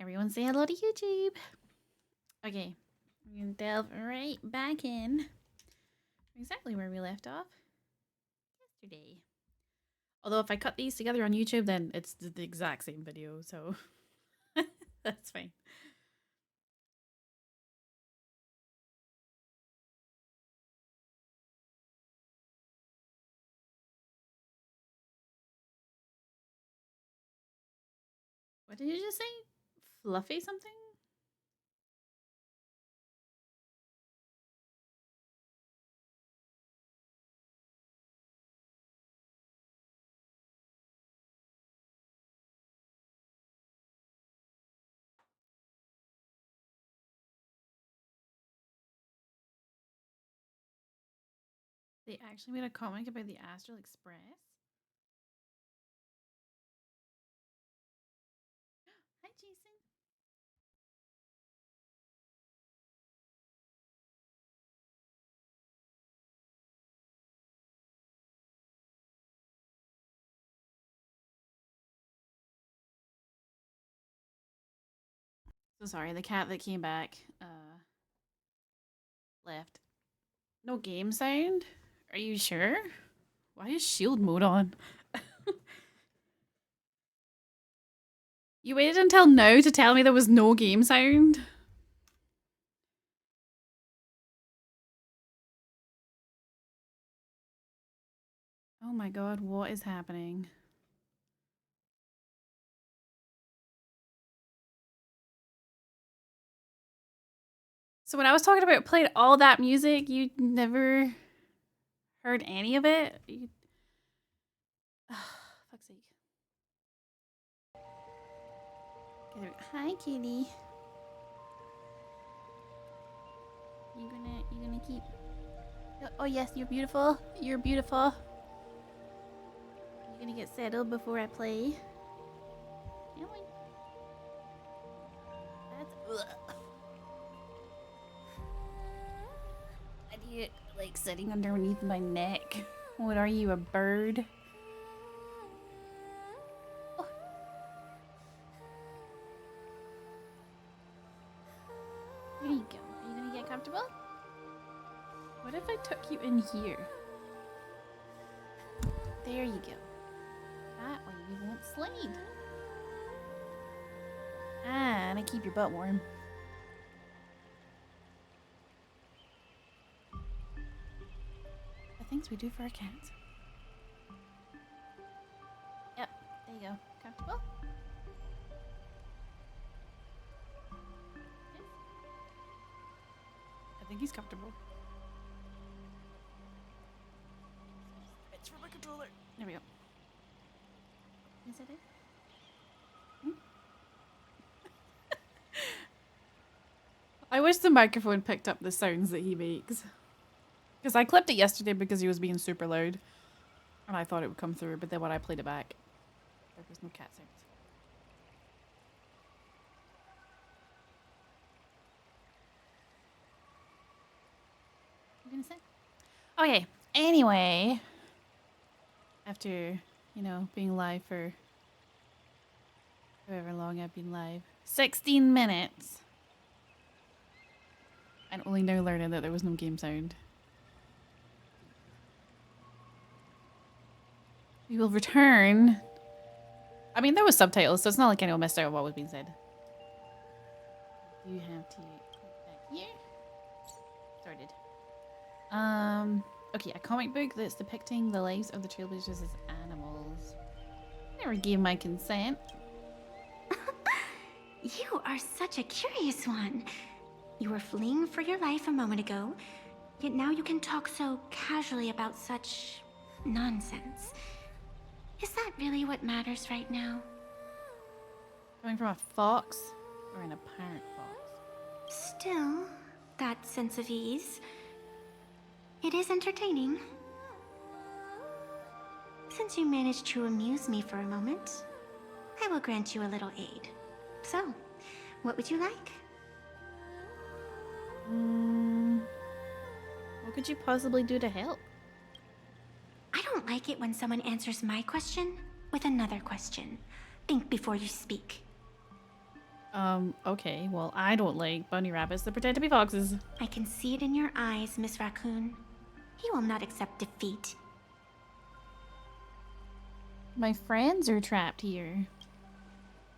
Everyone say hello to YouTube. Okay, we're gonna delve right back in. Exactly where we left off yesterday. Although if I cut these together on YouTube, then it's the exact same video, so that's fine. What did you just say? Fluffy something? They actually made a comic about the Astral Express? Hi, Jason. So sorry, the cat that came back left. No game sound? Are you sure? Why is shield mode on? You waited until now to tell me there was no game sound? Oh my god, what is happening? So when I was talking about playing all that music, you never heard any of it? Fuck's sake. Hi, kitty. You gonna keep... Oh yes, you're beautiful. You're beautiful. You gonna get settled before I play? Come on. That's... Ugh. I need it, like, sitting underneath my neck. What are you, a bird? Oh. There you go. Are you gonna get comfortable? What if I took you in here? There you go. That way you won't slide. Ah, and I keep your butt warm. The things we do for our cats. Yep, there you go. Comfortable? Yes. I think he's comfortable. It's for my controller. There we go. Is that it? I wish the microphone picked up the sounds that he makes. Because I clipped it yesterday because he was being super loud. And I thought it would come through, but then when I played it back, there was no cat sounds. You gonna say? Okay, anyway. After, you know, being live for however long I've been live. 16 minutes. And only now learning that there was no game sound. We will return. I mean, there was subtitles, so it's not like anyone missed out on what was being said. You have to put that here. Started. Okay, a comic book that's depicting the lives of the trailblazers as animals. Never gave my consent. You are such a curious one. You were fleeing for your life a moment ago, yet now you can talk so casually about such nonsense. Is that really what matters right now? Coming from a fox or an apparent fox? Still, that sense of ease. It is entertaining. Since you managed to amuse me for a moment, I will grant you a little aid. So, what would you like? What could you possibly do to help? I don't like it when someone answers my question with another question. Think before you speak. Okay. Well, I don't like bunny rabbits that pretend to be foxes. I can see it in your eyes, Miss Raccoon. He will not accept defeat. My friends are trapped here.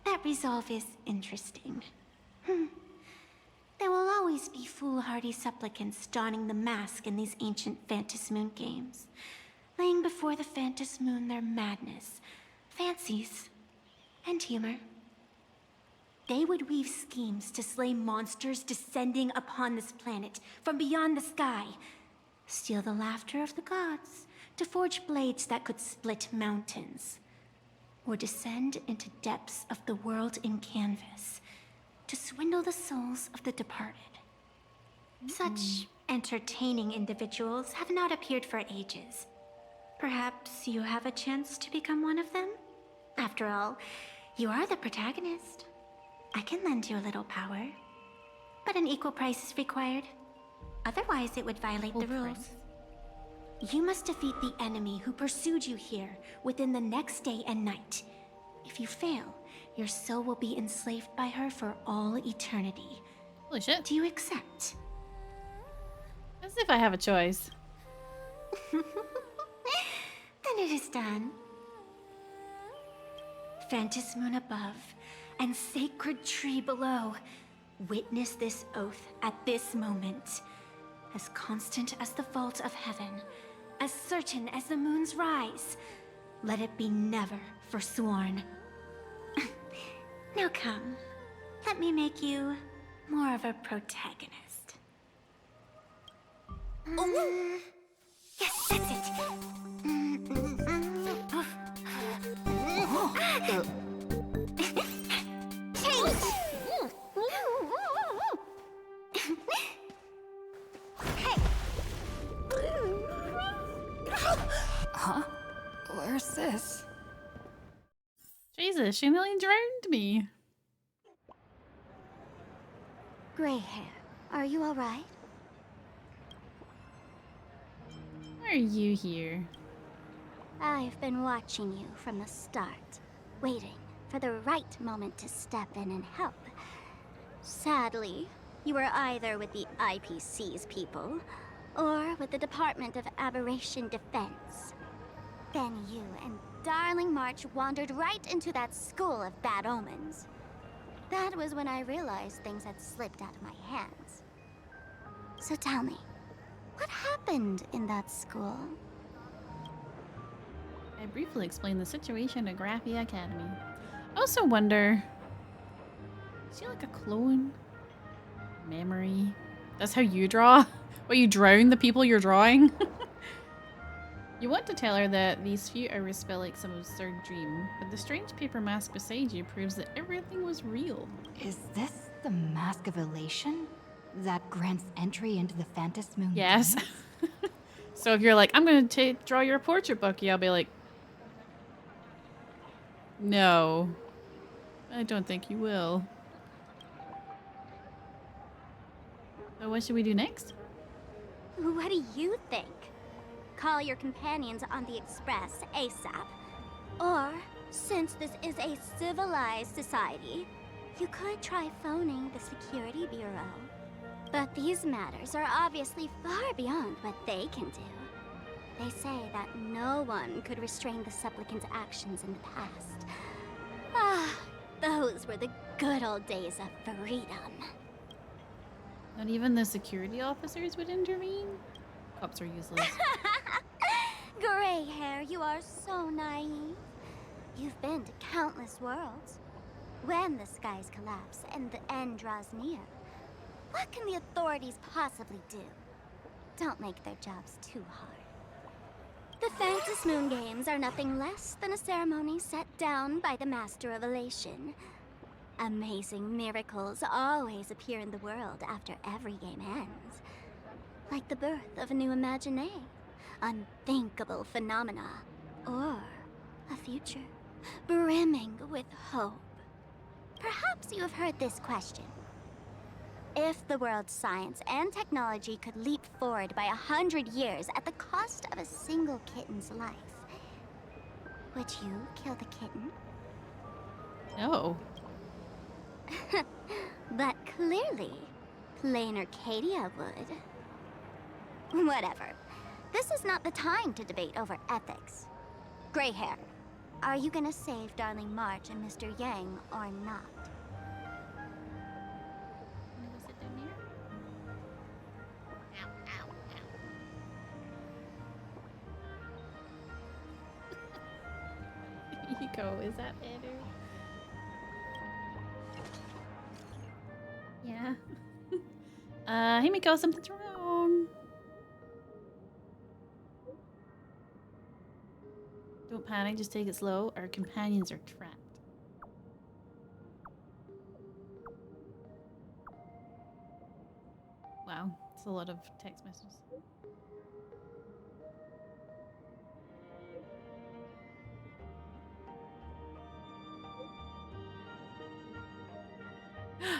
That resolve is interesting. There will always be foolhardy supplicants donning the mask in these ancient Phantas Moon games, laying before the Phantas Moon their madness, fancies, and humor. They would weave schemes to slay monsters descending upon this planet from beyond the sky, steal the laughter of the gods to forge blades that could split mountains, or descend into depths of the world in canvas to swindle the souls of the departed. Such entertaining individuals have not appeared for ages. Perhaps you have a chance to become one of them? After all, you are the protagonist. I can lend you a little power, but an equal price is required. Otherwise, it would violate the rules. You must defeat the enemy who pursued you here within the next day and night. If you fail, your soul will be enslaved by her for all eternity. Holy shit. Do you accept? As if I have a choice. Then it is done. Phantas Moon above and sacred tree below, witness this oath at this moment. As constant as the vault of heaven, as certain as the moon's rise, let it be never forsworn. Now come, let me make you more of a protagonist. Yes, that's it. Change! Hey! Huh? Where's this? Jesus, she nearly drowned me. Gray hair, are you alright? Why are you here? I've been watching you from the start, waiting for the right moment to step in and help. Sadly, you were either with the IPC's people, or with the Department of Aberration Defense. Then you and Darling March wandered right into that school of bad omens. That was when I realized things had slipped out of my hands. So tell me, what happened in that school? I briefly explained the situation at Graphia Academy. I also wonder, is she like a clone? Memory? That's how you draw? What, you drown the people you're drawing? You want to tell her that these few hours felt like some absurd dream, but the strange paper mask beside you proves that everything was real. Is this the Mask of Elation? That grants entry into the Phantas Moon? Yes. games? So if you're like, I'm going to draw your portrait, Bucky, I'll be like, no, I don't think you will. So what should we do next? What do you think? Call your companions on the Express ASAP. Or, since this is a civilized society, you could try phoning the Security Bureau. But these matters are obviously far beyond what they can do. They say that no one could restrain the supplicant's actions in the past. Ah, those were the good old days of freedom. Not even the security officers would intervene? Cops are useless. Gray hair, you are so naive. You've been to countless worlds. When the skies collapse and the end draws near, what can the authorities possibly do? Don't make their jobs too hard. The Phantas Moon Games are nothing less than a ceremony set down by the Master of Elation. Amazing miracles always appear in the world after every game ends. Like the birth of a new imaginé, unthinkable phenomena, or a future brimming with hope. Perhaps you have heard this question. If the world's science and technology could leap forward by 100 years at the cost of a single kitten's life, would you kill the kitten? No. But clearly, plain Arcadia would. Whatever. This is not the time to debate over ethics. Gray hair, are you gonna save Darling March and Mr. Yang or not? Wanna go sit down here? Ow, ow, ow. Himeko, is that better? Yeah. Himeko, something's wrong. Don't panic, just take it slow. Our companions are trapped. Wow, it's a lot of text messages.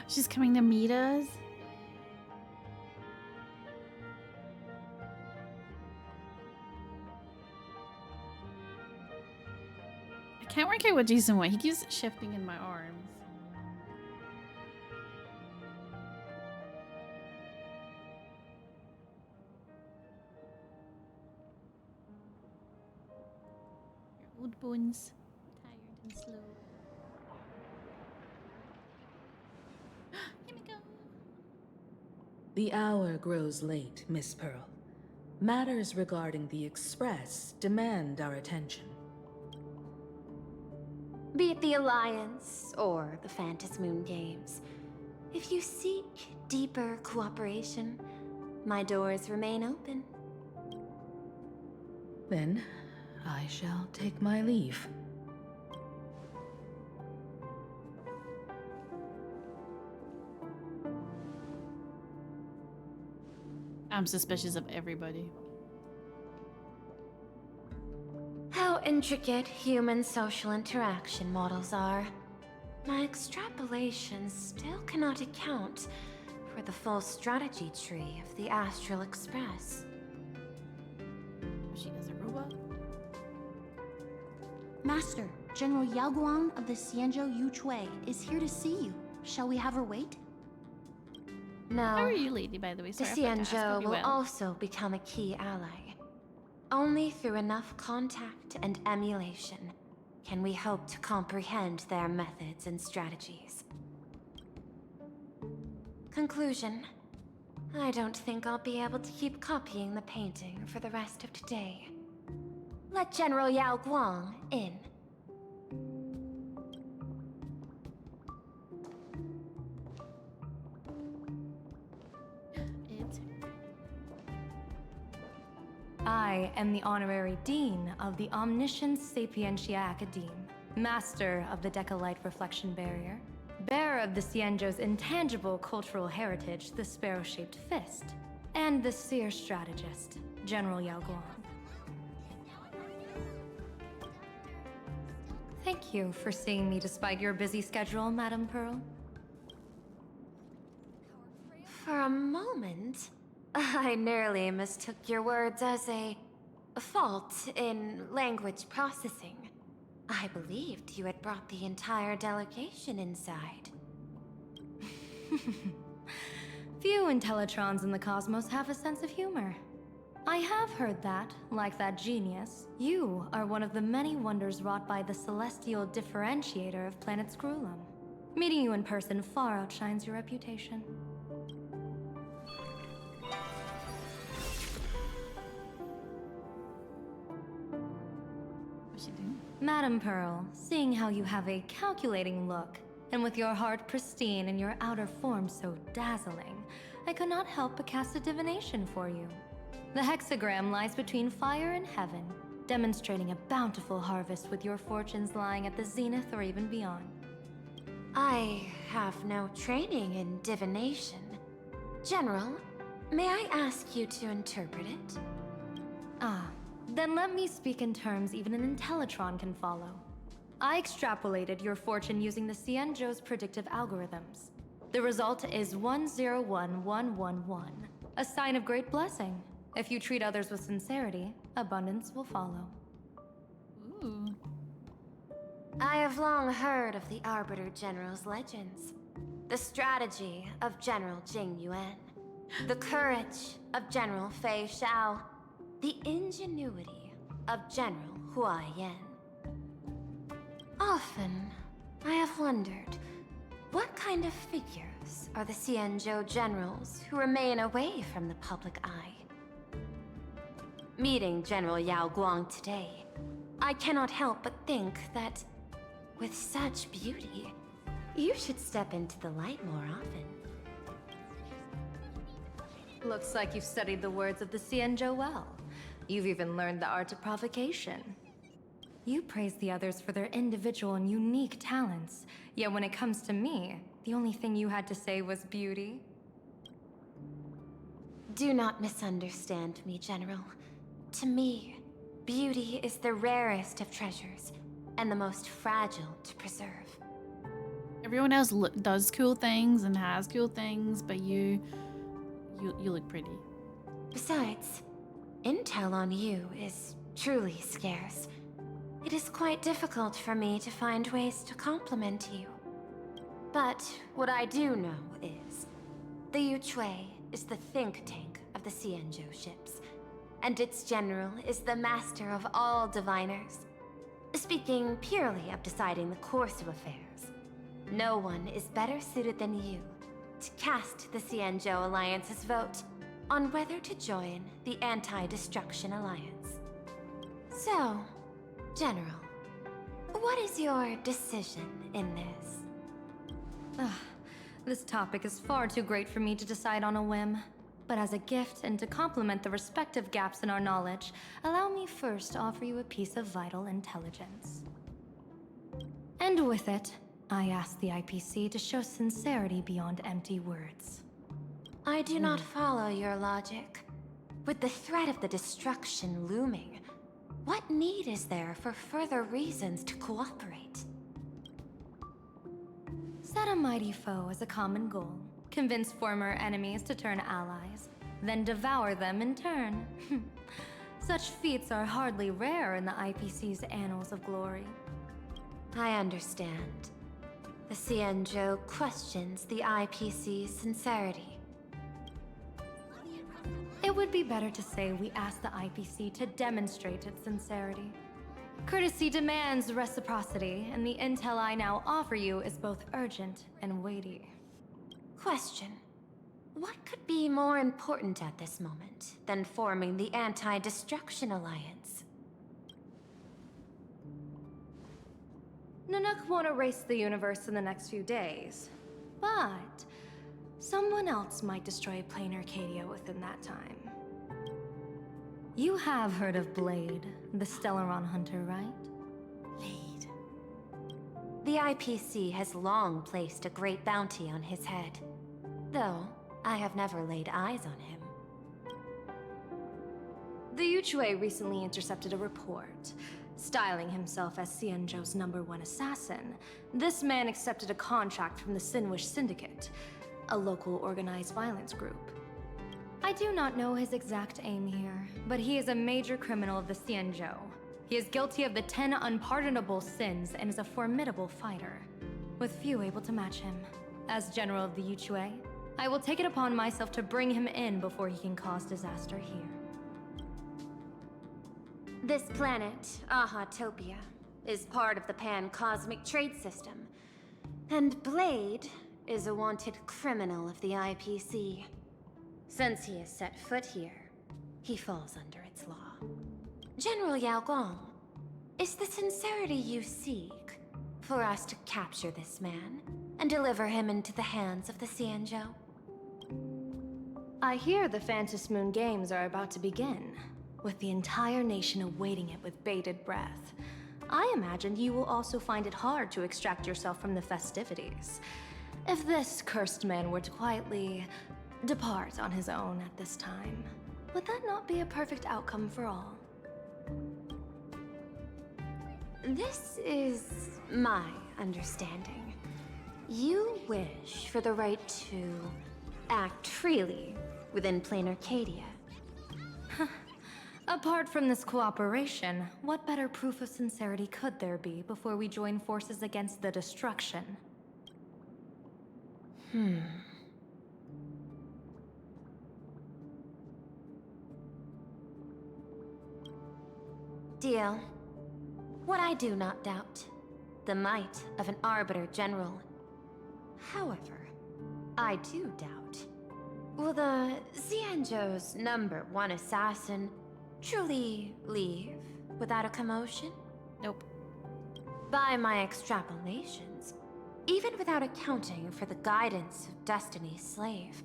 She's coming to meet us. I can't work out what Jason wants. He keeps shifting in my arms. Your old bones, tired and slow. Himeko. The hour grows late, Miss Pearl. Matters regarding the Express demand our attention. Be it the Alliance or the Phantom Moon Games, if you seek deeper cooperation, my doors remain open. Then, I shall take my leave. I'm suspicious of everybody. How intricate human social interaction models are. My extrapolations still cannot account for the full strategy tree of the Astral Express. She is a robot. Master, General Yao Guang of the Xianzhou Yuchui is here to see you. Shall we have her wait? No. How are you, lady, by the way? The Sorry, I forgot to ask. Hope Xianzhou you're will well. also become a key ally. Only through enough contact and emulation can we hope to comprehend their methods and strategies. Conclusion. I don't think I'll be able to keep copying the painting for the rest of today. Let General Yao Guang in. It's I am the Honorary Dean of the Omniscience Sapientia Academe, Master of the Decalite Reflection Barrier, bearer of the Xianzhou's intangible cultural heritage, the Sparrow-shaped fist, and the Seer Strategist, General Yao Guang. Thank you for seeing me despite your busy schedule, Madame Pearl. For a moment, I nearly mistook your words as a fault in language processing. I believed you had brought the entire delegation inside. Few Intellitrons in the cosmos have a sense of humor. I have heard that, like that genius, you are one of the many wonders wrought by the celestial differentiator of planet Scrulum. Meeting you in person far outshines your reputation. what's she doing? Madame Pearl, seeing how you have a calculating look, and with your heart pristine and your outer form so dazzling, I could not help but cast a divination for you. The hexagram lies between fire and heaven, demonstrating a bountiful harvest with your fortunes lying at the zenith or even beyond. I have no training in divination. General, may I ask you to interpret it? Ah, then let me speak in terms even an Intellitron can follow. I extrapolated your fortune using the Xianzhou's predictive algorithms. The result is 101111, a sign of great blessing. If you treat others with sincerity, abundance will follow. Ooh. I have long heard of the Arbiter General's legends. The strategy of General Jing Yuan. The courage of General Fei Xiao. The ingenuity of General Hua Yan. Often, I have wondered, what kind of figures are the Xianzhou generals who remain away from the public eye? Meeting General Yao Guang today, I cannot help but think that, with such beauty, you should step into the light more often. Looks like you've studied the words of the Xianzhou well. You've even learned the art of provocation. You praise the others for their individual and unique talents, yet when it comes to me, the only thing you had to say was beauty. Do not misunderstand me, General. To me, beauty is the rarest of treasures, and the most fragile to preserve. Everyone else does cool things and has cool things, but you look pretty. Besides, intel on you is truly scarce. It is quite difficult for me to find ways to compliment you. But what I do know is, the Yuchui is the think tank of the Xianzhou ships, and its general is the master of all diviners. Speaking purely of deciding the course of affairs, no one is better suited than you to cast the Xianzhou Alliance's vote on whether to join the Anti-Destruction Alliance. So, General, what is your decision in this? This topic is far too great for me to decide on a whim. But as a gift and to complement the respective gaps in our knowledge, allow me first to offer you a piece of vital intelligence. And with it, I ask the IPC to show sincerity beyond empty words. I do not follow your logic. With the threat of the destruction looming, what need is there for further reasons to cooperate? Set a mighty foe as a common goal. Convince former enemies to turn allies, then devour them in turn. Such feats are hardly rare in the IPC's annals of glory. I understand. The Xianzhou questions the IPC's sincerity. It would be better to say we ask the IPC to demonstrate its sincerity. Courtesy demands reciprocity, and the intel I now offer you is both urgent and weighty. Question. What could be more important at this moment than forming the Anti-Destruction Alliance? Nanook won't erase the universe in the next few days, but someone else might destroy plain Arcadia within that time. You have heard of Blade, the Stellaron hunter, right? Blade. The IPC has long placed a great bounty on his head, though I have never laid eyes on him. The Yuchui recently intercepted a report. Styling himself as Xianzhou's #1 assassin, this man accepted a contract from the Sinwish Syndicate, a local organized violence group. I do not know his exact aim here, but he is a major criminal of the Xianzhou. He is guilty of the 10 unpardonable sins and is a formidable fighter, with few able to match him. As general of the Yuchui, I will take it upon myself to bring him in before he can cause disaster here. This planet, Ahatopia, is part of the pan-cosmic trade system, and Blade is a wanted criminal of the IPC. Since he has set foot here, he falls under its law. General Yao Guang, is the sincerity you seek for us to capture this man and deliver him into the hands of the Xianzhou? I hear the Phantom Moon Games are about to begin, with the entire nation awaiting it with bated breath. I imagine you will also find it hard to extract yourself from the festivities. If this cursed man were to quietly depart on his own at this time, would that not be a perfect outcome for all? This is my understanding. You wish for the right to act freely within plain Arcadia. Apart from this cooperation, what better proof of sincerity could there be before we join forces against the destruction? Deal. What I do not doubt. The might of an Arbiter General. However, I do doubt. Will the Xianzhou's #1 assassin truly leave without a commotion? Nope. By my extrapolations, even without accounting for the guidance of Destiny's slave,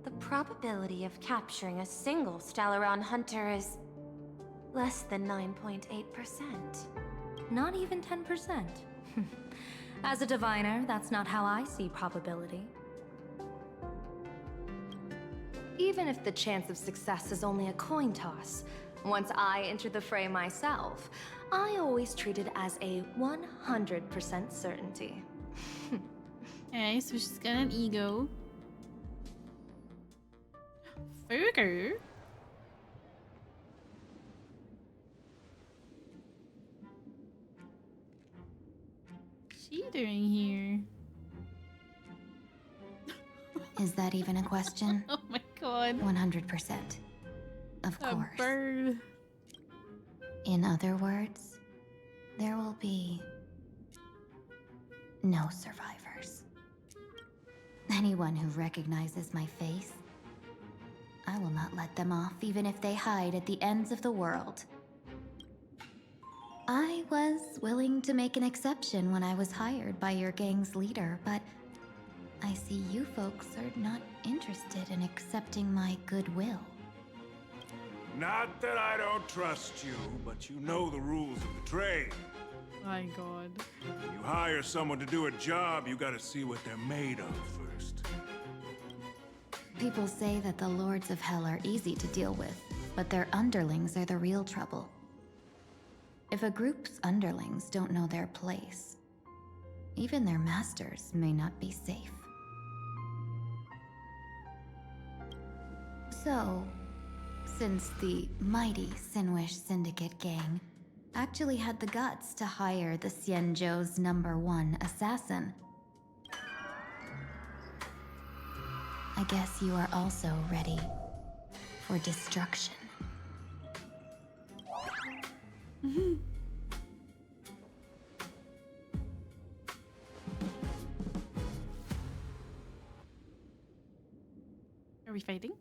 the probability of capturing a single Stellaron hunter is less than 9.8%. Not even 10%. As a diviner, that's not how I see probability. Even if the chance of success is only a coin toss, once I enter the fray myself, I always treat it as a 100% certainty. Okay, so she's got an ego. Fugu? What's she doing here? Is that even a question? Oh my god. 100%. Of A course. bird. In other words, there will be no survivors. Anyone who recognizes my face, I will not let them off even if they hide at the ends of the world. I was willing to make an exception when I was hired by your gang's leader, but I see you folks are not interested in accepting my goodwill. Not that I don't trust you, but you know the rules of the trade. My god. When you hire someone to do a job, you gotta see what they're made of first. People say that the Lords of Hell are easy to deal with, but their underlings are the real trouble. If a group's underlings don't know their place, even their masters may not be safe. So, since the mighty Sinwish Syndicate gang actually had the guts to hire the Xianzhou's #1 assassin, I guess you are also ready for destruction. Are we fighting?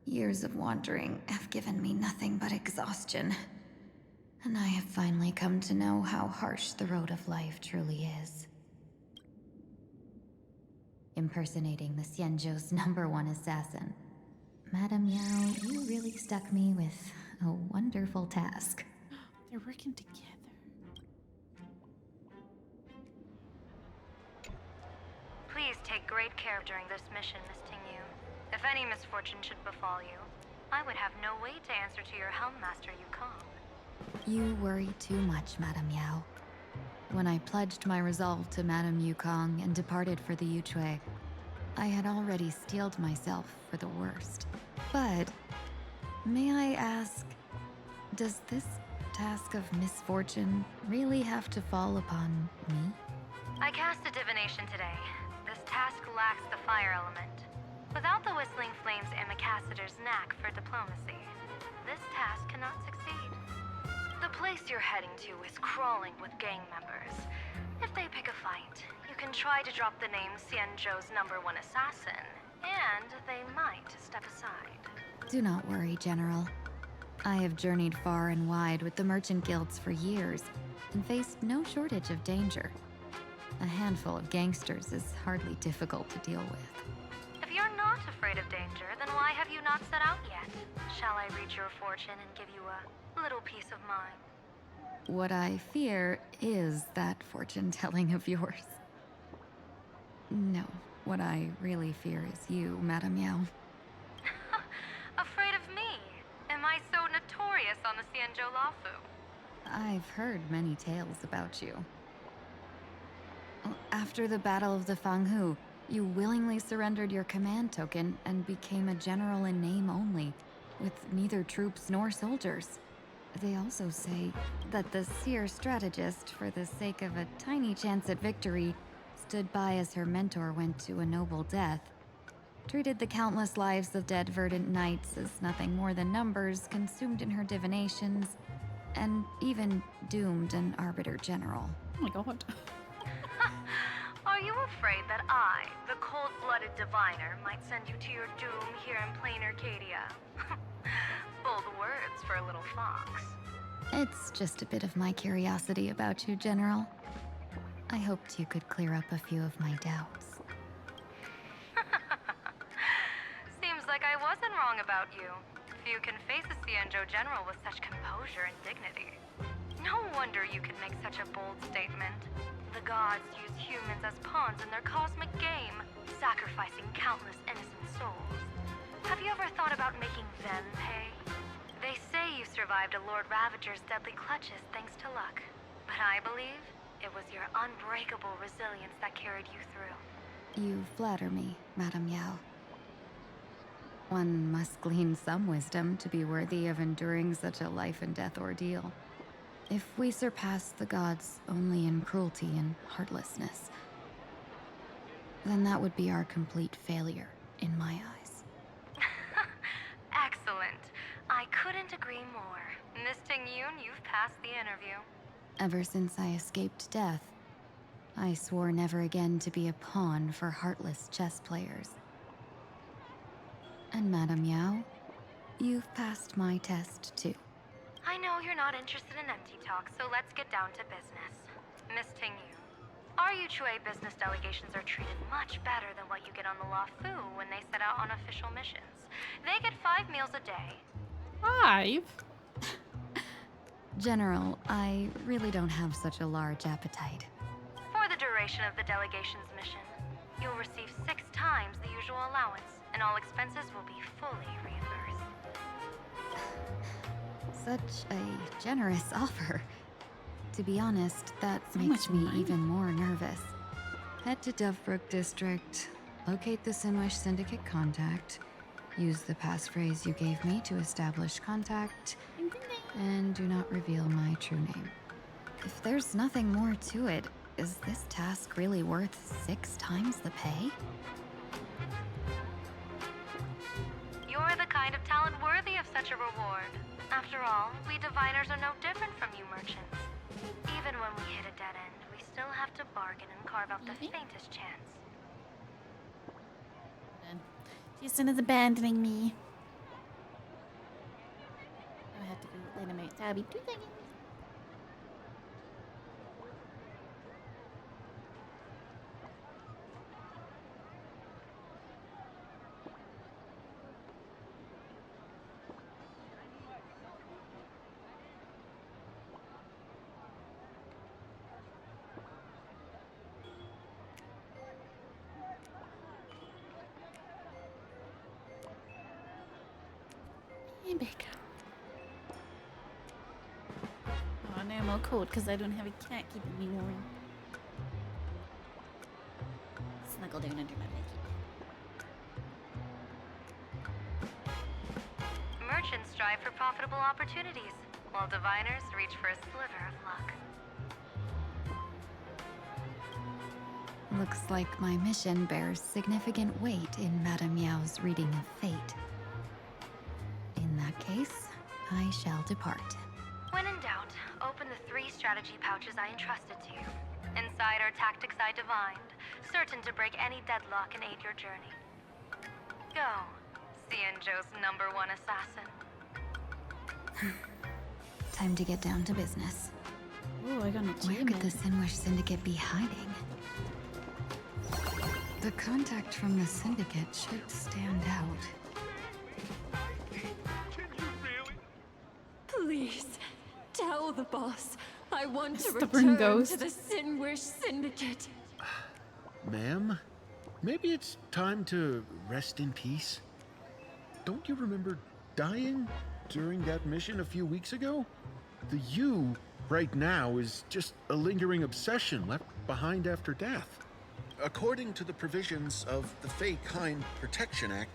Years of wandering have given me nothing but exhaustion. And I have finally come to know how harsh the road of life truly is. Impersonating the Xianzhou's #1 assassin. Madame Yao, you really stuck me with a wonderful task. They're working together. Please take great care during this mission, Miss Tingyun. If any misfortune should befall you, I would have no way to answer to your Helmmaster Yukong. You worry too much, Madame Yao. When I pledged my resolve to Madame Yukong and departed for the Yuchui, I had already steeled myself for the worst. But, may I ask, does this task of misfortune really have to fall upon me? I cast a divination today. This task lacks the fire element. Without the Whistling Flames Ambassador's knack for diplomacy, this task cannot succeed. The place you're heading to is crawling with gang members. If they pick a fight, you can try to drop the name Xianzhou's #1 assassin, and they might step aside. Do not worry, General. I have journeyed far and wide with the merchant guilds for years and faced no shortage of danger. A handful of gangsters is hardly difficult to deal with. If you're not afraid of danger, then why have you not set out yet? Shall I reach your fortune and give you a little peace of mind? What I fear is that fortune-telling of yours. No, what I really fear is you, Madame Yao. Afraid of me? Am I so notorious on the Xianzhou Lafu? I've heard many tales about you. After the Battle of the Fanghu, You willingly surrendered your command token and became a general in name only, with neither troops nor soldiers. They also say that the seer strategist, for the sake of a tiny chance at victory, stood by as her mentor went to a noble death, treated the countless lives of dead verdant knights as nothing more than numbers consumed in her divinations, and even doomed an arbiter general. Oh my god. Are you afraid that I, the cold-blooded diviner, might send you to your doom here in plain Arcadia? Bold words for a little fox. It's just a bit of my curiosity about you, General. I hoped you could clear up a few of my doubts. Seems like I wasn't wrong about you. Few can face a Cienjo general with such composure and dignity. No wonder you can make such a bold statement. The gods use humans as pawns in their cosmic game, sacrificing countless innocent souls. Have you ever thought about making them pay? They say you survived a Lord Ravager's deadly clutches thanks to luck. But I believe it was your unbreakable resilience that carried you through. You flatter me, Madame Yao. One must glean some wisdom to be worthy of enduring such a life-and-death ordeal. If we surpass the gods only in cruelty and heartlessness, then that would be our complete failure in my eyes. Excellent. I couldn't agree more. Miss Tingyun, you've passed the interview. Ever since I escaped death, I swore never again to be a pawn for heartless chess players. And Madame Yao, you've passed my test too. I know you're not interested in empty talk, so let's get down to business. Miss Tingyun, our Yuchue business delegations are treated much better than what you get on the La Fu when they set out on official missions. They get 5 meals a day. 5? General, I really don't have such a large appetite. For the duration of the delegation's mission, you'll receive 6 times the usual allowance, and all expenses will be fully reimbursed. Such a generous offer. To be honest, that So makes much me money. even more nervous. Head to Dovebrook District, locate the Sinwish Syndicate contact, use the passphrase you gave me to establish contact, Ding, ding, ding. and do not reveal my true name. If there's nothing more to it, is this task really worth 6 times the pay? You're the kind of talent worthy of such a reward. After all, we diviners are no different from you merchants. Even when we hit a dead end, we still have to bargain and carve out the Mhm. faintest chance. Jason is abandoning me. I have to go let him out. That'll be 2 seconds. And back. Oh, now I'm all cold because I don't have a cat keeping me warm. Snuggle down under my blanket. Merchants strive for profitable opportunities, while diviners reach for a sliver of luck. Looks like my mission bears significant weight in Madame Yao's reading of fate. In that case, I shall depart. When in doubt, open the 3 strategy pouches I entrusted to you. Inside are tactics I divined, certain to break any deadlock and aid your journey. Go, Cienjo's #1 assassin. Time to get down to business. Ooh, I got an Where achievement. could the Sinwish Syndicate be hiding? The contact from the Syndicate should stand out. Please, tell the boss I want to Stubborn return ghost. to the Sinwish Syndicate. Ma'am, maybe it's time to rest in peace. Don't you remember dying during that mission a few weeks ago? The you right now is just a lingering obsession left behind after death. According to the provisions of the Fey Kind Protection Act,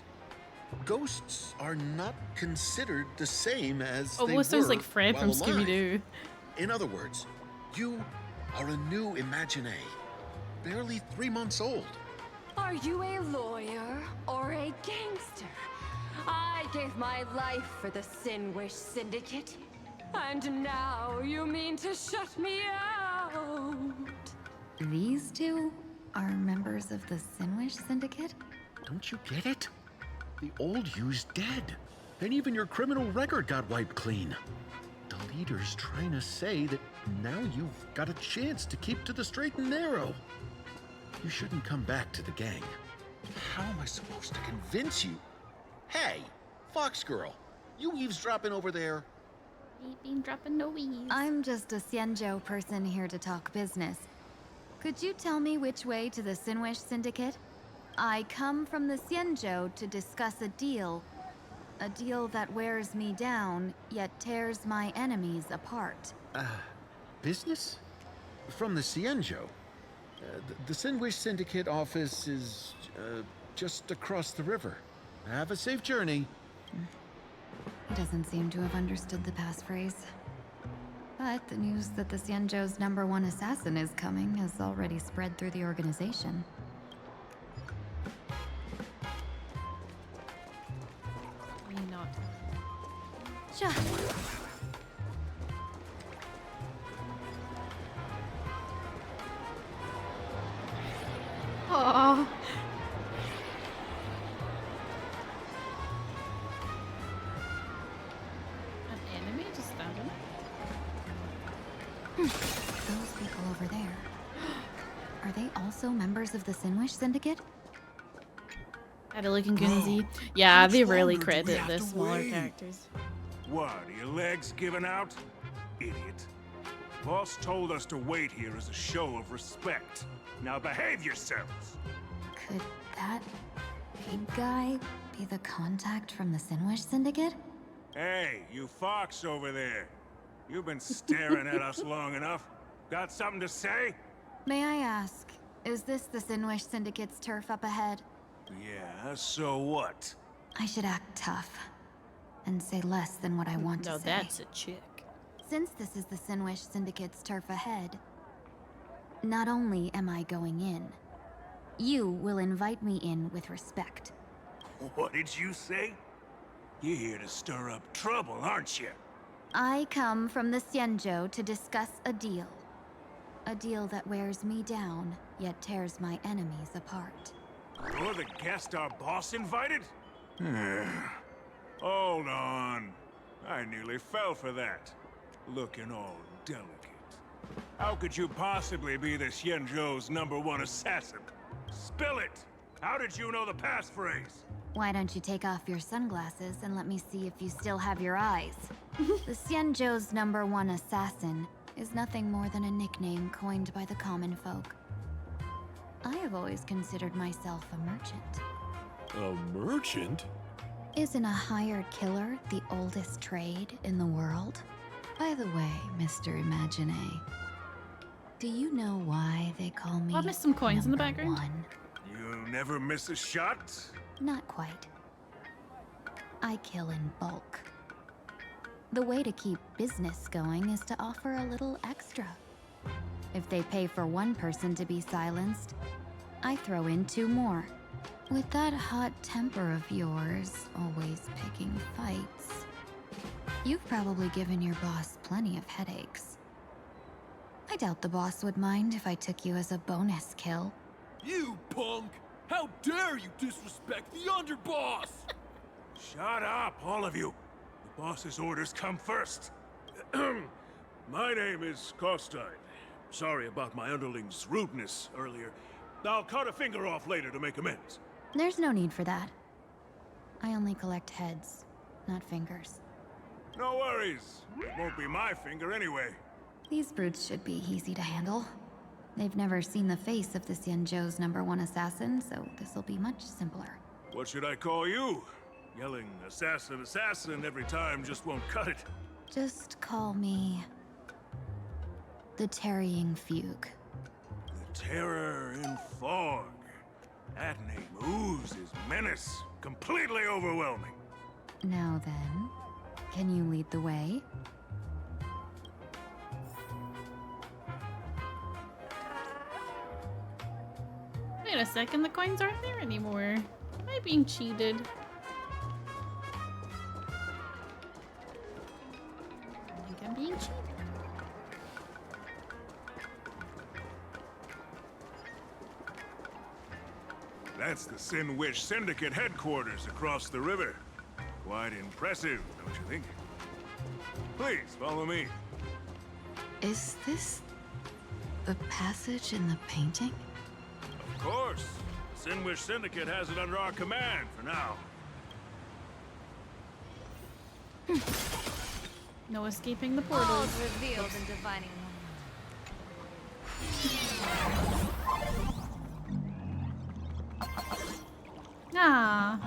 ghosts are not considered the same as they Almost were sounds like Fred while from alive. Scooby-Doo. In other words, you are a new Imagine, barely 3 months old. Are you a lawyer or a gangster? I gave my life for the Sinwish Syndicate. And now you mean to shut me out? These two are members of the Sinwish Syndicate? Don't you get it? The old you's dead. And even your criminal record got wiped clean. The leader's trying to say that now you've got a chance to keep to the straight and narrow. You shouldn't come back to the gang. How am I supposed to convince you? Hey, Fox Girl, you eavesdropping over there? Being dropping no weeds. I'm just a Xianzhou person here to talk business. Could you tell me which way to the Sinwish Syndicate? I come from the Xianzhou to discuss a deal. A deal that wears me down, yet tears my enemies apart. Business? From the Xianzhou? The Sinwish Syndicate office is just across the river. Have a safe journey. He doesn't seem to have understood the passphrase. But the news that the Xianzhou's #1 assassin is coming has already spread through the organization. Maybe not. Sure. Aww. An enemy just stabbed him. Those people over there. Are they also members of the Sinwish Syndicate? Had a look in Gunzi. Yeah, much they rarely longer do we credit have the to smaller wait? characters. What, are your legs giving out? Idiot. Boss told us to wait here as a show of respect. Now behave yourselves. Could that big guy be the contact from the Sinwish Syndicate? Hey, you fox over there. You've been staring at us long enough. Got something to say? May I ask, is this the Sinwish Syndicate's turf up ahead? Yeah, so what? I should act tough and say less than what I want to No, say. that's a chick. Since this is the Sinwish Syndicate's turf ahead, not only am I going in, you will invite me in with respect. What did you say? You're here to stir up trouble, aren't you? I come from the Xianzhou to discuss a deal. A deal that wears me down, yet tears my enemies apart. You're the guest our boss invited? Hold on. I nearly fell for that. Looking all delicate. How could you possibly be the Xianzhou's #1 assassin? Spill it! How did you know the passphrase? Why don't you take off your sunglasses and let me see if you still have your eyes? The Xianzhou's #1 assassin is nothing more than a nickname coined by the common folk. I have always considered myself a merchant. A merchant? Isn't a hired killer the oldest trade in the world? By the way, Mr. Imagine, do you know why they call me I missed some coins in the number background. one? You never miss a shot? Not quite. I kill in bulk. The way to keep business going is to offer a little extra. If they pay for one person to be silenced, I throw in 2 more. With that hot temper of yours, always picking fights, you've probably given your boss plenty of headaches. I doubt the boss would mind if I took you as a bonus kill. You punk! How dare you disrespect the underboss! Shut up, all of you. The boss's orders come first. My name is Kostine. Sorry about my underling's rudeness earlier. I'll cut a finger off later to make amends. There's no need for that. I only collect heads, not fingers. No worries. It won't be my finger anyway. These brutes should be easy to handle. They've never seen the face of the Xianzhou's #1 assassin, so this'll be much simpler. What should I call you? Yelling assassin, assassin every time just won't cut it. Just call me the Tarrying Fugue. The Terror in fog. That name oozes menace. Completely overwhelming. Now then, can you lead the way? Wait a second, the coins aren't there anymore. Am I being cheated? I think I'm being cheated. That's the Sin Wish Syndicate headquarters across the river. Quite impressive, don't you think? Please, follow me. Is this the passage in the painting? Of course. The Sin Wish Syndicate has it under our command for now. No escaping the portals. revealed in divining Ah.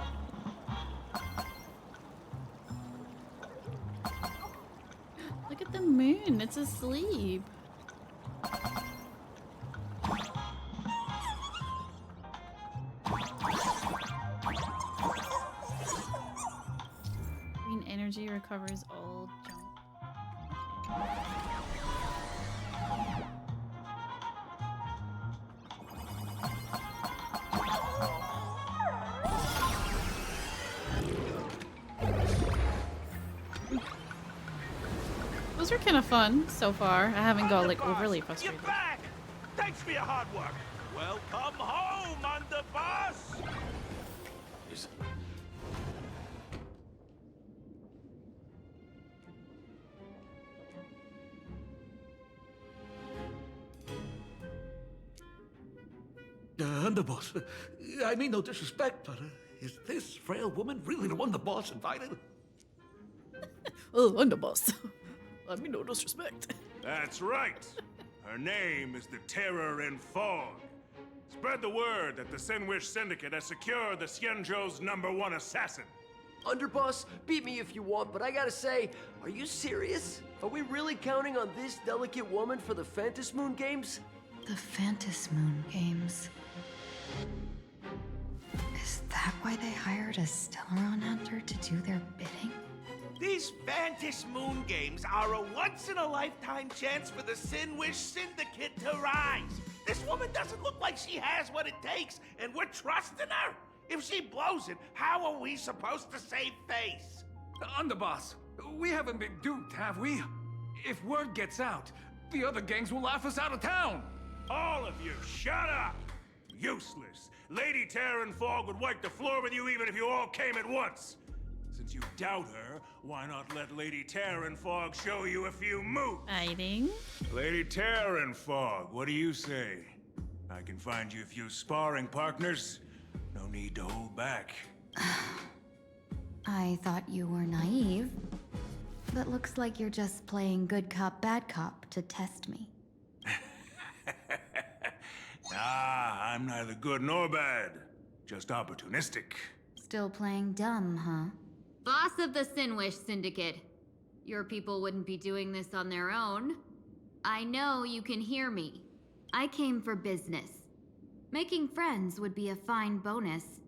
Look at the moon. It's asleep. Green energy recovers all junk. Those are kind of fun so far. I haven't got like overly frustrated. You're back! Thanks for your hard work. Welcome home, Underboss! Underboss, I mean no disrespect, but is this frail woman really the one the boss invited? Oh, underboss. I mean no disrespect. That's right. Her name is the Terror in Fog. Spread the word that the Sin Wish Syndicate has secured the Xianzhou's #1 assassin. Underboss, beat me if you want, but I gotta say, are you serious? Are we really counting on this delicate woman for the Phantasmoon Moon Games? The Phantasmoon Moon Games. Is that why they hired a Stellaron hunter to do their bidding? These Phantasmoon Moon Games are a once-in-a-lifetime chance for the Sin Wish Syndicate to rise. This woman doesn't look like she has what it takes, and we're trusting her. If she blows it, how are we supposed to save face? Underboss, we haven't been duped, have we? If word gets out, the other gangs will laugh us out of town. All of you, shut up! Useless. Lady Terror in Fog would wipe the floor with you even if you all came at once. Since you doubt her, why not let Lady Terror in Fog show you a few moves? Fighting. Lady Terror in Fog, what do you say? I can find you a few sparring partners. No need to hold back. I thought you were naive. But looks like you're just playing good cop, bad cop to test me. Ah, I'm neither good nor bad. Just opportunistic. Still playing dumb, huh? Boss of the Sin Wish Syndicate. Your people wouldn't be doing this on their own. I know you can hear me. I came for business. Making friends would be a fine bonus.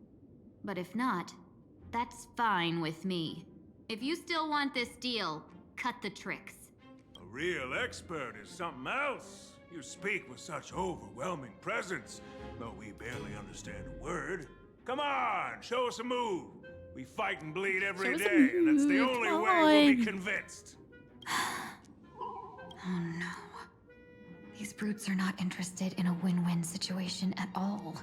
But if not, that's fine with me. If you still want this deal, cut the tricks. A real expert is something else. You speak with such overwhelming presence, though we barely understand a word. Come on, show us a move. We fight and bleed every day, and that's the only way we'll be convinced. Oh no. These brutes are not interested in a win-win situation at all.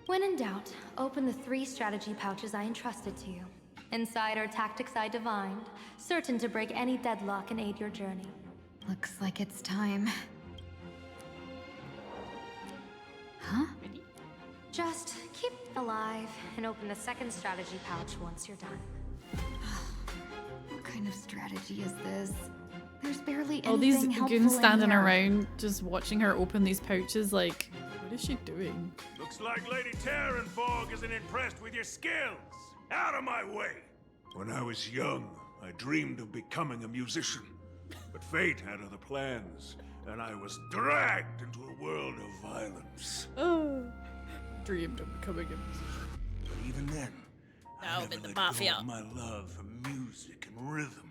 When in doubt, open the 3 strategy pouches I entrusted to you. Inside are tactics I divined, certain to break any deadlock and aid your journey. Looks like it's time. Huh? Just keep alive and open the 2nd strategy pouch once you're done. What kind of strategy is this? There's barely All these anything helpful goons in standing here. around just watching her open these pouches like, what is she doing? Looks like Lady Terror in Fog isn't impressed with your skills. Out of my way! When I was young, I dreamed of becoming a musician. But fate had other plans, and I was dragged into a world of violence. dreamed of becoming a musician. But even then, Now I I'm in never the let go mafia. of my love for music and rhythm.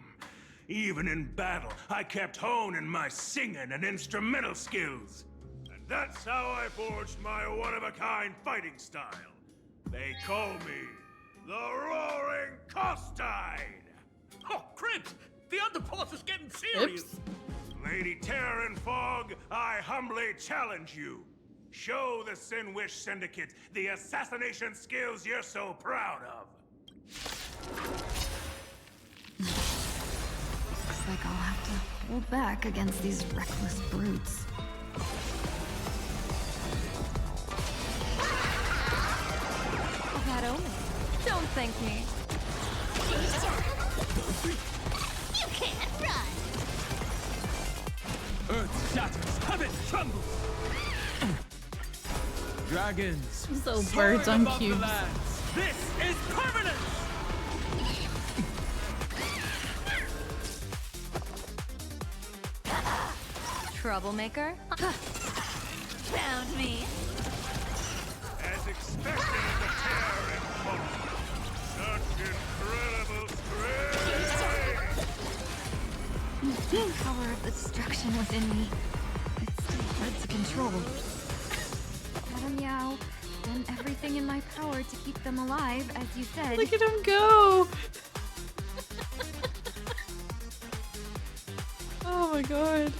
Even in battle, I kept honing my singing and instrumental skills. And that's how I forged my one-of-a-kind fighting style. They call me the Roaring Costine! Oh, Cribs! The underboss is getting serious! Oops. Lady Terran Fog, I humbly challenge you. Show the Sinwish Syndicate the assassination skills you're so proud of. Looks like I'll have to hold back against these reckless brutes. That omen. Don't thank me. You can't run! Earth shatters, heaven trembles. Dragons. So soaring birds on above the cubes. lands. This is permanent. Troublemaker? Found me. As expected at the Terran Fog. Such incredible strength! The power of the destruction within me. It's still hard to control. Madam Meow, done everything in my power to keep them alive, as you said. Look at him go! Oh my god.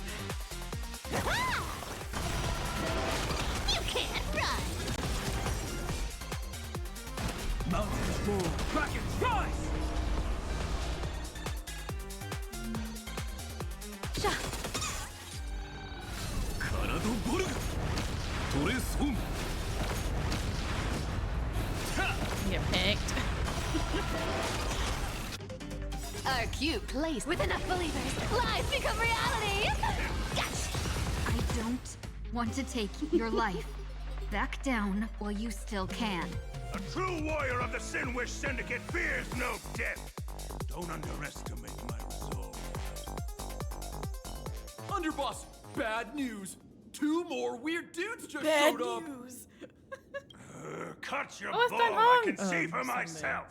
You can't run! Mountains move, dragons rise. Get picked. A cute place. With enough believers, lies become reality! Gotcha! I don't want to take your life. Back down while you still can. A true warrior of the Sinwish Syndicate fears no death. Don't underestimate my resolve. Underboss, bad news. 2 more weird dudes just Bad showed up. news. Cut your Oh, it's bull, not I hung. can see for Sunday. myself.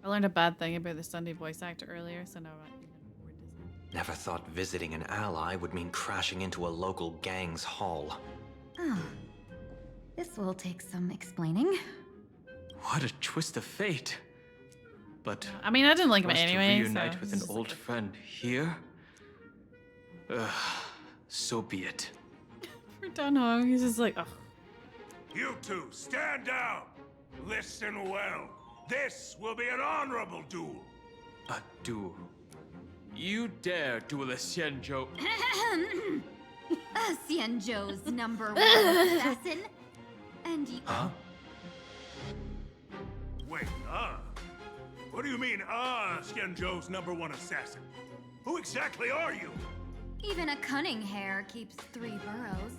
I learned a bad thing about the Sunday voice actor earlier, so now I'm even more Disney. Never thought visiting an ally would mean crashing into a local gang's hall. Oh. This will take some explaining. What a twist of fate. But I mean, I didn't like him for us to anyway. reunite so with it's an just old like friend here? So be it. for Don Hong, he's just like, oh. You two, stand down. Listen well. This will be an honorable duel. A duel. You dare duel a Xianzhou? Xianzhou's #1 assassin. And you. Huh? Wait, What do you mean, Xianzhou's #1 assassin? Who exactly are you? Even a cunning hare keeps 3 burrows.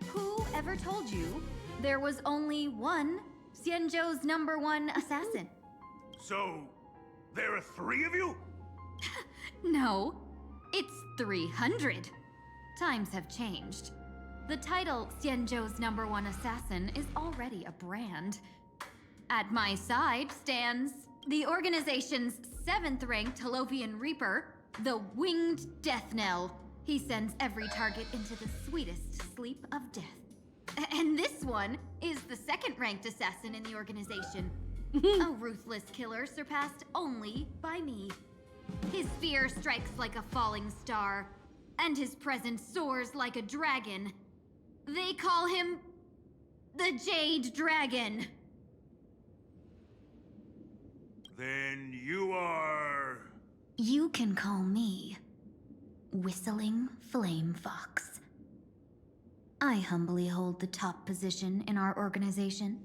Who ever told you there was only one Xianzhou's #1 assassin? So, there are 3 of you? No, it's 300. Times have changed. The title Xianzhou's #1 assassin is already a brand. At my side stands the organization's 7th-ranked Holovian Reaper, the Winged Death Knell. He sends every target into the sweetest sleep of death. And this one is the 2nd-ranked assassin in the organization. A ruthless killer surpassed only by me. His spear strikes like a falling star, and his presence soars like a dragon. They call him the Jade Dragon. Then you are... You can call me Whistling Flame Fox. I humbly hold the top position in our organization,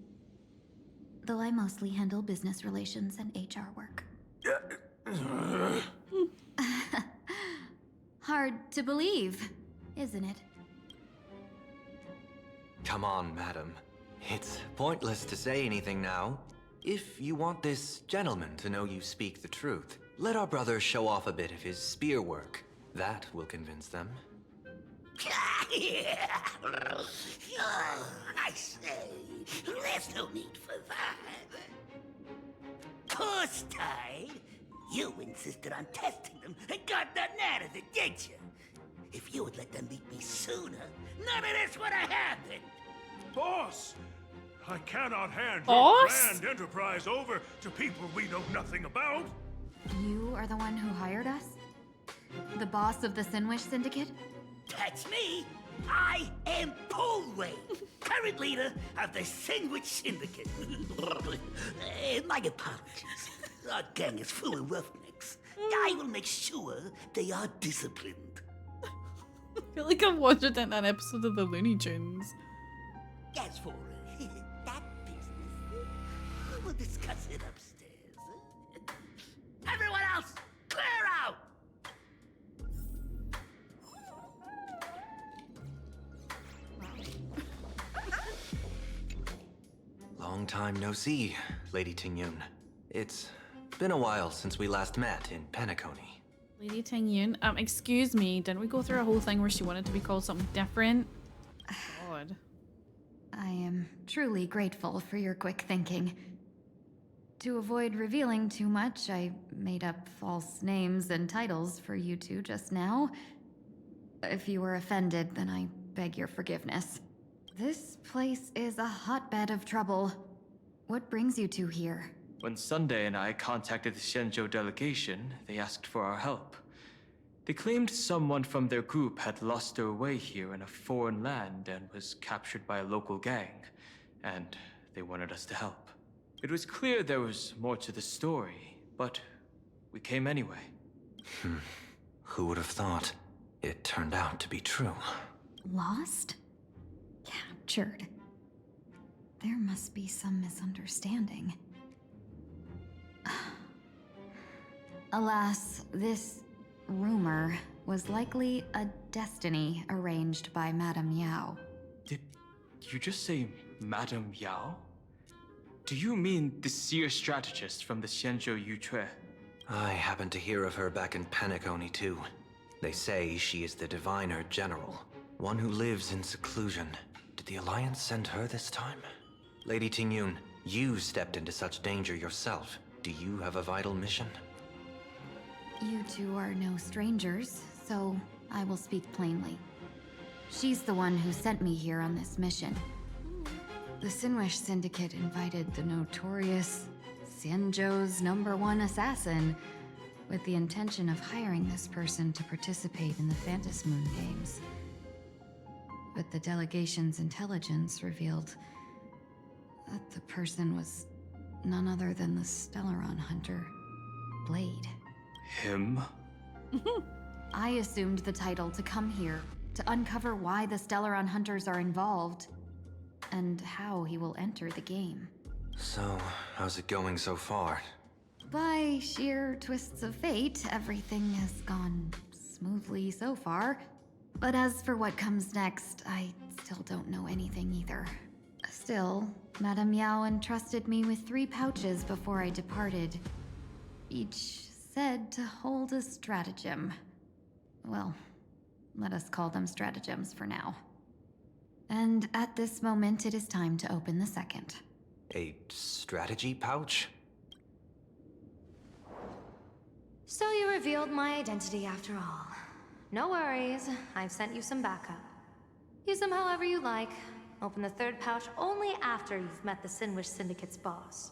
though I mostly handle business relations and HR work. Hard to believe, isn't it? Come on, madam. It's pointless to say anything now. If you want this gentleman to know you speak the truth, let our brother show off a bit of his spear work. That will convince them. I say, there's no need for that. Costide, you insisted on testing them and got nothing out of it, didn't you? If you would let them meet me sooner, none of this would have happened. Boss! I cannot hand your Boss? grand enterprise over to people we know nothing about. You are the one who hired us? The boss of the Sinwish Syndicate? That's me. I am Polwave, current leader of the Sandwich Syndicate. My apologies. Our gang is full of roughnecks. I will make sure they are disciplined. I feel like I've watched an episode of the Looney Tunes. As for that business, we'll discuss it upstairs. Everyone else, clear out! Long time no see, Lady Tingyun. It's been a while since we last met in Penacony. Lady Tingyun, excuse me, didn't we go through a whole thing where she wanted to be called something different? God. I am truly grateful for your quick thinking. To avoid revealing too much, I made up false names and titles for you two just now. If you were offended, then I beg your forgiveness. This place is a hotbed of trouble. What brings you two here? When Sunday and I contacted the Shenzhou delegation, they asked for our help. They claimed someone from their group had lost their way here in a foreign land and was captured by a local gang, and they wanted us to help. It was clear there was more to the story, but we came anyway. Who would have thought? It turned out to be true. Lost? Captured. There must be some misunderstanding. Alas, this rumor was likely a destiny arranged by Madame Yao. Did you just say Madame Yao? Do you mean the seer strategist from the Shenzhou Yuchue? I happened to hear of her back in Penacony too. They say she is the diviner general, one who lives in seclusion. Did the Alliance send her this time? Lady Tingyun, you stepped into such danger yourself. Do you have a vital mission? You two are no strangers, so I will speak plainly. She's the one who sent me here on this mission. The Sinwish Syndicate invited the notorious Xianzhou's #1 assassin with the intention of hiring this person to participate in the Phantom Moon Games. But the delegation's intelligence revealed that the person was none other than the Stellaron hunter, Blade. Him? I assumed the title to come here to uncover why the Stellaron hunters are involved and how he will enter the game. So, how's it going so far? By sheer twists of fate, everything has gone smoothly so far. But as for what comes next, I still don't know anything either. Still, Madame Yao entrusted me with 3 pouches before I departed. Each said to hold a stratagem. Well, let us call them stratagems for now. And at this moment, it is time to open the second. A strategy pouch? So you revealed my identity after all. No worries, I've sent you some backup. Use them however you like. Open the 3rd pouch only after you've met the Sinwish Syndicate's boss.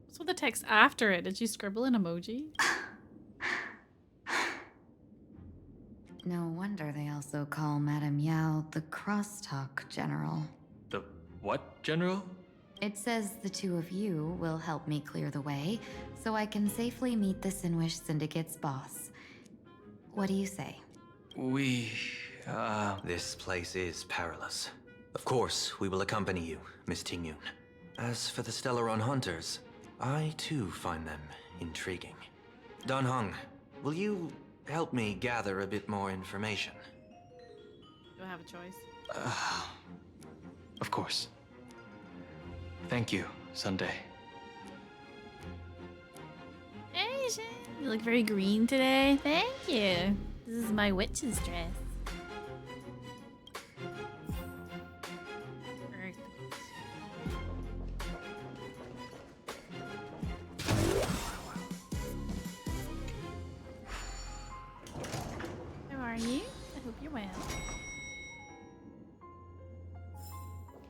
What's with the text after it? Did you scribble an emoji? No wonder they also call Madame Yao the Crosstalk General. The what, General? It says the 2 of you will help me clear the way, so I can safely meet the Sinwish Syndicate's boss. What do you say? This place is perilous. Of course, we will accompany you, Miss Tingyun. As for the Stellaron hunters, I too find them intriguing. Dan Heng, will you help me gather a bit more information? Do I have a choice? Of course. Thank you, Sunday. Hey, Shin. You look very green today. Thank you. This is my witch's dress. How are you? I hope you're well.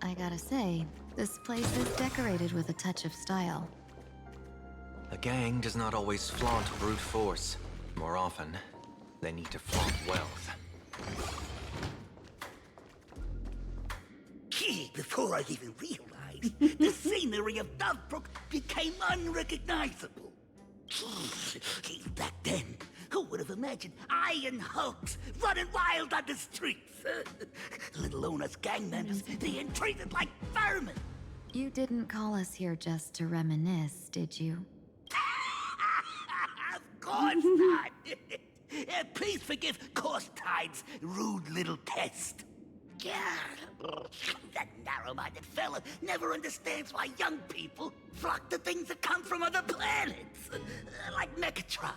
I gotta say, this place is decorated with a touch of style. A gang does not always flaunt brute force. More often, they need to flaunt wealth. Before I even realized, the scenery of Dovebrook became unrecognizable. Back then, who would have imagined iron hulks running wild on the streets? Let alone us gang members being treated like vermin. You didn't call us here just to reminisce, did you? Of course not. Please forgive Korstide's rude little test. That narrow-minded fella never understands why young people flock to things that come from other planets. Like Mechatrons,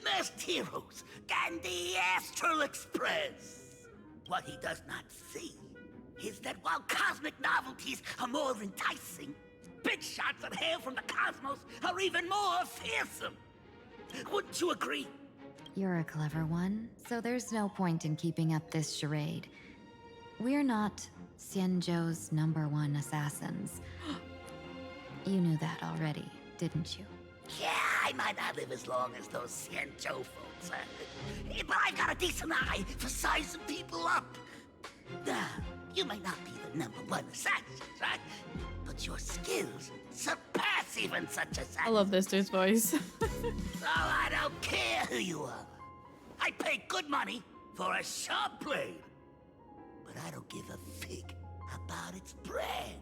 masked heroes, and the Astral Express. What he does not see is that while cosmic novelties are more enticing, big shots that hail from the cosmos are even more fearsome. Wouldn't you agree? You're a clever one, so there's no point in keeping up this charade. We're not Xianzhou's #1 assassins. You knew that already, didn't you? Yeah, I might not live as long as those Xianzhou folks, but I've got a decent eye for sizing people up. You may not be the #1 assassin, right? But your skills surpass even such assassins. I love this dude's voice. So I don't care who you are. I pay good money for a sharp blade. But I don't give a fig about its brand.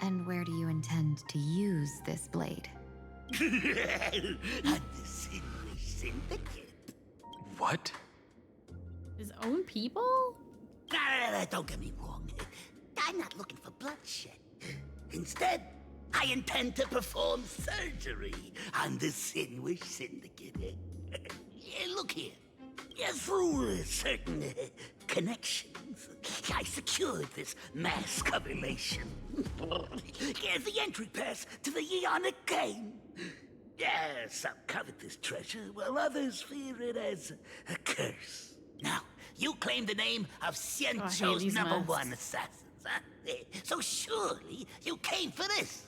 And where do you intend to use this blade? On the Sinway Syndicate. What? His own people? Don't get me wrong. I'm not looking for bloodshed. Instead, I intend to perform surgery on the Sinwish Syndicate. Look here. Through certain connections, I secured this mass combination. The entry pass to the Eonic game. Some covet this treasure, while others fear it as a curse. Now, you claim the name of Xianzhou's #1 assassins, huh? So surely you came for this.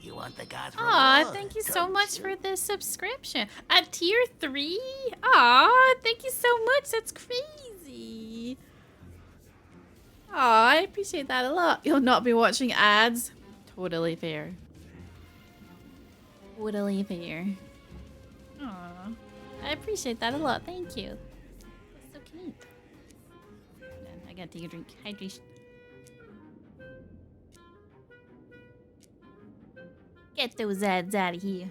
You want the gods' Aw, reward, thank you so don't much you? for this subscription. At tier 3? Aw, thank you so much. That's crazy. Aw, I appreciate that a lot. You'll not be watching ads. Totally fair. Totally fair. Aw, I appreciate that a lot. Thank you. That's so cute. I gotta take a drink. Hydration. Get those ads out of here.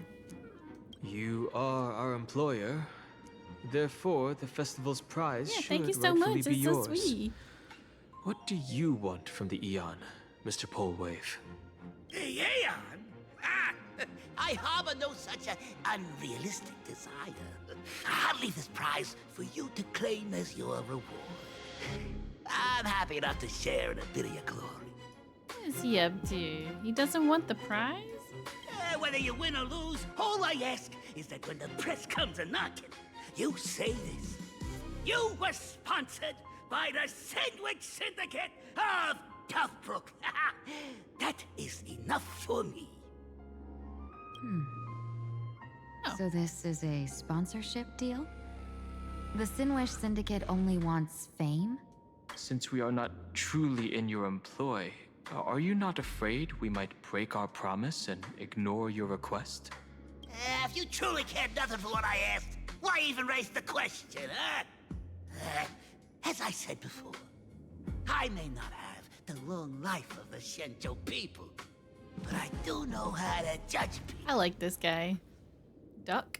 You are our employer. Therefore, the festival's prize Yeah, should thank you so rightfully much. be It's yours. so sweet. What do you want from the Eon, Mr. Polwave? Aeon? I harbor no such an unrealistic desire. I'll leave this prize for you to claim as your reward. I'm happy enough to share in a bit of your glory. What is he up to? He doesn't want the prize? Whether you win or lose, all I ask is that when the press comes a-knocking, you say this. You were sponsored by the Sandwich Syndicate of Dovebrook. That is enough for me. So this is a sponsorship deal? The Sinwish Syndicate only wants fame? Since we are not truly in your employ, are you not afraid we might break our promise and ignore your request? If you truly cared nothing for what I asked, why even raise the question, huh? As I said before, I may not have the long life of the Xianzhou people, but I do know how to judge people. I like this guy. Duck?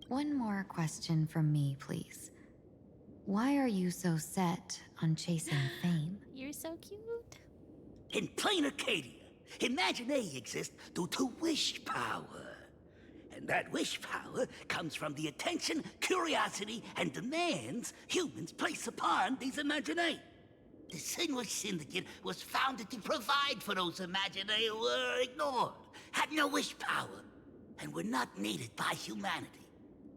One more question from me, please. Why are you so set on chasing fame? You're so cute. In plain Arcadia, Imagineer exists due to wish power. And That wish power comes from the attention, curiosity, and demands humans place upon these imaginae. The Sinwish Syndicate was founded to provide for those imaginae who were ignored, had no wish power, and were not needed by humanity.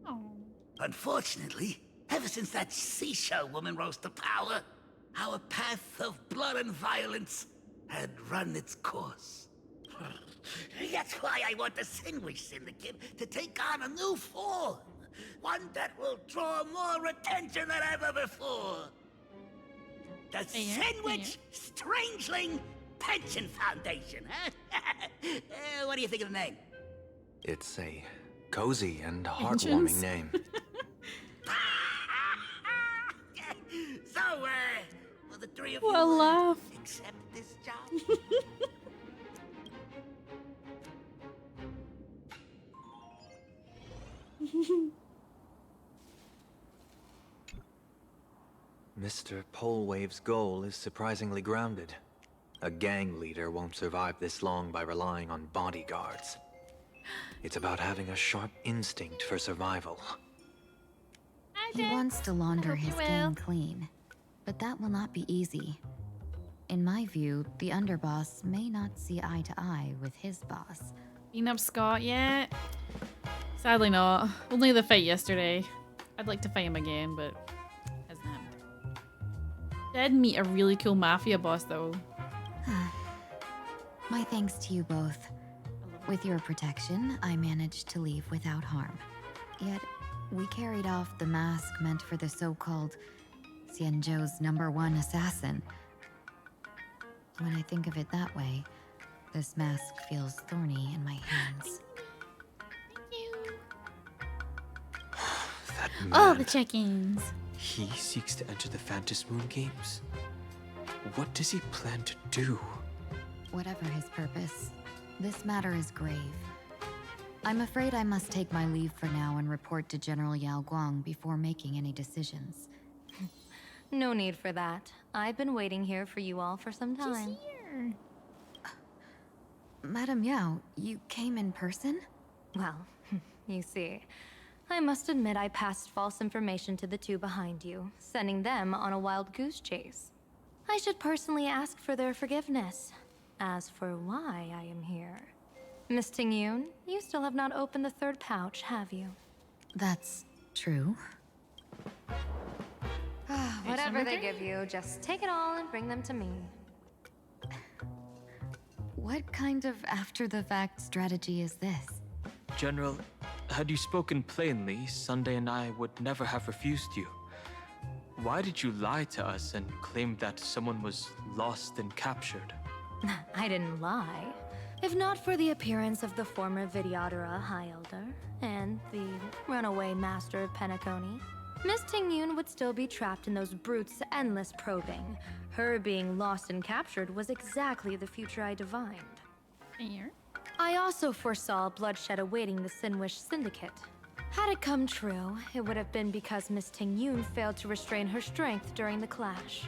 Oh. Unfortunately, ever since that seashell woman rose to power, our path of blood and violence had run its course. That's why I want the Sinwish Syndicate to take on a new form. One that will draw more attention than ever before. The Sinwish Strangeling Pension Foundation, huh? What do you think of the name? It's a cozy and heartwarming name. So, will the three of What a you laugh. accept this job? Mr. Polwave's goal is surprisingly grounded. A gang leader won't survive this long by relying on bodyguards. It's about having a sharp instinct for survival. He wants to launder his gang clean, but that will not be easy. In my view, the underboss may not see eye to eye with his boss. Been up Scott yet? Sadly not. Only the fight yesterday. I'd like to fight him again, but hasn't happened. Did meet a really cool mafia boss though. My thanks to you both. With your protection, I managed to leave without harm. Yet, we carried off the mask meant for the so-called Xianzhou's #1 assassin. When I think of it that way, this mask feels thorny in my hands. That man, Oh, the check-ins. He seeks to enter the Phantasmoon Games? What does he plan to do? Whatever his purpose, this matter is grave. I'm afraid I must take my leave for now and report to General Yao Guang before making any decisions. No need for that. I've been waiting here for you all for some time. Here. Madam Yao, you came in person? Well, you see, I must admit I passed false information to the two behind you, sending them on a wild goose chase. I should personally ask for their forgiveness. As for why I am here, Miss Tingyun, you still have not opened the third pouch, have you? That's true. Whatever they give you, just take it all and bring them to me. What kind of after-the-fact strategy is this? General, had you spoken plainly, Sunday and I would never have refused you. Why did you lie to us and claim that someone was lost and captured? I didn't lie. If not for the appearance of the former Videodora High Elder and the runaway master of Penacony, Miss Tingyun would still be trapped in those brutes' endless probing. Her being lost and captured was exactly the future I divined. Here. I also foresaw bloodshed awaiting the Sinwish Syndicate. Had it come true, it would have been because Miss Tingyun failed to restrain her strength during the clash.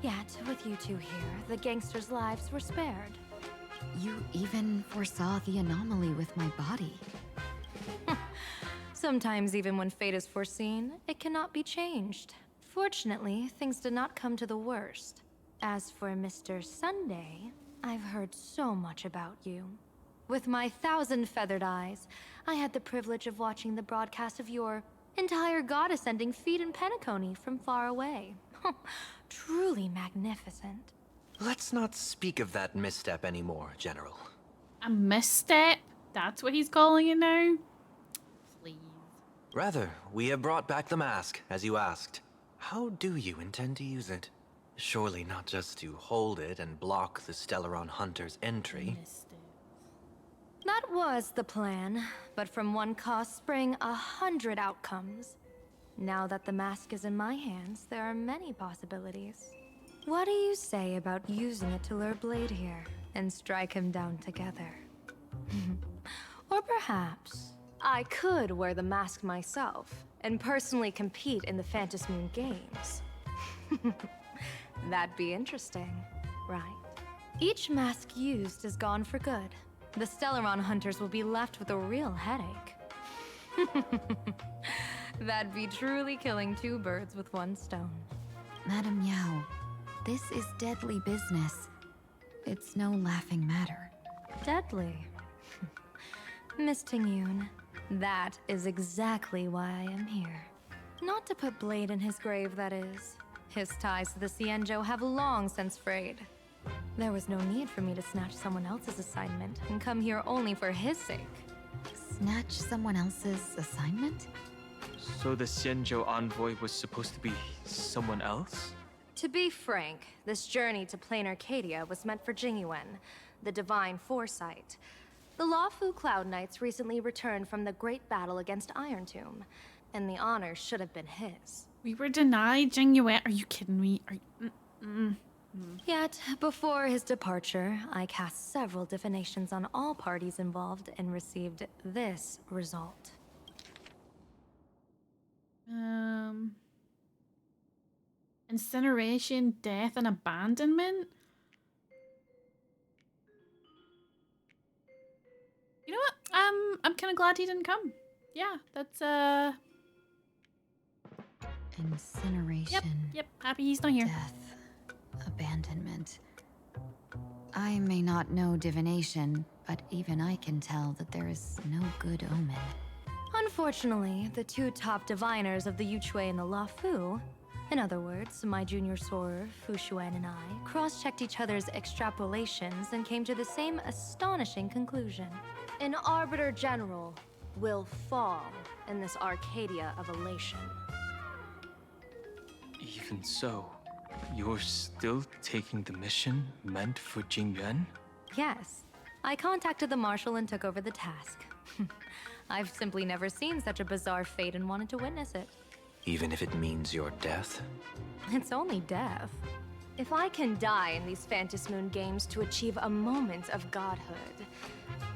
Yet, with you two here, the gangsters' lives were spared. You even foresaw the anomaly with my body. Sometimes even when fate is foreseen, it cannot be changed. Fortunately, things did not come to the worst. As for Mr. Sunday, I've heard so much about you. With my 1,000 feathered eyes, I had the privilege of watching the broadcast of your entire god-ascending feat in Penacony from far away. Truly magnificent. Let's not speak of that misstep anymore, General. A misstep? That's what he's calling it now? Please. Rather, we have brought back the mask, as you asked. How do you intend to use it? Surely not just to hold it and block the Stellaron Hunter's entry. That was the plan, but from one cost spring 100 outcomes. Now that the mask is in my hands, there are many possibilities. What do you say about using it to lure Blade here and strike him down together? Or perhaps I could wear the mask myself and personally compete in the Phantasmoon Games. That'd be interesting, right? Each mask used is gone for good. The Stellaron hunters will be left with a real headache. That'd be truly killing two birds with one stone. Madame Yao, this is deadly business. It's no laughing matter. Deadly? Miss Tingyun, that is exactly why I am here. Not to put blade in his grave, that is. His ties to the Xianzhou have long since frayed. There was no need for me to snatch someone else's assignment and come here only for his sake. Snatch someone else's assignment? So the Xianzhou envoy was supposed to be someone else? To be frank, this journey to plain Arcadia was meant for Tingyun, the divine foresight. The Lawfu Cloud Knights recently returned from the great battle against Iron Tomb, and the honor should have been his. We were denied Tingyun. Are you kidding me? Are you... Yet, before his departure, I cast several divinations on all parties involved and received this result. Incineration, death, and abandonment? You know what? I'm kind of glad he didn't come. Yeah, that's, Incineration. Yep, happy he's not here. Death. Abandonment. I may not know divination, but even I can tell that there is no good omen. Unfortunately, the two top diviners of the Yuchui and the Lawfu, in other words, my junior soror, Fu Xuan, and I, cross-checked each other's extrapolations and came to the same astonishing conclusion. An Arbiter General will fall in this Arcadia of elation. Even so, you're still taking the mission meant for Tingyun? Yes. I contacted the Marshal and took over the task. I've simply never seen such a bizarre fate and wanted to witness it. Even if it means your death? It's only death. If I can die in these Phantasmoon games to achieve a moment of godhood,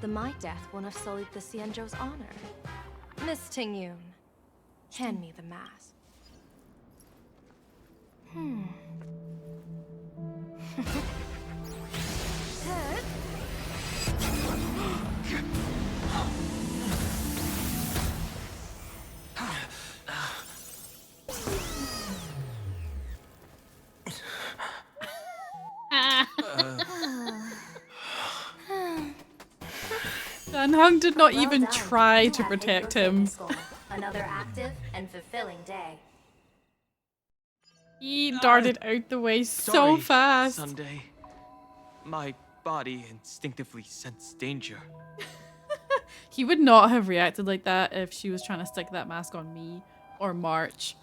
then my death won't have sullied the Xianzhou's honor. Miss Tingyun, hand me the mask. Danhong did not even try to protect him. Another active and fulfilling day. He darted out the way so Sorry, fast. Sunday. My body instinctively sensed danger. He would not have reacted like that if she was trying to stick that mask on me or March.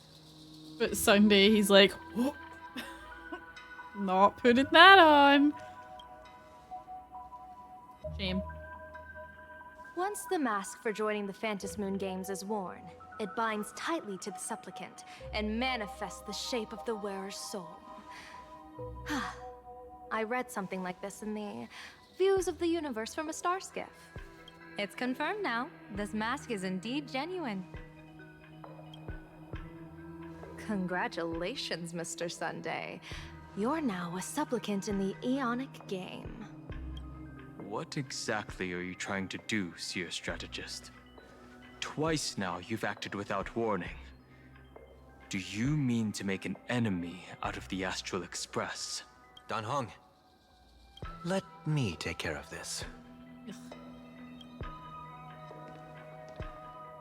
But Sunday, he's like, oh, not putting that on. Shame. Once the mask for joining the Phantasmoon games is worn, it binds tightly to the supplicant and manifests the shape of the wearer's soul. I read something like this in the Views of the Universe from a Star Skiff. It's confirmed now. This mask is indeed genuine. Congratulations, Mr. Sunday. You're now a supplicant in the Aeonic game. What exactly are you trying to do, Seer Strategist? Twice now you've acted without warning. Do you mean to make an enemy out of the Astral Express? Danhong, let me take care of this.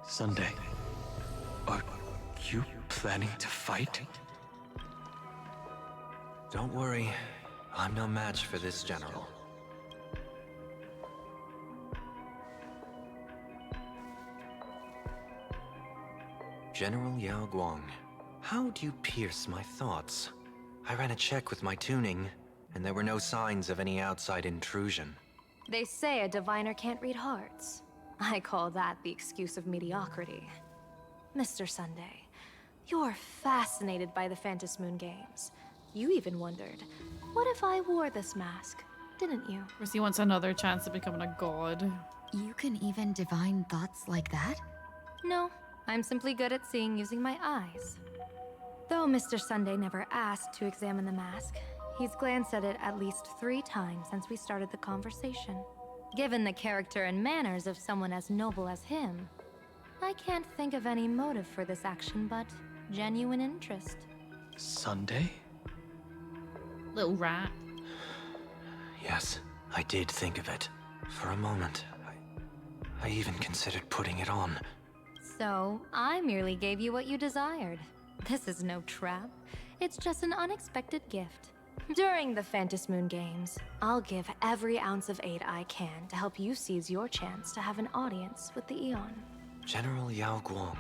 Sunday, are you planning to fight? Don't worry, I'm no match for this general. General Yao Guang, how do you pierce my thoughts? I ran a check with my tuning, and there were no signs of any outside intrusion. They say a diviner can't read hearts. I call that the excuse of mediocrity. Mr. Sunday, you're fascinated by the Phantasmoon games. You even wondered, what if I wore this mask? Didn't you? Of course, he wants another chance of becoming a god. You can even divine thoughts like that? No, I'm simply good at seeing using my eyes. Though Mr. Sunday never asked to examine the mask, he's glanced at it at least 3 times since we started the conversation. Given the character and manners of someone as noble as him, I can't think of any motive for this action but genuine interest. Sunday? Little rat. Yes, I did think of it. For a moment, I even considered putting it on. So, I merely gave you what you desired. This is no trap. It's just an unexpected gift. During the Phantom Moon Games, I'll give every ounce of aid I can to help you seize your chance to have an audience with the Eon. General Yao Guang,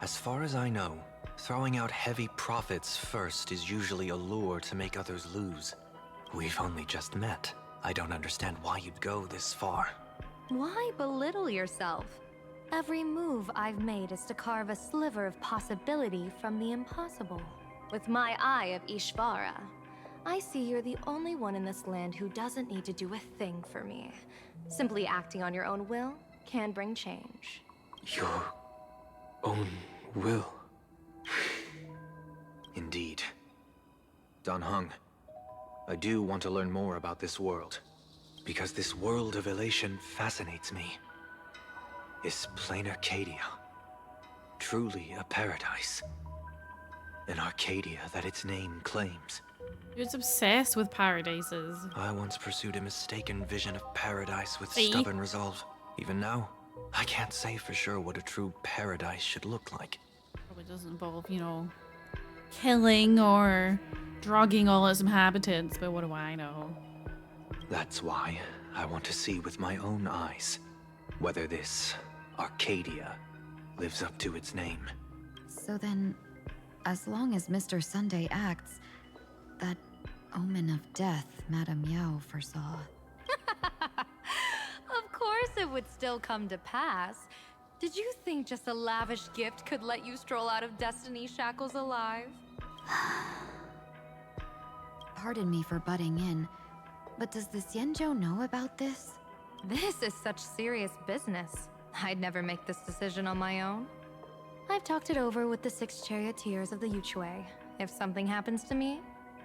as far as I know, throwing out heavy profits first is usually a lure to make others lose. We've only just met. I don't understand why you'd go this far. Why belittle yourself? Every move I've made is to carve a sliver of possibility from the impossible. With my eye of Ishvara, I see you're the only one in this land who doesn't need to do a thing for me. Simply acting on your own will can bring change. Your own will? Indeed. Dan Heng, I do want to learn more about this world, because this world of elation fascinates me. Is plain Arcadia truly a paradise? An Arcadia that its name claims. He was obsessed with paradises. I once pursued a mistaken vision of paradise with See? stubborn resolve. Even now, I can't say for sure what a true paradise should look like. Probably doesn't involve, you know, killing or drugging all its inhabitants, but what do I know? That's why I want to see with my own eyes whether this Arcadia lives up to its name. So then, as long as Mr. Sunday acts, that omen of death Madame Yao foresaw. Of course it would still come to pass. Did you think just a lavish gift could let you stroll out of Destiny shackles alive? Pardon me for butting in, but does the Xianzhou know about this? This is such serious business. I'd never make this decision on my own. I've talked it over with the 6 charioteers of the Yuchue. If something happens to me,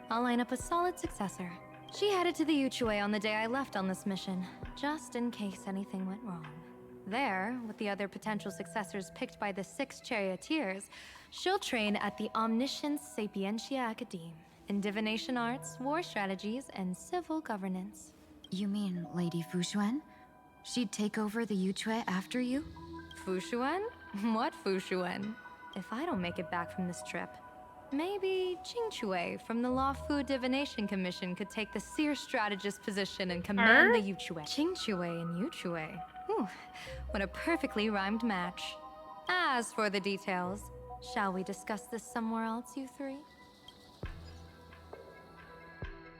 I'll line up a solid successor. She headed to the Yuchue on the day I left on this mission, just in case anything went wrong. There, with the other potential successors picked by the 6 charioteers, she'll train at the Omniscience Sapientia Academe in divination arts, war strategies, and civil governance. You mean Lady Fushuan? She'd take over the Yuchue after you? Fushuan? What Fushuan? If I don't make it back from this trip, maybe Qingchue from the Law Fu Divination Commission could take the seer strategist position and command the Yuchue. Qingchue and Yuchue. Whew, what a perfectly rhymed match. As for the details, shall we discuss this somewhere else, you three?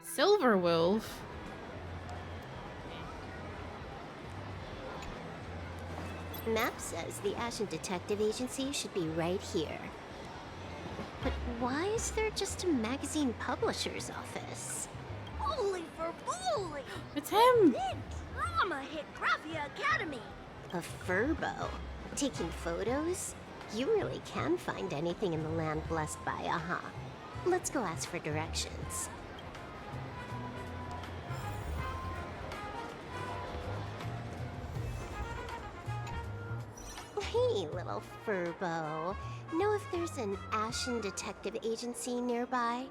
Silver Wolf? Map says the Ashen Detective Agency should be right here. But why is there just a magazine publisher's office? Holy for bully! It's him! Big drama hit Graphia Academy! A furbo? Taking photos? You really can find anything in the land blessed by Aha. Let's go ask for directions. Hey, little furbo. Know if there's an Ashen Detective Agency nearby?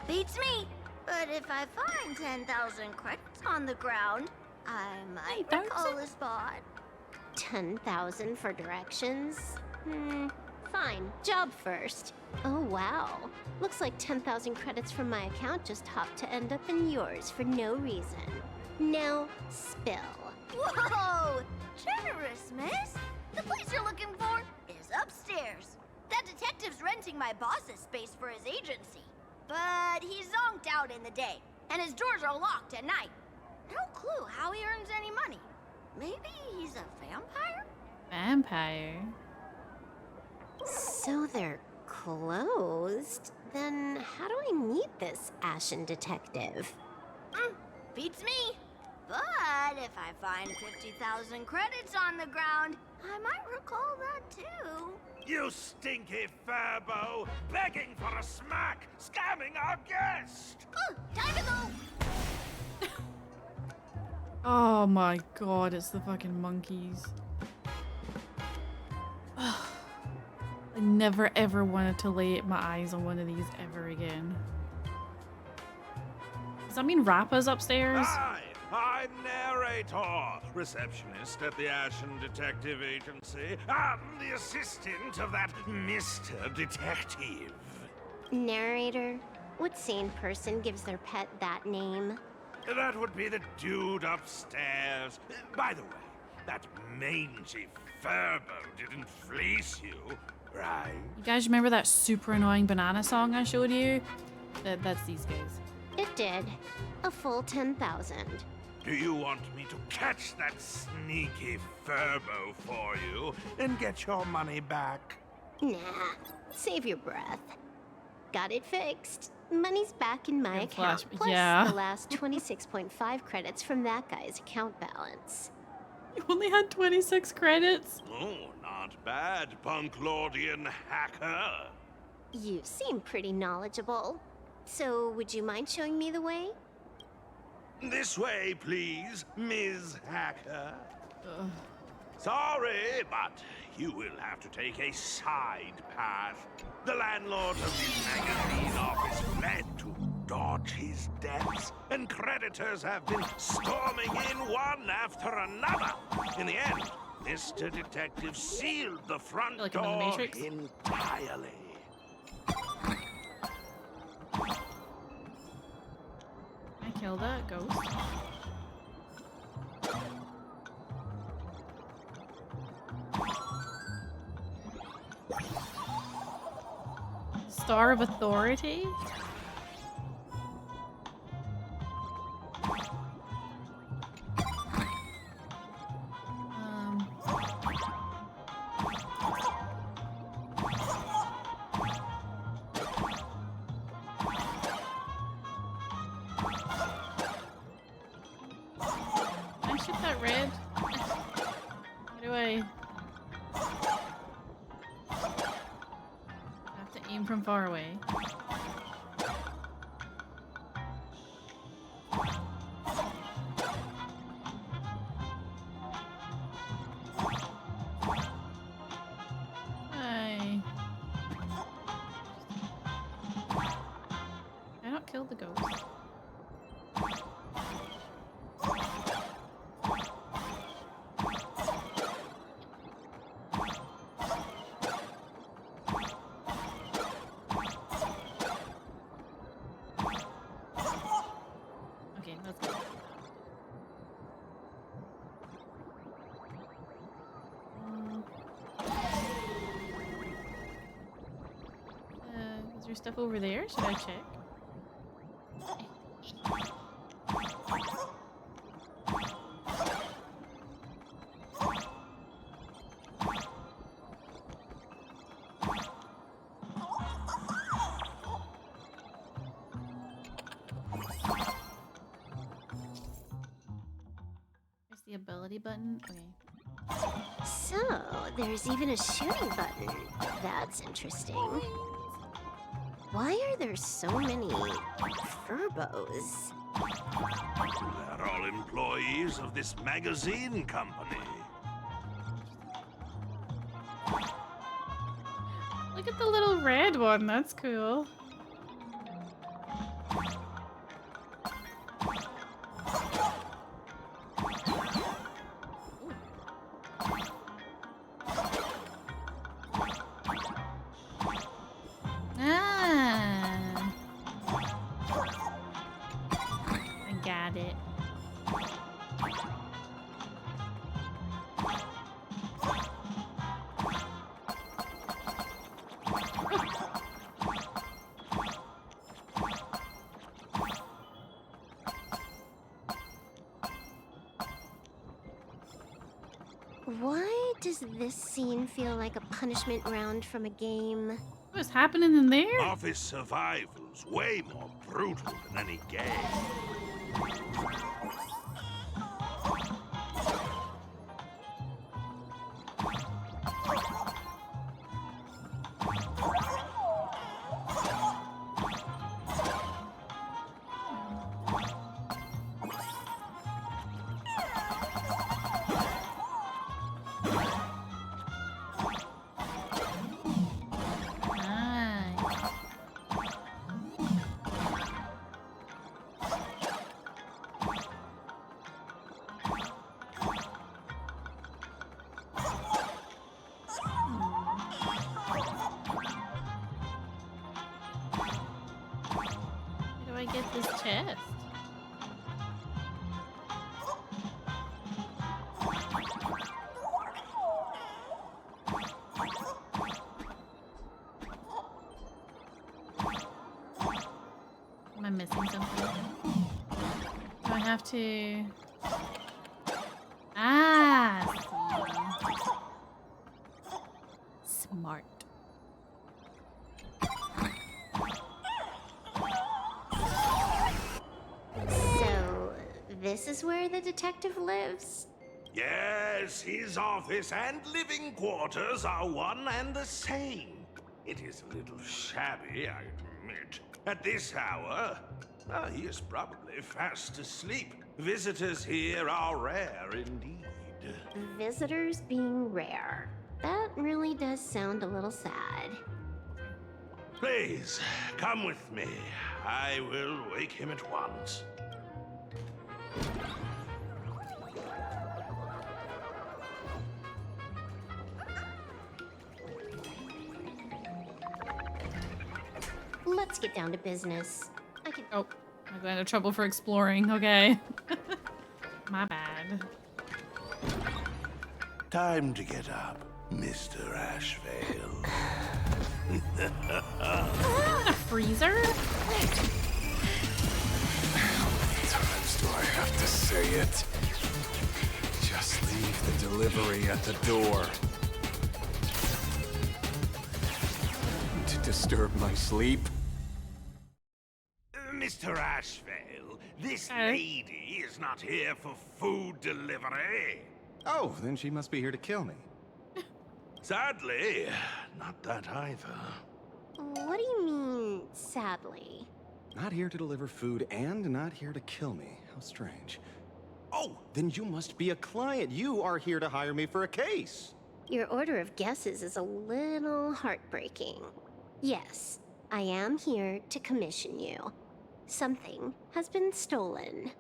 Beats me. But if I find 10,000 credits on the ground, I might recall a spot. 10,000 for directions? Fine. Job first. Oh, wow. Looks like 10,000 credits from my account just hopped to end up in yours for no reason. Now, spill. Whoa! Generous, miss. The place you're looking for is upstairs. That detective's renting my boss's space for his agency. But he's zonked out in the day, and his doors are locked at night. No clue how he earns any money. Maybe he's a vampire? Vampire? So they're closed? Then how do I meet this Ashen Detective? Beats me. But if I find 50,000 credits on the ground, I might recall that too. You stinky furbo! Begging for a smack! Scamming our guest! Time to go! Oh my god, it's the fucking monkeys. never ever wanted to lay my eyes on one of these ever again. Does that mean Rappa's upstairs? Hi, I'm narrator, receptionist at the Ashen Detective Agency. I'm the assistant of that Mr. Detective. Narrator? What sane person gives their pet that name? That would be the dude upstairs. By the way, that mangy Furbo didn't fleece you, right? You guys remember that super annoying banana song I showed you? That's these guys. It did. A full 10,000. Do you want me to catch that sneaky Furbo for you and get your money back? Nah, save your breath. Got it fixed. Money's back in my account, plus the last 26.5 credits from that guy's account balance. You only had 26 credits? Oh, not bad, Punklordian hacker. You seem pretty knowledgeable. So, would you mind showing me the way? This way, please, Ms. Hacker. Sorry, but you will have to take a side path. The landlord of this magazine office fled to dodge his debts, and creditors have been storming in one after another. In the end, Mr. Detective sealed the front door entirely. I killed that ghost. Star of Authority? Can I shoot that red? How do I... Aim from far away. Hi. I don't kill the ghost. Is there stuff over there? Should I check? There's the ability button. Okay. So, there's even a shooting button. That's interesting. Why are there so many Furbos? They're all employees of this magazine company. Look at the little red one. That's cool. Why does this scene feel like a punishment round from a game? What's happening in there? Office survival's way more brutal than any game. I get this chest? Am I missing something? Do I have to... Ah, see. Smart. So, this is where the detective lives? Yes, his office and living quarters are one and the same. It is a little shabby, I admit. At this hour, he is probably fast asleep. Visitors here are rare indeed. Visitors being rare. That really does sound a little sad. Please, come with me. I will wake him at once. Let's get down to business. I can. Oh, I got into trouble for exploring. Okay. My bad. Time to get up, Mr. Ashveil. A freezer? How many times do I have to say it? Just leave the delivery at the door. To disturb my sleep? Mr. Ashveil, this lady is not here for food delivery. Oh, then she must be here to kill me. Sadly, not that either. What do you mean, sadly? Not here to deliver food and not here to kill me. How strange. Oh, then you must be a client. You are here to hire me for a case. Your order of guesses is a little heartbreaking. Yes, I am here to commission you. Something has been stolen.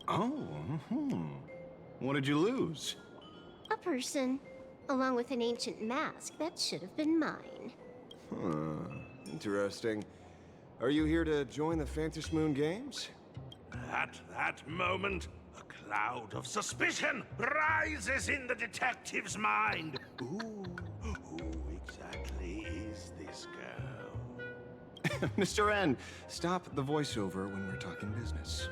Oh, What did you lose? A person, along with an ancient mask that should have been mine. Interesting. Are you here to join the Fantasy Moon Games? At that moment, a cloud of suspicion rises in the detective's mind. Who exactly is this girl? Mr. N, stop the voiceover when we're talking business.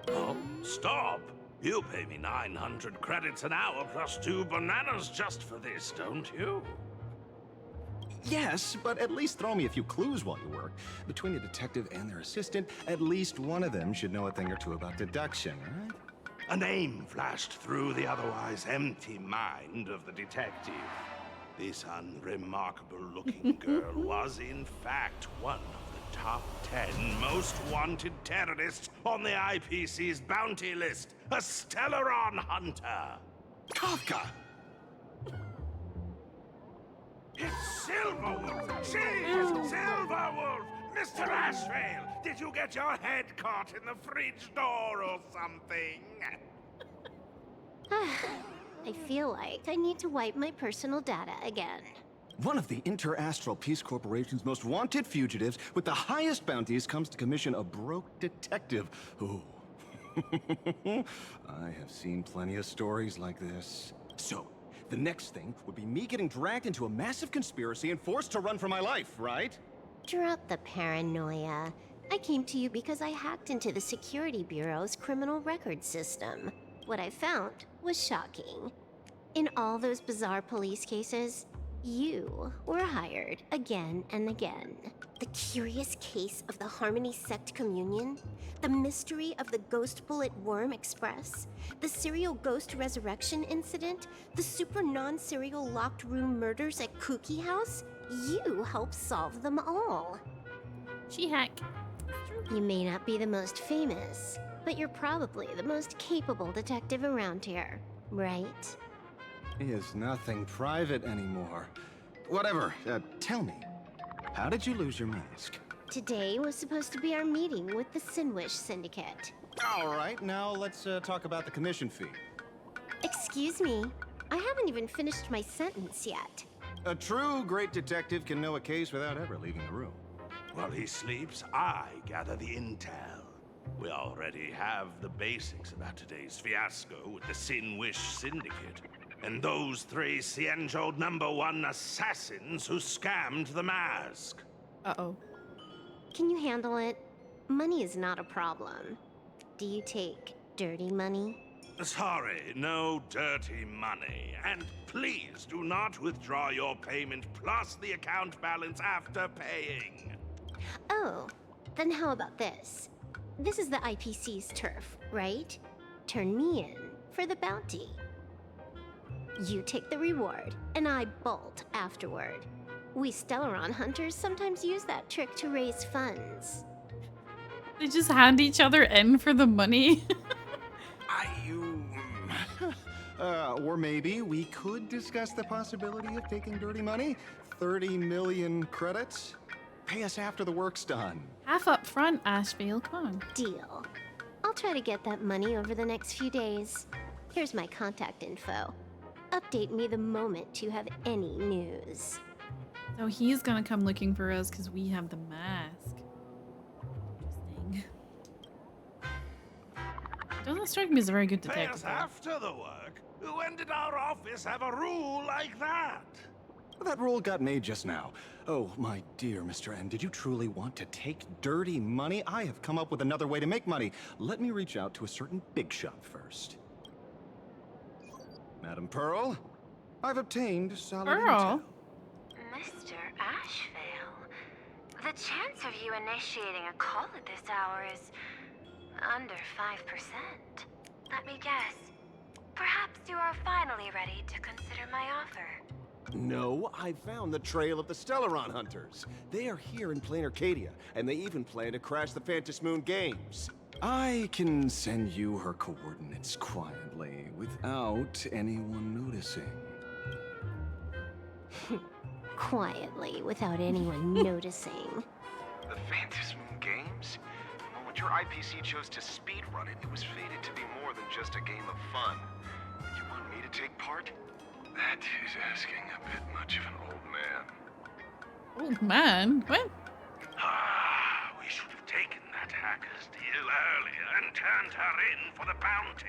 Oh, stop! You pay me 900 credits an hour plus 2 bananas just for this, don't you? Yes, but at least throw me a few clues while you work. Between the detective and their assistant, at least one of them should know a thing or two about deduction, right? A name flashed through the otherwise empty mind of the detective. This unremarkable-looking girl was, in fact, one of the top 10 most wanted terrorists on the IPC's bounty list. A Stellaron hunter. Kafka! It's Silverwolf! She is Silverwolf! Mr. Ashveil, did you get your head caught in the fridge door or something? I feel like I need to wipe my personal data again. One of the Inter-Astral Peace Corporation's most wanted fugitives with the highest bounties comes to commission a broke detective. Ooh. I have seen plenty of stories like this. So, the next thing would be me getting dragged into a massive conspiracy and forced to run for my life, right? Drop the paranoia. I came to you because I hacked into the Security Bureau's criminal record system. What I found was shocking. In all those bizarre police cases, you were hired again and again. The curious case of the Harmony Sect Communion, the mystery of the Ghost Bullet Worm Express, the serial ghost resurrection incident, the super non-serial locked room murders at Kooky House, you helped solve them all. She-hack. You may not be the most famous, but you're probably the most capable detective around here, right? Is nothing private anymore. Whatever, tell me, how did you lose your mask? Today was supposed to be our meeting with the Sinwish Syndicate. All right, now let's talk about the commission fee. Excuse me, I haven't even finished my sentence yet. A true great detective can know a case without ever leaving the room. While he sleeps, I gather the intel. We already have the basics about today's fiasco with the Sin-Wish Syndicate, and those three Xianzhou #1 assassins who scammed the mask. Uh-oh. Can you handle it? Money is not a problem. Do you take dirty money? Sorry, no dirty money. And please do not withdraw your payment plus the account balance after paying. Oh, then how about this? This is the IPC's turf, right? Turn me in for the bounty. You take the reward, and I bolt afterward. We Stellaron hunters sometimes use that trick to raise funds. They just hand each other in for the money. Or maybe we could discuss the possibility of taking dirty money. 30 million credits? Pay us after the work's done. Half up front, Ashveil, come on. Deal. I'll try to get that money over the next few days. Here's my contact info. Update me the moment you have any news. So he's gonna come looking for us because we have the mask. Interesting. Doesn't strike me as a very good Pay detective. us after the work? When did our office have a rule like that? That rule got made just now. Oh, my dear Mr. N, did you truly want to take dirty money? I have come up with another way to make money. Let me reach out to a certain big shot first. Madam Pearl, I've obtained solid intel. Mr. Ashveil, the chance of you initiating a call at this hour is under 5%. Let me guess. Perhaps you are finally ready to consider my offer. No, I found the trail of the Stellaron hunters. They are here in plain Arcadia, and they even plan to crash the Phantom Moon Games. I can send you her coordinates quietly, without anyone noticing. Quietly, without anyone noticing. The Phantom Moon Games? Well, when your IPC chose to speedrun it, it was fated to be more than just a game of fun. You want me to take part? That is asking a bit much of an old man. Old man? What? We should have taken that hacker's deal earlier and turned her in for the bounty.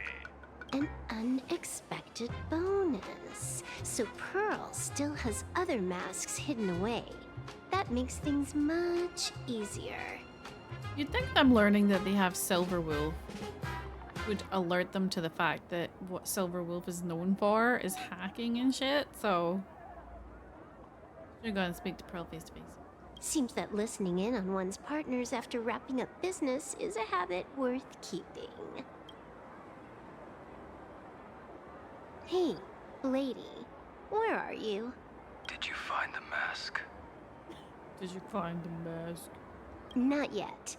An unexpected bonus. So Pearl still has other masks hidden away. That makes things much easier. You'd think them learning that they have Silver Wolf would alert them to the fact that what Silver Wolf is known for is hacking and shit, so you're going to speak to Pearl face to face. Seems that listening in on one's partners after wrapping up business is a habit worth keeping. Hey, lady, where are you? Did you find the mask? Did you find the mask? Not yet,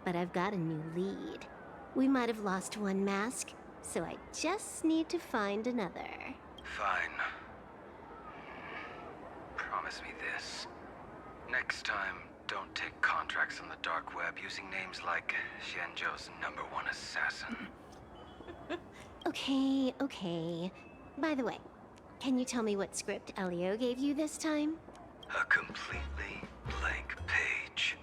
but I've got a new lead. We might have lost one mask, so I just need to find another. Fine. Promise me this. Next time, don't take contracts on the dark web using names like Xianzhou's #1 assassin. Okay. By the way, can you tell me what script Elio gave you this time? A completely blank page.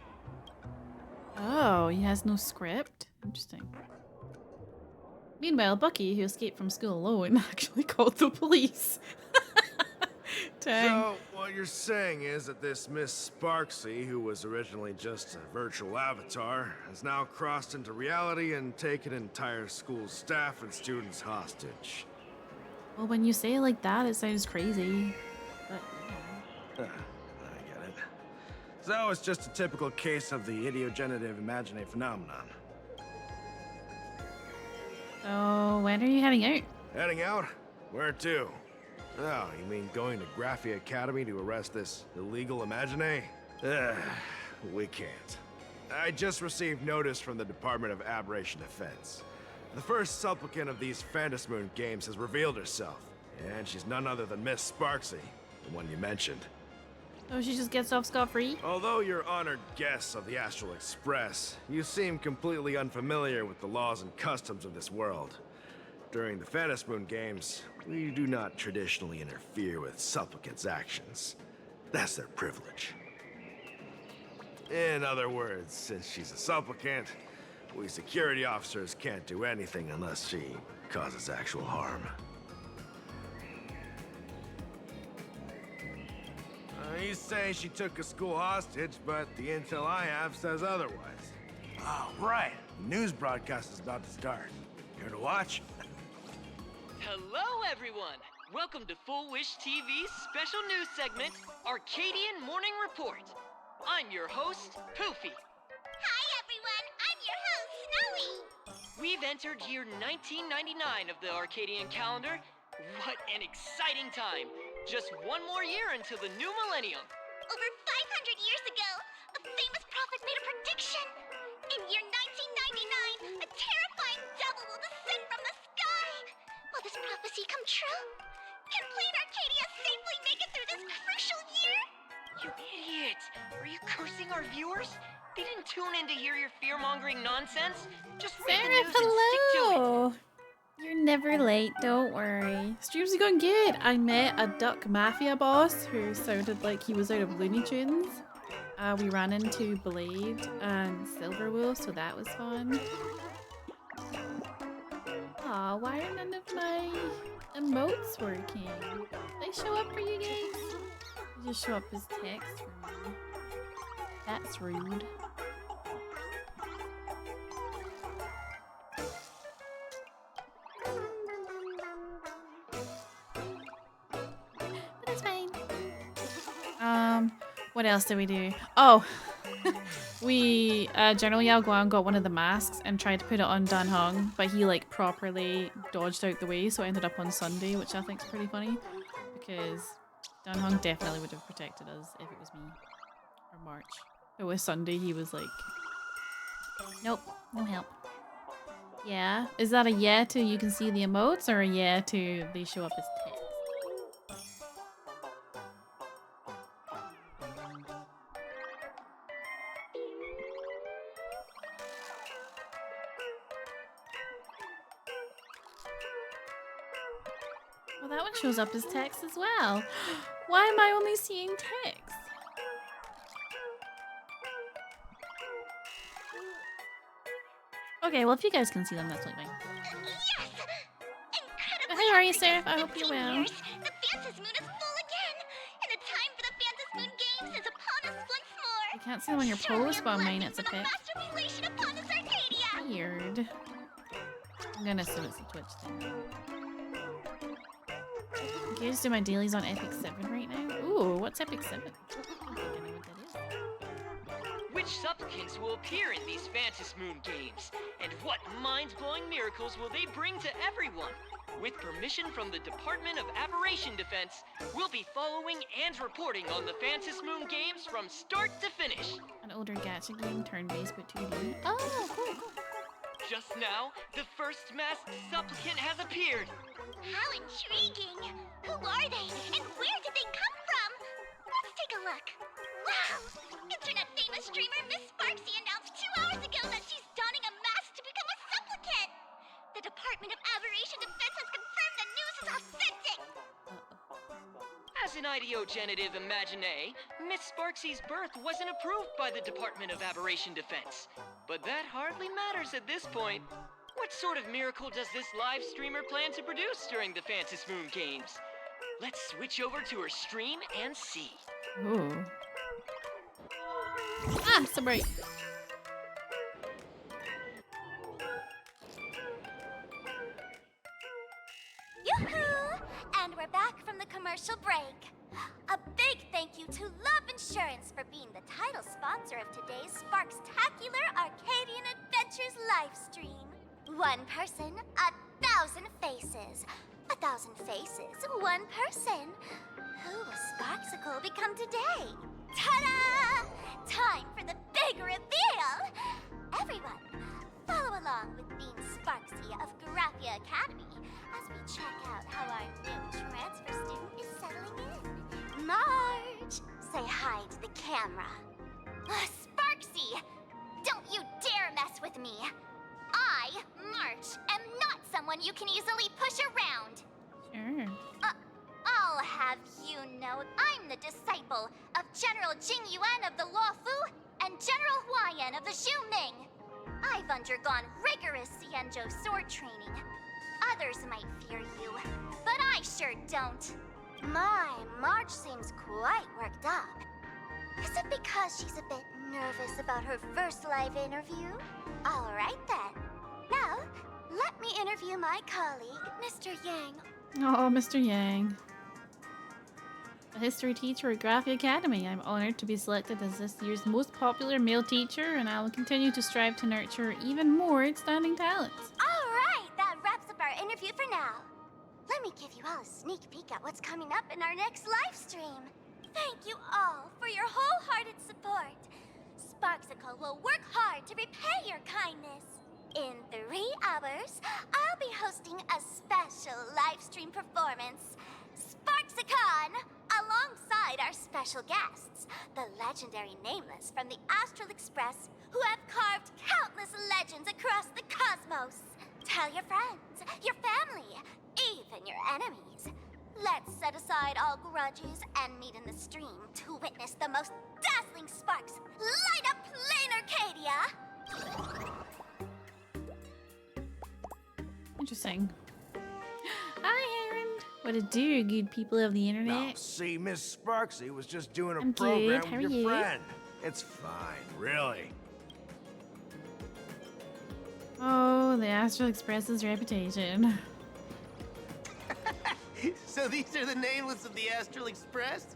Oh, he has no script? Interesting. Meanwhile, Bucky, who escaped from school alone, actually called the police. Dang. So, what you're saying is that this Miss Sparxie, who was originally just a virtual avatar, has now crossed into reality and taken entire school staff and students hostage. Well, when you say it like that, it sounds crazy. But, I get it. So, it's just a typical case of the idiogenerative imaginary phenomenon. So, when are you heading out? Heading out? Where to? Oh, you mean going to Graphia Academy to arrest this illegal imaginary? We can't. I just received notice from the Department of Aberration Defense. The first supplicant of these Phantom Moon Games has revealed herself, and she's none other than Miss Sparxie, the one you mentioned. Oh, she just gets off scot-free? Although you're honored guests of the Astral Express, you seem completely unfamiliar with the laws and customs of this world. During the Phantom Moon Games, we do not traditionally interfere with supplicants' actions. That's their privilege. In other words, since she's a supplicant, we security officers can't do anything unless she causes actual harm. You say she took a school hostage, but the intel I have says otherwise. Oh, right. The news broadcast is about to start. Here to watch? Hello, everyone! Welcome to Full Wish TV's special news segment, Arcadian Morning Report. I'm your host, Poofy. Hi, everyone! I'm your host, Snowy! We've entered year 1999 of the Arcadian calendar. What an exciting time! Just one more year until the new millennium. Over 500 years ago, a famous prophet made a prediction. In year 1999, a terrifying devil will descend from the sky. Will this prophecy come true? Can Plain Arcadia safely make it through this crucial year? You idiot! Are you cursing our viewers? They didn't tune in to hear your fear-mongering nonsense. Just read the news and stick to it. Hello. You're never late, don't worry. Streams are going good. I met a duck mafia boss who sounded like he was out of Looney Tunes. We ran into Blade and Silverwolf, so that was fun. Aw, why are none of my emotes working? They show up for you guys? They just show up as text for me. That's rude. But it's fine. What else did we do? Oh, we General Yao Guang got one of the masks and tried to put it on Dan Heng, but he like properly dodged out the way, so it ended up on Sunday, which I think is pretty funny because Dan Heng definitely would have protected us if it was me or March. But with Sunday, he was like, nope, no help. Yeah, is that a yeah to you can see the emotes or a yeah to they show up as text? Well, that one shows up as text as well. Why am I only seeing text? Okay, well, if you guys can see them, that's fine. Yes! But how are you, Seraph? I hope you're well. The Phantas Moon is full again! And the time for the Phantas Moon Games is upon us once more! I can't see them on your post, but on mine it's a pic. Master relation upon us, Arcadia! Weird. I'm gonna assume it's a Twitch thing. Okay, just do my dailies on Epic 7 right now. Ooh, what's Epic 7? I don't think I know what that is. Which supplicants will appear in these Phantas Moon Games? And what mind-blowing miracles will they bring to everyone? With permission from the Department of Aberration Defense, we'll be following and reporting on the Phantas Moon Games from start to finish. An older gacha game, turn-based but 2D. Oh, cool, cool. Just now, the first masked supplicant has appeared. How intriguing! Who are they, and where did they come from? Let's take a look. Wow! Internet famous streamer Miss Sparxie announced 2 hours ago that she's donning a mask to become a supplicant. The Department of Aberration Defense has confirmed the news is authentic. As an ideogenitive imaginee, Miss Sparxie's birth wasn't approved by the Department of Aberration Defense. But that hardly matters at this point. What sort of miracle does this live streamer plan to produce during the Phantas Moon Games? Let's switch over to her stream and see. Ooh. Ah, so bright. Yoo-hoo! And we're back from the commercial break. A big thank you to Love Insurance for being the title sponsor of today's Sparxtacular Arcadian Adventures livestream. One person, 1,000 faces. 1,000 faces, one person. Who will Sparxicle become today? Ta-da! Time for the big reveal! Everyone, follow along with Dean Sparxie of Graphia Academy as we check out how our new transfer student is settling in. Marge, say hi to the camera. Sparxie, don't you dare mess with me. I, March, am not someone you can easily push around. Sure. I'll have you know I'm the disciple of General Tingyun of the Luofu and General Huayan of the Shu Ming. I've undergone rigorous Xianzhou sword training. Others might fear you, but I sure don't. My, March seems quite worked up. Is it because she's a bit nervous about her first live interview? All right then. Now, let me interview my colleague, Mr. Yang. Oh, Mr. Yang. A history teacher at Graphia Academy. I'm honored to be selected as this year's most popular male teacher, and I will continue to strive to nurture even more outstanding talents. All right, that wraps up our interview for now. Let me give you all a sneak peek at what's coming up in our next live stream. Thank you all for your wholehearted support. Sparxie will work hard to repay your kindness. In 3 hours, I'll be hosting a special live stream performance, Sparxie, alongside our special guests, the legendary Nameless from the Astral Express, who have carved countless legends across the cosmos. Tell your friends, your family, even your enemies. Let's set aside all grudges and meet in the stream to witness the most dazzling sparks light up Plain Arcadia! Interesting. Hi, Aaron. What it do, good people of the internet? Oh, see, Miss Sparxie was just doing a I'm program good. How with are your you? friend. It's fine, really. Oh, the Astral Express's reputation. So these are the nameless of the Astral Express?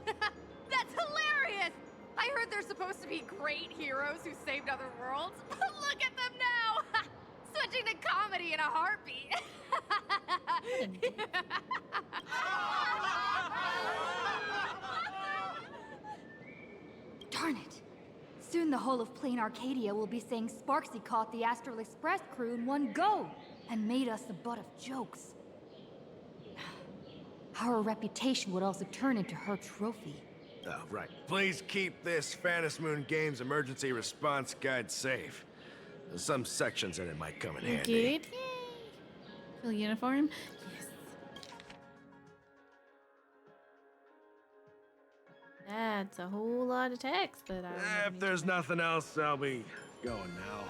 That's hilarious! I heard they're supposed to be great heroes who saved other worlds. Look at them now! Switching to comedy in a heartbeat. Darn it! Soon the whole of Plain Arcadia will be saying Sparxie caught the Astral Express crew in one go and made us the butt of jokes. Our reputation would also turn into her trophy. Oh, right. Please keep this Phantasmoon Games emergency response guide safe. Some sections in it might come in handy. Good. Yay. Full uniform. Yes. That's a whole lot of text that I If there's nothing else, I'll be going now.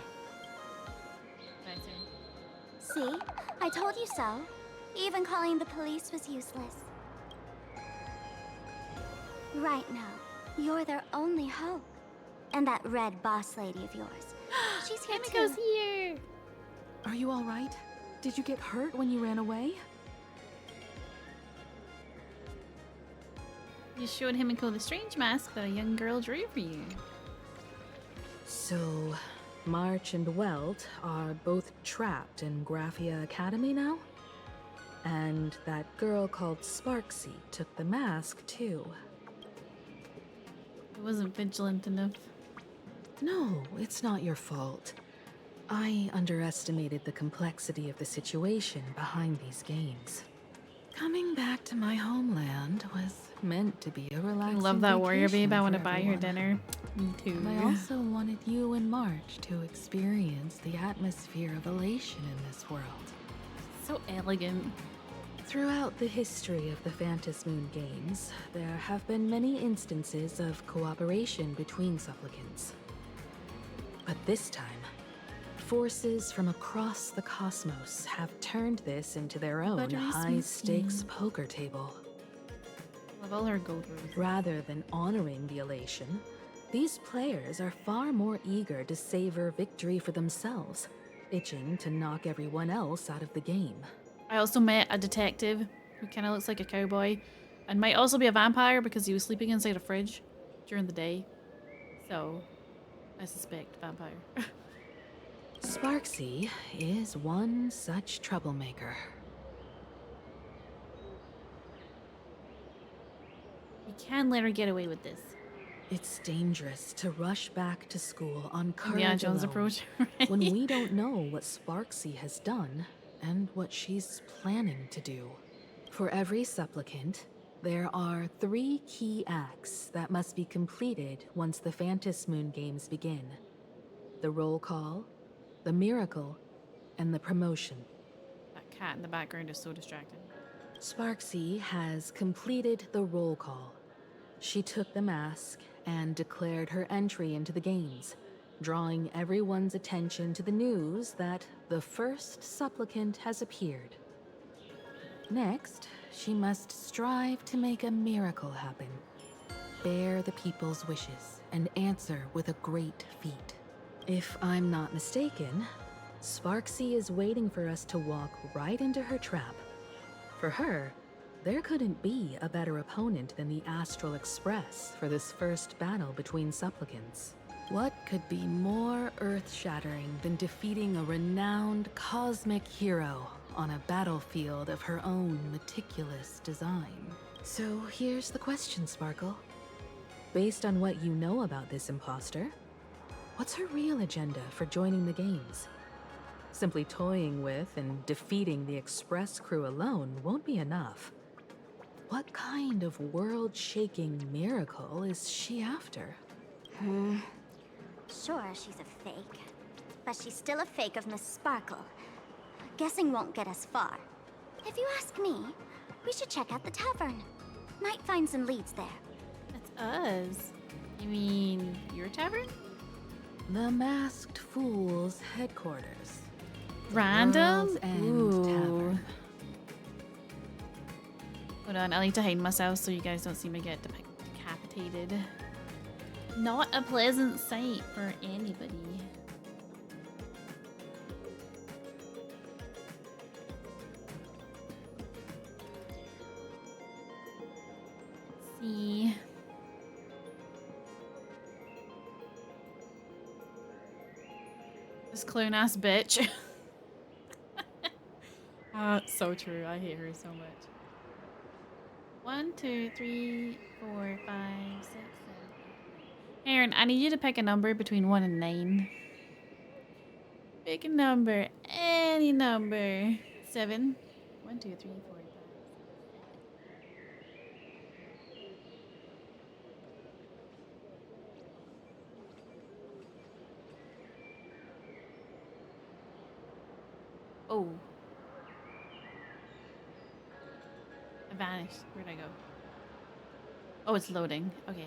See? I told you so. Even calling the police was useless. Right now, you're their only hope. And that red boss lady of yours. She's here too. Himeko's here! Are you all right? Did you get hurt when you ran away? You showed Himeko the strange mask that a young girl drew for you. So, March and Welt are both trapped in Graphia Academy now? And that girl called Sparxie took the mask too. I wasn't vigilant enough. No, it's not your fault. I underestimated the complexity of the situation behind these games. Coming back to my homeland was meant to be a I relaxing love that warrior vacation babe. I want to for buy her everyone. dinner. Me too. And I also wanted you and March to experience the atmosphere of elation in this world. So elegant. Throughout the history of the Phantasmoon Games, there have been many instances of cooperation between supplicants. But this time, forces from across the cosmos have turned this into their own Buttery sweet high-stakes skin. poker table. Love all her gold roses. Rather than honoring the elation, these players are far more eager to savor victory for themselves, itching to knock everyone else out of the game. I also met a detective who kind of looks like a cowboy and might also be a vampire because he was sleeping inside a fridge during the day. So, I suspect vampire. Sparxie is one such troublemaker. We can let her get away with this. It's dangerous to rush back to school on courage Yeah, John's alone approach. when we don't know what Sparxie has done and what she's planning to do. For every supplicant, there are 3 key acts that must be completed once the Phantasmoon Games begin. The roll call, the miracle, and the promotion. That cat in the background is so distracting. Sparxie has completed the roll call. She took the mask and declared her entry into the games, drawing everyone's attention to the news that the first supplicant has appeared. Next, she must strive to make a miracle happen, bear the people's wishes, and answer with a great feat. If I'm not mistaken, Sparxie is waiting for us to walk right into her trap. For her, there couldn't be a better opponent than the Astral Express for this first battle between supplicants. What could be more earth-shattering than defeating a renowned cosmic hero on a battlefield of her own meticulous design? So here's the question, Sparkle. Based on what you know about this imposter, what's her real agenda for joining the games? Simply toying with and defeating the Express crew alone won't be enough. What kind of world-shaking miracle is she after? Sure, she's a fake. But she's still a fake of Miss Sparkle. Guessing won't get us far. If you ask me, we should check out the tavern. Might find some leads there. That's us. You mean your tavern? The Masked Fool's headquarters. Random? World's End Ooh. Tavern. Hold on, I need to hide myself so you guys don't see me get decapitated. Not a pleasant sight for anybody. Let's see. This clown ass bitch. So true. I hate her so much. 1, 2, 3, 4, 5, 6, 7. Aaron, I need you to pick a number between 1 and 9. Pick a number. Any number. 7. 1, 2, 3, 4, 5. Oh. I vanished. Where'd I go? Oh, it's loading. Okay.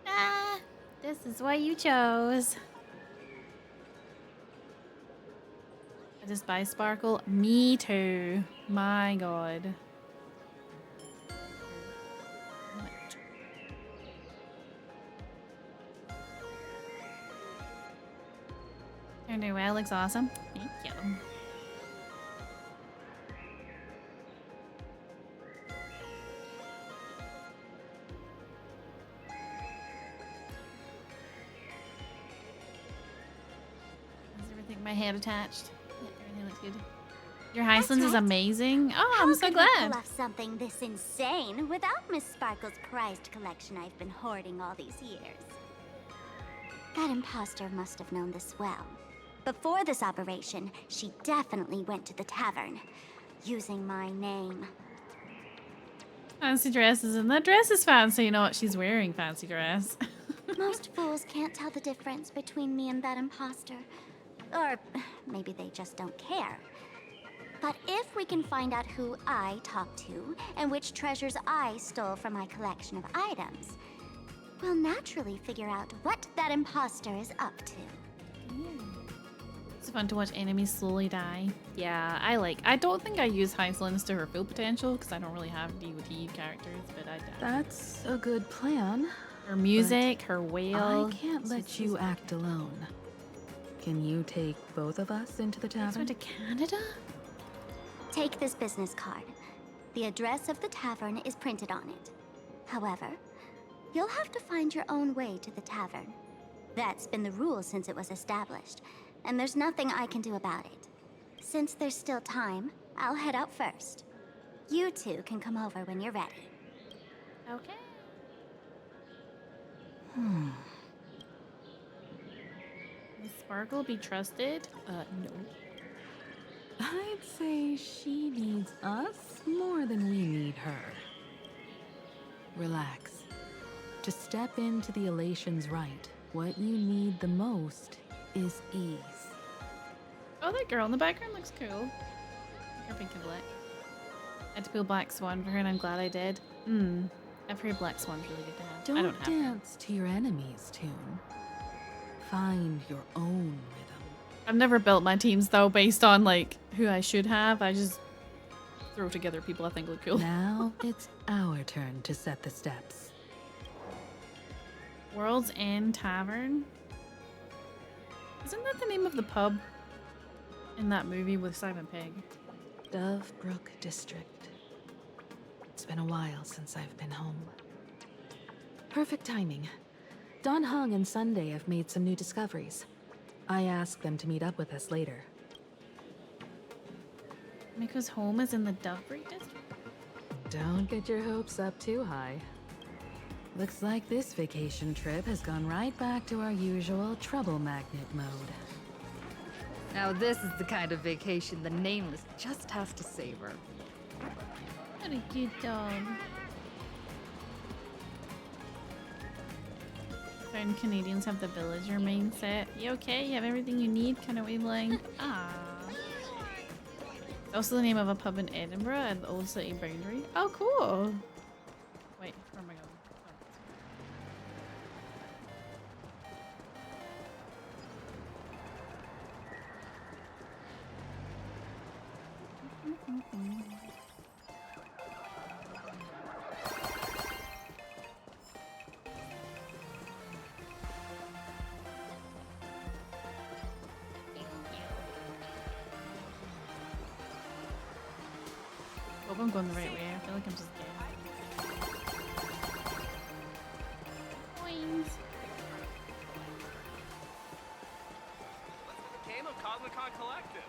Ah, this is what you chose. I just buy Sparkle. Me too. My god. Her new well looks awesome. Thank you. My head attached. Yeah, everything looks good. Your Highlands is amazing. Oh, I'm so How could we glad. pull off something this insane without Miss Sparkle's prized collection I've been hoarding all these years? That imposter must have known this well. Before this operation, she definitely went to the tavern, using my name. Fancy dresses, and that dress is fancy. You know what? She's wearing fancy dress. Most fools can't tell the difference between me and that imposter. Or maybe they just don't care. But if we can find out who I talked to and which treasures I stole from my collection of items, we'll naturally figure out what that imposter is up to. It's fun to watch enemies slowly die. Yeah, I don't think I use Highlands to her full potential because I don't really have DOT characters, but I die. That's a good plan. Her music, her wail. I can't let you act alone. Can you take both of us into the tavern? To Canada? Take this business card. The address of the tavern is printed on it. However, you'll have to find your own way to the tavern. That's been the rule since it was established, and there's nothing I can do about it. Since there's still time, I'll head out first. You two can come over when you're ready. Okay. Will Sparkle be trusted? No. I'd say she needs us more than we need her. Relax. To step into the elation's right, what you need the most is ease. Oh, that girl in the background looks cool. Her pink and black. I had to pull Black Swan for her, and I'm glad I did. I've heard Black Swan's really good to have. I Don't don't have dance to your enemy's tune. Find your own rhythm. I've never built my teams though based on like who I should have. I just throw together people I think look cool. Now it's our turn to set the steps. World's End Tavern. Isn't that the name of the pub in that movie with Simon Pegg? Dovebrook District. It's been a while since I've been home. Perfect timing. Don Hung and Sunday have made some new discoveries. I asked them to meet up with us later. Himeko's home is in the Dovebrook District? Don't get your hopes up too high. Looks like this vacation trip has gone right back to our usual trouble magnet mode. Now this is the kind of vacation the Nameless just has to savor. What a cute dog. Certain Canadians have the villager mindset. You okay? You have everything you need? Kind of wavelength. Ah. It's also the name of a pub in Edinburgh at the Old City Boundary. Oh, cool. Wait, where am I going? Hope I'm going the right way. I feel like I'm just dead. Coins. What's the game of Cosmicon Collective?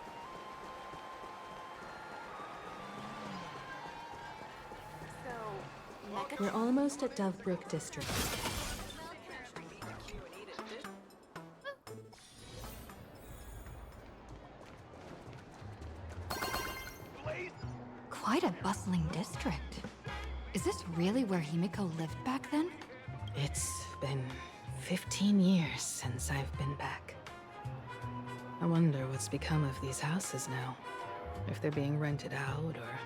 We're almost at Dovebrook District. Quite a bustling district. Is this really where Himeko lived back then? It's been 15 years since I've been back. I wonder what's become of these houses now. If they're being rented out, or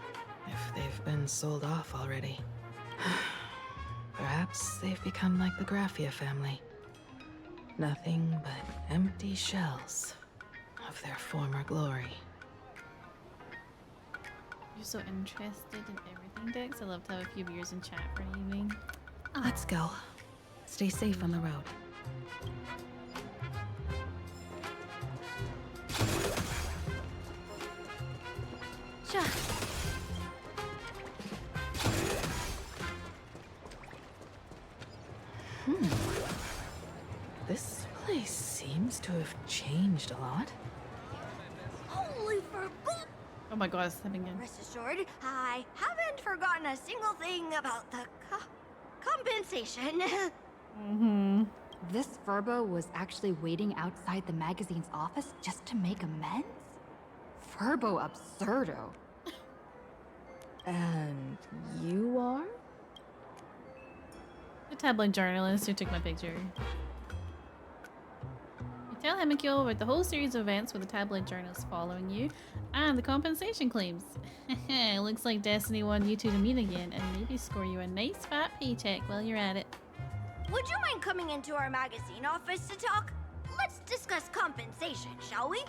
if they've been sold off already. Perhaps they've become like the Graphia family. Nothing but empty shells of their former glory. You're so interested in everything, Dex. I love to have a few beers and chat for an evening. Let's go. Stay safe on the road. Sure. This place seems to have changed a lot. Holy for Oh my god, it's happening again. Rest assured, I haven't forgotten a single thing about the compensation. This Furbo was actually waiting outside the magazine's office just to make amends? Furbo absurdo. And you are? The tabloid journalist who took my picture. You tell Himeko about the whole series of events with the tabloid journalists following you and the compensation claims. Looks like Destiny wanted you two to meet again and maybe score you a nice fat paycheck while you're at it. Would you mind coming into our magazine office to talk? Let's discuss compensation, shall we?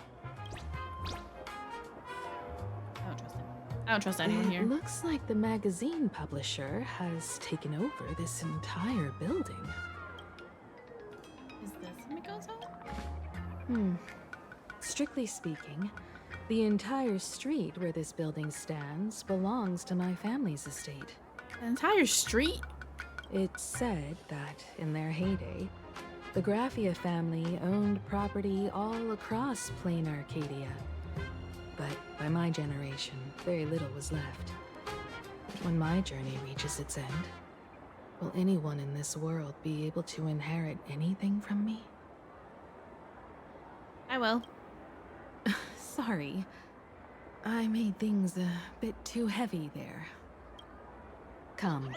I don't trust anyone here. It looks like the magazine publisher has taken over this entire building. Is this Himiko's home? Strictly speaking, the entire street where this building stands belongs to my family's estate. The entire street? It's said that in their heyday, the Graphia family owned property all across plain Arcadia. But by my generation, very little was left. When my journey reaches its end, will anyone in this world be able to inherit anything from me? I will. Sorry. I made things a bit too heavy there. Come,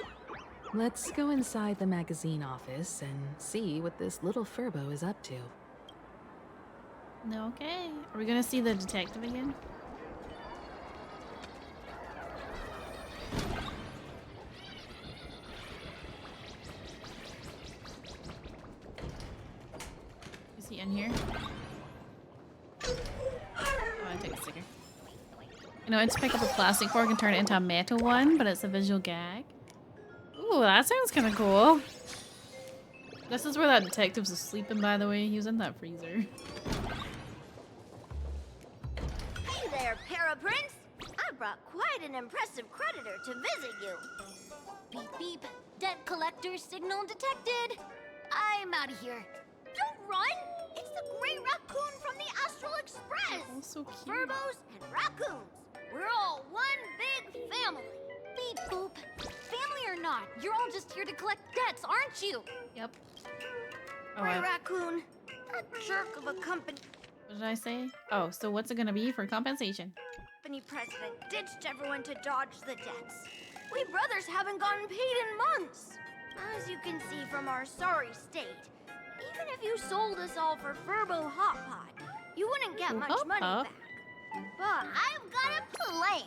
let's go inside the magazine office and see what this little Furbo is up to. No, okay. Are we gonna see the detective again? in here. Oh, I take a sticker. You know, it's pick up a plastic fork and turn it into a metal one, but it's a visual gag. Ooh, that sounds kind of cool. This is where that detective's sleeping, by the way. He was in that freezer. Hey there, Paraprince! I brought quite an impressive creditor to visit you. Beep beep. Debt collector signal detected. I'm out of here. Don't run! It's the Great Raccoon from the Astral Express! Oh, so cute. Furbos and raccoons. We're all one big family. Beep boop. Family or not, you're all just here to collect debts, aren't you? Yep. Great Raccoon. That jerk of a company What did I say? Oh, so what's it gonna be for compensation? president ditched everyone to dodge the debts. We brothers haven't gotten paid in months. As you can see from our sorry state, even if you sold us all for Furbo Hot Pot, you wouldn't get much money back. But I've got a plan.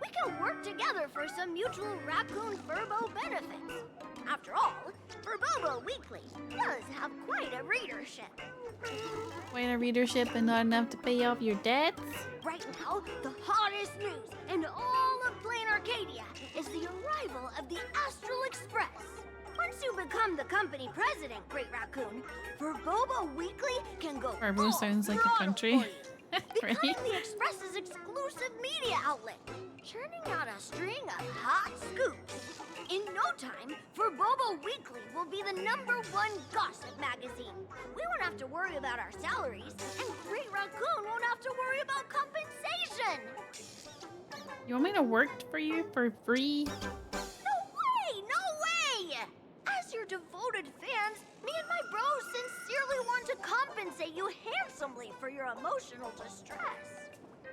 We can work together for some mutual raccoon Furbo benefits. After all, Furbobo Weekly does have quite a readership. Quite a readership and not enough to pay off your debts? Right now, the hottest news in all of Plain Arcadia is the arrival of the Astral Express. Once you become the company president, Great Raccoon, Furbobo Weekly can go Furbo sounds like a country. becoming the Express's exclusive media outlet, churning out a string of hot scoops. In no time, Furbobo Weekly will be the #1 gossip magazine. We won't have to worry about our salaries, and Great Raccoon won't have to worry about compensation. You want me to work for you for free? No way! No way! As your devoted fans, me and my bros sincerely want to compensate you handsomely for your emotional distress.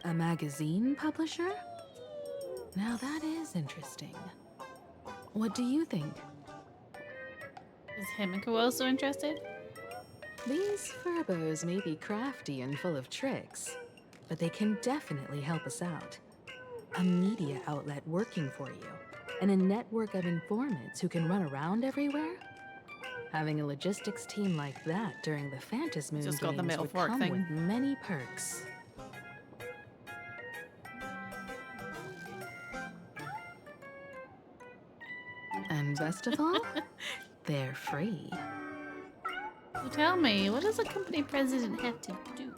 A magazine publisher? Now that is interesting. What do you think? Is Himeko also interested? These Furbos may be crafty and full of tricks, but they can definitely help us out. A media outlet working for you, and a network of informants who can run around everywhere? Having a logistics team like that during the Phantasmoon Just games got the metal would fork come thing. with many perks. And best of all, they're free. So tell me, what does a company president have to do?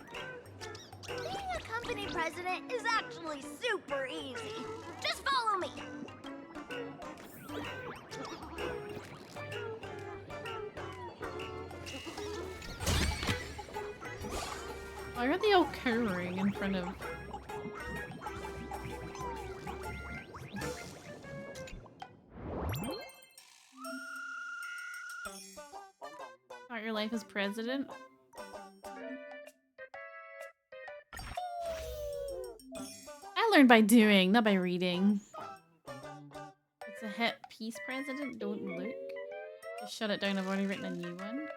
Being a company president is actually super easy. Just follow me. Why are they all cowering in front of... Start your life as president? I learned by doing, not by reading. It's a hit piece president, don't look. Just shut it down, I've already written a new one.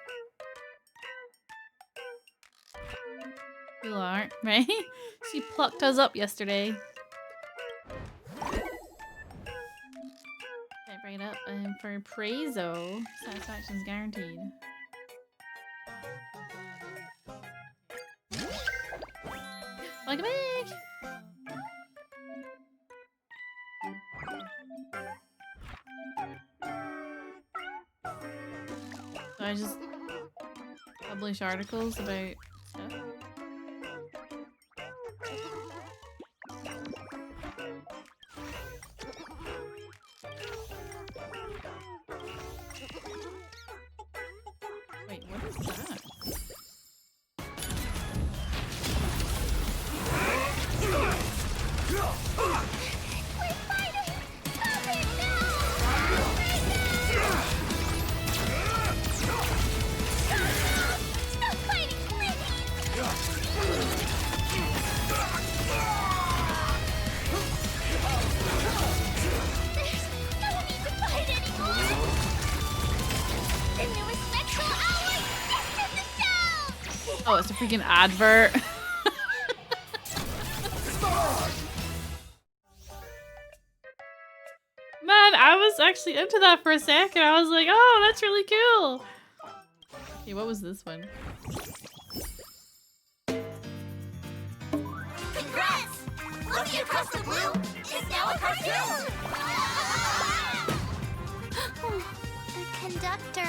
You are, right? She plucked us up yesterday. Step right up, and for Praizo, satisfaction's guaranteed. Like a big! So I just publish articles about stuff. Wait, what is that? Oh, it's a freaking advert. Man, I was actually into that for a second. I was like, oh, that's really cool. Okay, what was this one? Congrats! Looking across the blue is now a cartoon! The conductor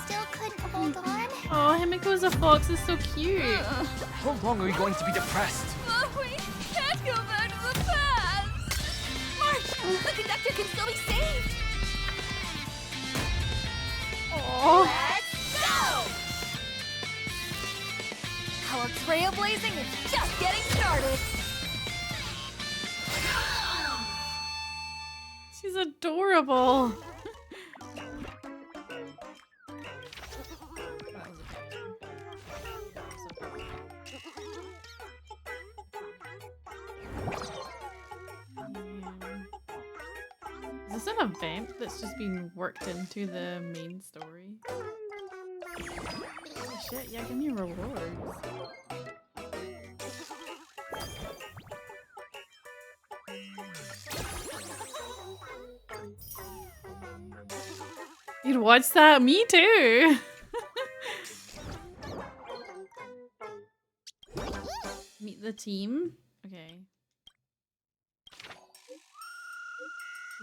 still couldn't hold on. Oh, Himeko as a fox is so cute. How long are we going to be depressed? We can't go back to the past! March! The conductor can still be saved! Oh. Let's go! Our trailblazing is just getting started! She's adorable. Is this an event that's just been worked into the main story? Oh shit, yeah, give me rewards. You'd watch that? Me too! Meet the team? Okay.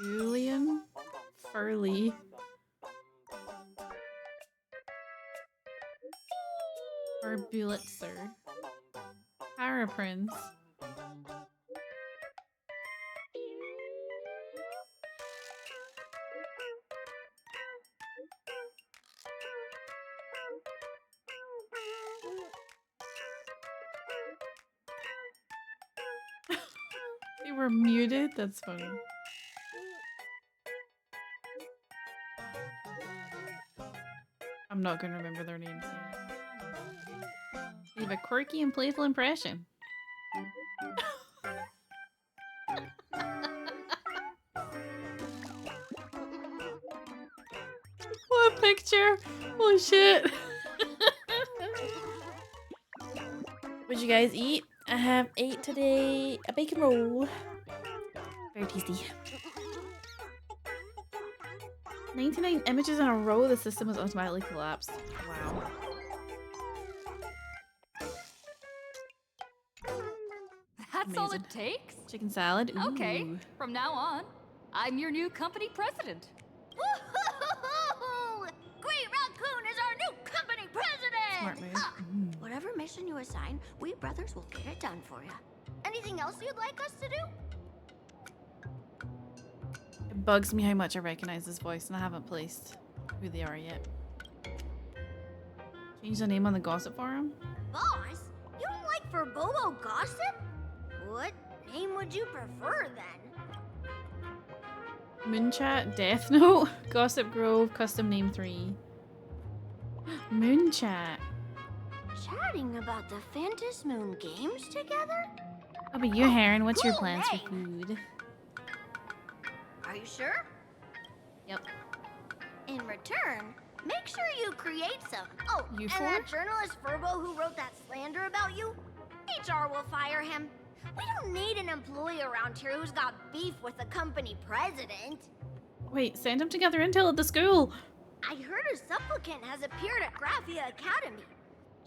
Julian Furley. Or Bullitzer. Para Prince. They were muted? That's funny. I'm not gonna remember their names. Leave a quirky and playful impression. What a picture! Holy shit! What'd you guys eat? I have ate today a bacon roll. Very tasty. 99 images in a row, the system was automatically collapsed. Wow. That's all it takes? Chicken salad. Ooh. Okay, from now on, I'm your new company president. Woohoo! Great Raccoon is our new company president! Smart move. Whatever mission you assign, we brothers will get it done for you. Anything else you'd like us to do? It bugs me how much I recognize this voice and I haven't placed who they are yet. Change the name on the gossip forum? Boss? You don't like Verbobo gossip? What name would you prefer then? Moonchat, Death Note, Gossip Grove, Custom Name 3. Moonchat. Chatting about the Phantom Moon games together? How about you, Heron? What's your Cool plans for name. food? Are you sure? Yep. In return, make sure you create some. Oh, You and four? that journalist Verbo who wrote that slander about you? HR will fire him. We don't need an employee around here who's got beef with the company president. Wait, send them to gather intel at the school. I heard a supplicant has appeared at Graphia Academy.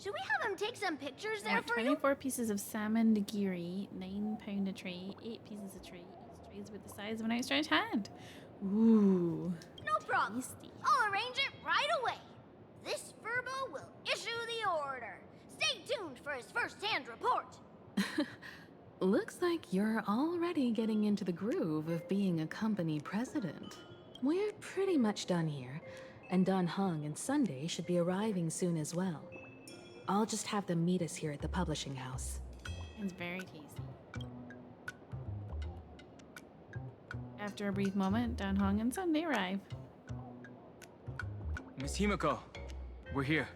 Should we have him take some pictures there Want for you? 24 pieces of salmon nigiri, £9 a tray, 8 pieces a tray. Each tray is with the size of an outstretched hand. Ooh. No problem. I'll arrange it right away. This Verbo will issue the order. Stay tuned for his first-hand report. Looks like you're already getting into the groove of being a company president. We're pretty much done here, and Dan Heng and Sunday should be arriving soon as well. I'll just have them meet us here at the publishing house. It's very tasty. After a brief moment, Dan Hong and Sunday arrive. Miss Himeko, we're here.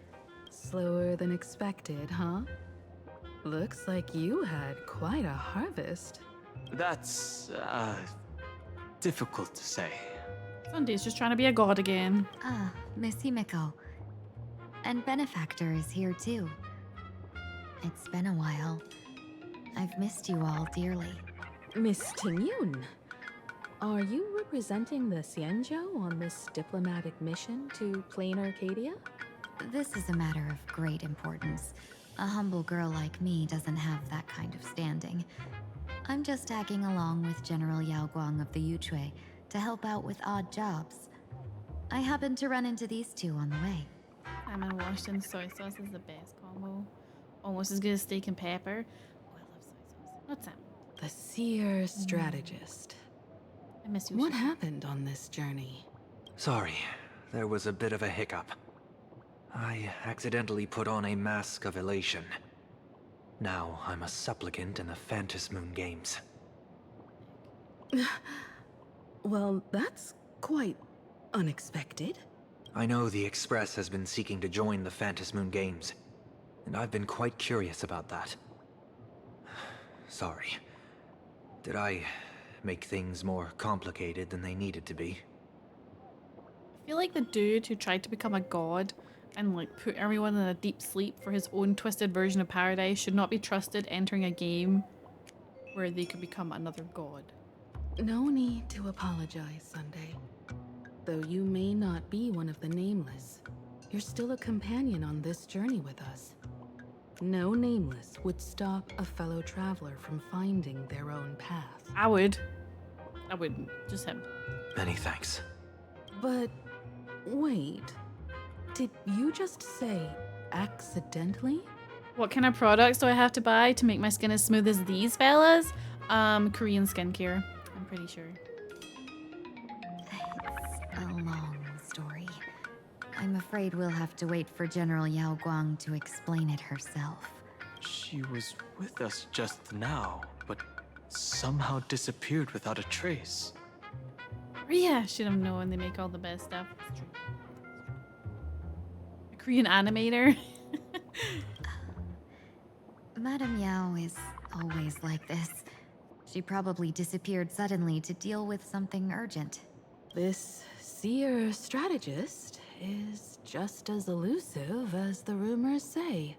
Slower than expected, huh? Looks like you had quite a harvest. That's, difficult to say. Sunday's just trying to be a god again. Ah, Miss Himeko. And Benefactor is here too. It's been a while. I've missed you all dearly. Miss Tingyun, are you representing the Xianzhou on this diplomatic mission to Plain Arcadia? This is a matter of great importance. A humble girl like me doesn't have that kind of standing. I'm just tagging along with General Yao Guang of the Yuchue to help out with odd jobs. I happened to run into these two on the way. Salmon washed in soy sauce is the best combo. Almost as good as steak and pepper. Oh, I love soy sauce. What's that? The seer strategist. I miss you. What happened on this journey? Sorry, there was a bit of a hiccup. I accidentally put on a mask of elation. Now I'm a supplicant in the Phantom Moon Games. Well, that's quite unexpected. I know the Express has been seeking to join the Phantom Moon Games, and I've been quite curious about that. Sorry. Did I make things more complicated than they needed to be? I feel like the dude who tried to become a god and like put everyone in a deep sleep for his own twisted version of paradise should not be trusted entering a game where they could become another god. No need to apologize, Sunday. Though you may not be one of the Nameless, you're still a companion on this journey with us. No Nameless would stop a fellow traveler from finding their own path. I would. I wouldn't. Just him. Many thanks. But wait, did you just say accidentally? What kind of products do I have to buy to make my skin as smooth as these fellas? Korean skincare. I'm pretty sure. It's a long story. I'm afraid we'll have to wait for General Yao Guang to explain it herself. She was with us just now, but somehow disappeared without a trace. Yeah, should have known they make all the best stuff. A Korean animator. Madame Yao is always like this. She probably disappeared suddenly to deal with something urgent. This seer strategist is just as elusive as the rumors say.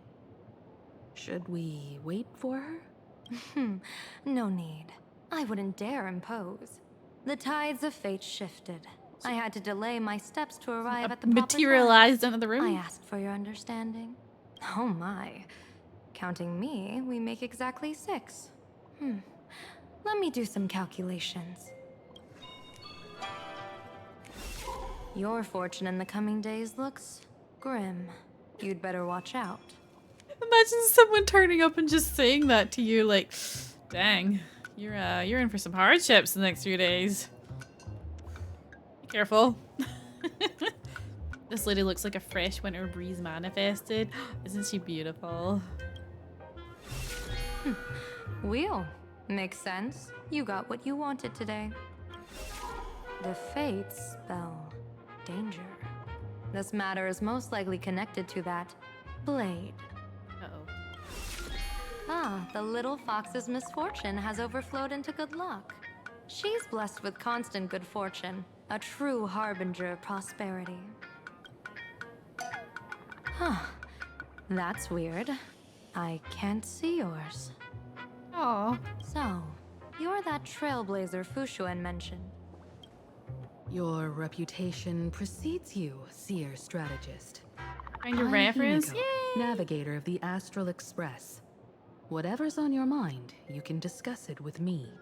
Should we wait for her? No need. I wouldn't dare impose. The tides of fate shifted. I had to delay my steps to arrive at the proper materialized time. into the room. I asked for your understanding. Oh my. Counting me, we make exactly 6. Let me do some calculations. Your fortune in the coming days looks grim. You'd better watch out. Imagine someone turning up and just saying that to you, like, dang, you're in for some hardships the next few days. Be careful. This lady looks like a fresh winter breeze manifested. Isn't she beautiful? Wheel. Makes sense. You got what you wanted today. The fates spell danger. This matter is most likely connected to that blade. Uh-oh. Ah, the little fox's misfortune has overflowed into good luck. She's blessed with constant good fortune, a true harbinger of prosperity. Huh. That's weird. I can't see yours. Aww. So, you're that trailblazer Fushuan mentioned. Your reputation precedes you, seer strategist. Find your I'm reference? Himeko, navigator of the Astral Express. Whatever's on your mind, you can discuss it with me.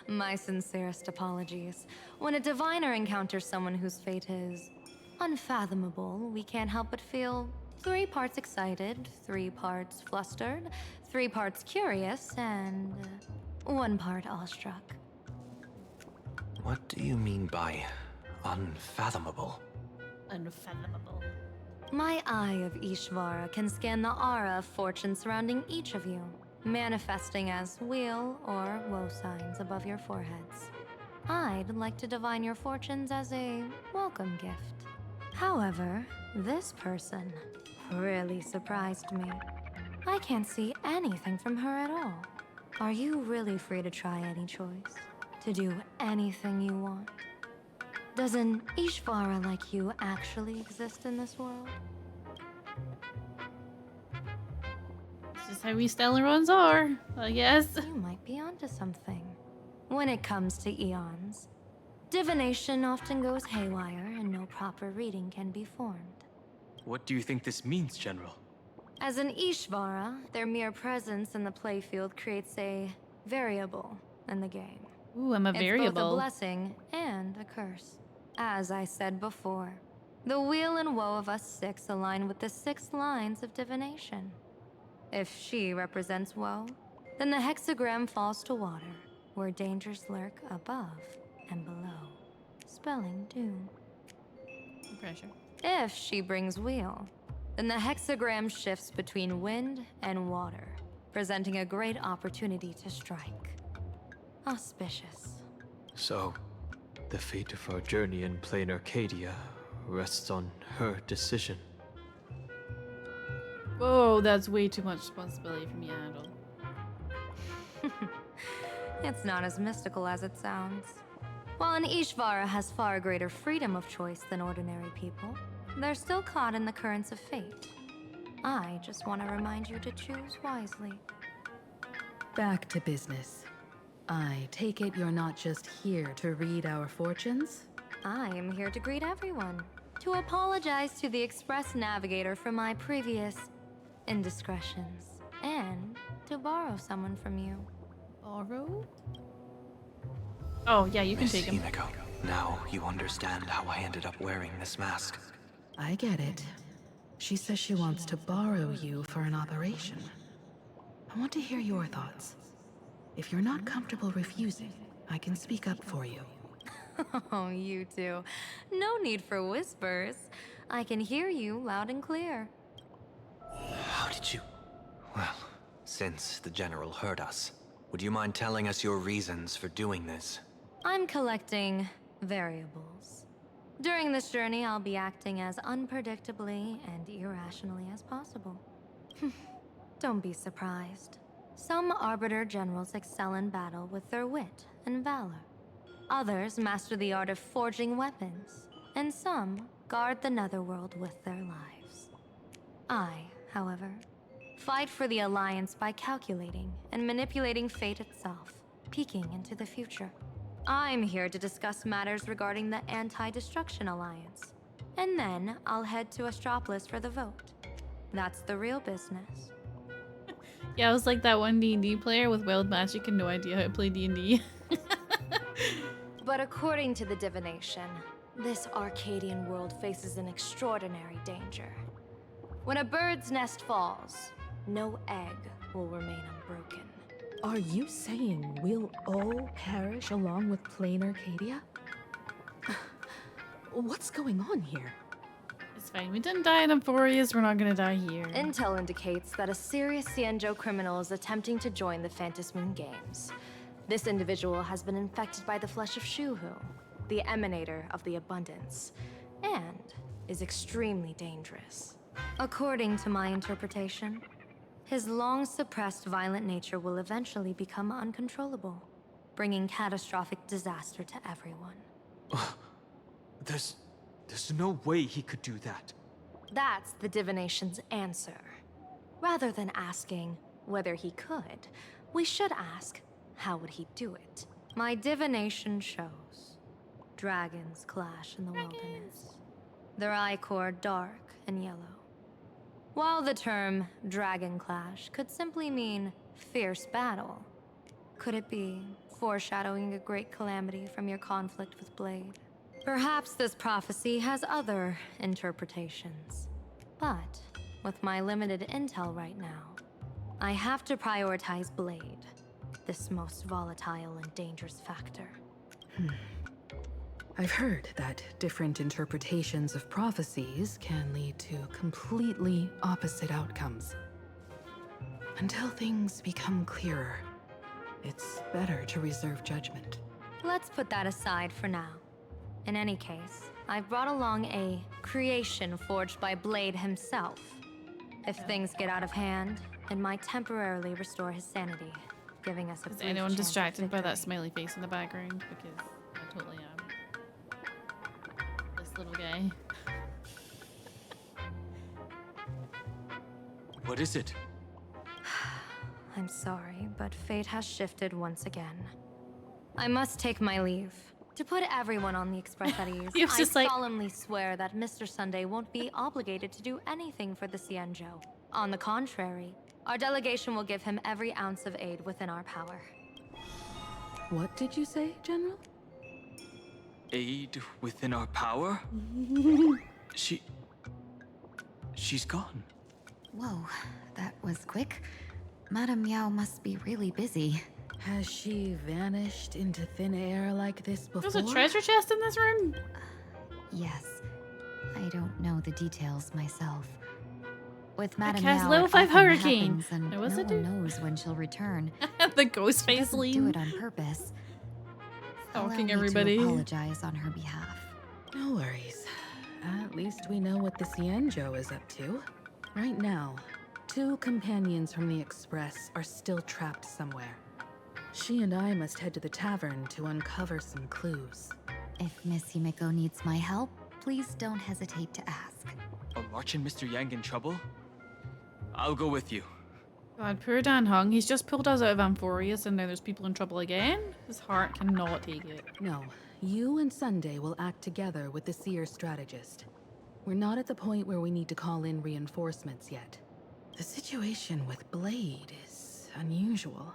My sincerest apologies. When a diviner encounters someone whose fate is unfathomable, we can't help but feel 3 parts excited, 3 parts flustered, 3 parts curious, and 1 part awestruck. What do you mean by unfathomable? Unfathomable. My eye of Ishvara can scan the aura of fortune surrounding each of you, manifesting as weal or woe signs above your foreheads. I'd like to divine your fortunes as a welcome gift. However, this person really surprised me. I can't see anything from her at all. Are you really free to try any choice? To do anything you want? Does an Ishvara like you actually exist in this world? It's just how we Stellarons are, I guess. You might be onto something. When it comes to eons, divination often goes haywire and no proper reading can be formed. What do you think this means, General? As an Ishvara, their mere presence in the playfield creates a variable in the game. Ooh, I'm a It's variable. both a blessing and a curse. As I said before, the weal and woe of us six align with the 6 lines of divination. If she represents woe, then the hexagram falls to water, where dangers lurk above and below, spelling doom. No pressure. If she brings weal, then the hexagram shifts between wind and water, presenting a great opportunity to strike. Auspicious. So, the fate of our journey in plain Arcadia rests on her decision. Whoa, that's way too much responsibility for me to handle. It's not as mystical as it sounds. While an Ishvara has far greater freedom of choice than ordinary people, they're still caught in the currents of fate. I just want to remind you to choose wisely. Back to business. I take it you're not just here to read our fortunes? I am here to greet everyone, to apologize to the Express Navigator for my previous indiscretions, and to borrow someone from you. Borrow? Oh, yeah, you can Miss take him. Himeko, now you understand how I ended up wearing this mask. I get it. She says she wants to borrow you for an operation. I want to hear your thoughts. If you're not comfortable refusing, I can speak up for you. Oh, you two. No need for whispers. I can hear you loud and clear. How did you... Well, since the General heard us, would you mind telling us your reasons for doing this? I'm collecting variables. During this journey, I'll be acting as unpredictably and irrationally as possible. Don't be surprised. Some Arbiter Generals excel in battle with their wit and valor. Others master the art of forging weapons, and some guard the Netherworld with their lives. I, however, fight for the Alliance by calculating and manipulating fate itself, peeking into the future. I'm here to discuss matters regarding the Anti-Destruction Alliance, and then I'll head to Astropolis for the vote. That's the real business. Yeah, I was like that one D&D player with wild magic and no idea how to play D&D. But according to the divination, this Arcadian world faces an extraordinary danger. When a bird's nest falls, no egg will remain unbroken. Are you saying we'll all perish along with plain Arcadia? What's going on here? It's fine. We didn't die in Amphorius. We're not gonna die here. Intel indicates that a serious Xianzhou criminal is attempting to join the Phantom Moon Games. This individual has been infected by the flesh of Shuhu, the emanator of the abundance, and is extremely dangerous. According to my interpretation, his long-suppressed violent nature will eventually become uncontrollable, bringing catastrophic disaster to everyone. There's no way he could do that. That's the divination's answer. Rather than asking whether he could, we should ask, how would he do it? My divination shows dragons clash in the wilderness. Their ichor dark and yellow. While the term dragon clash could simply mean fierce battle, could it be foreshadowing a great calamity from your conflict with Blade? Perhaps this prophecy has other interpretations. But with my limited intel right now, I have to prioritize Blade, this most volatile and dangerous factor. I've heard that different interpretations of prophecies can lead to completely opposite outcomes. Until things become clearer, it's better to reserve judgment. Let's put that aside for now. In any case, I've brought along a creation forged by Blade himself. If things get out of hand, it might temporarily restore his sanity, giving us a Is brief anyone chance at distracted by that victory. smiley face in the background? Because I totally am. This little guy. What is it? I'm sorry, but fate has shifted once again. I must take my leave. To put everyone on the Express at ease, He was I just like- solemnly swear that Mr. Sunday won't be obligated to do anything for the Cienjo. On the contrary, our delegation will give him every ounce of aid within our power. What did you say, General? Aid within our power? She's gone. Whoa, that was quick. Madame Yao must be really busy. Has she vanished into thin air like this before? There's a treasure chest in this room? Yes. I don't know the details myself. With Madame cast Yao, level it 5 often hurricane. happens, and Now, no what's it one do? knows when she'll return. The ghost She face doesn't lean. do it on purpose. Allow Stalking me everybody. to apologize on her behalf. No worries. At least we know what the Cienjo is up to. Right now, 2 companions from the Express are still trapped somewhere. She and I must head to the tavern to uncover some clues. If Miss Himeko needs my help, please don't hesitate to ask. Are March and Mr. Yang in trouble? I'll go with you. God, poor Dan Hung. He's just pulled us out of Amphorius and now there's people in trouble again? His heart cannot take it. No, you and Sunday will act together with the Seer strategist. We're not at the point where we need to call in reinforcements yet. The situation with Blade is unusual.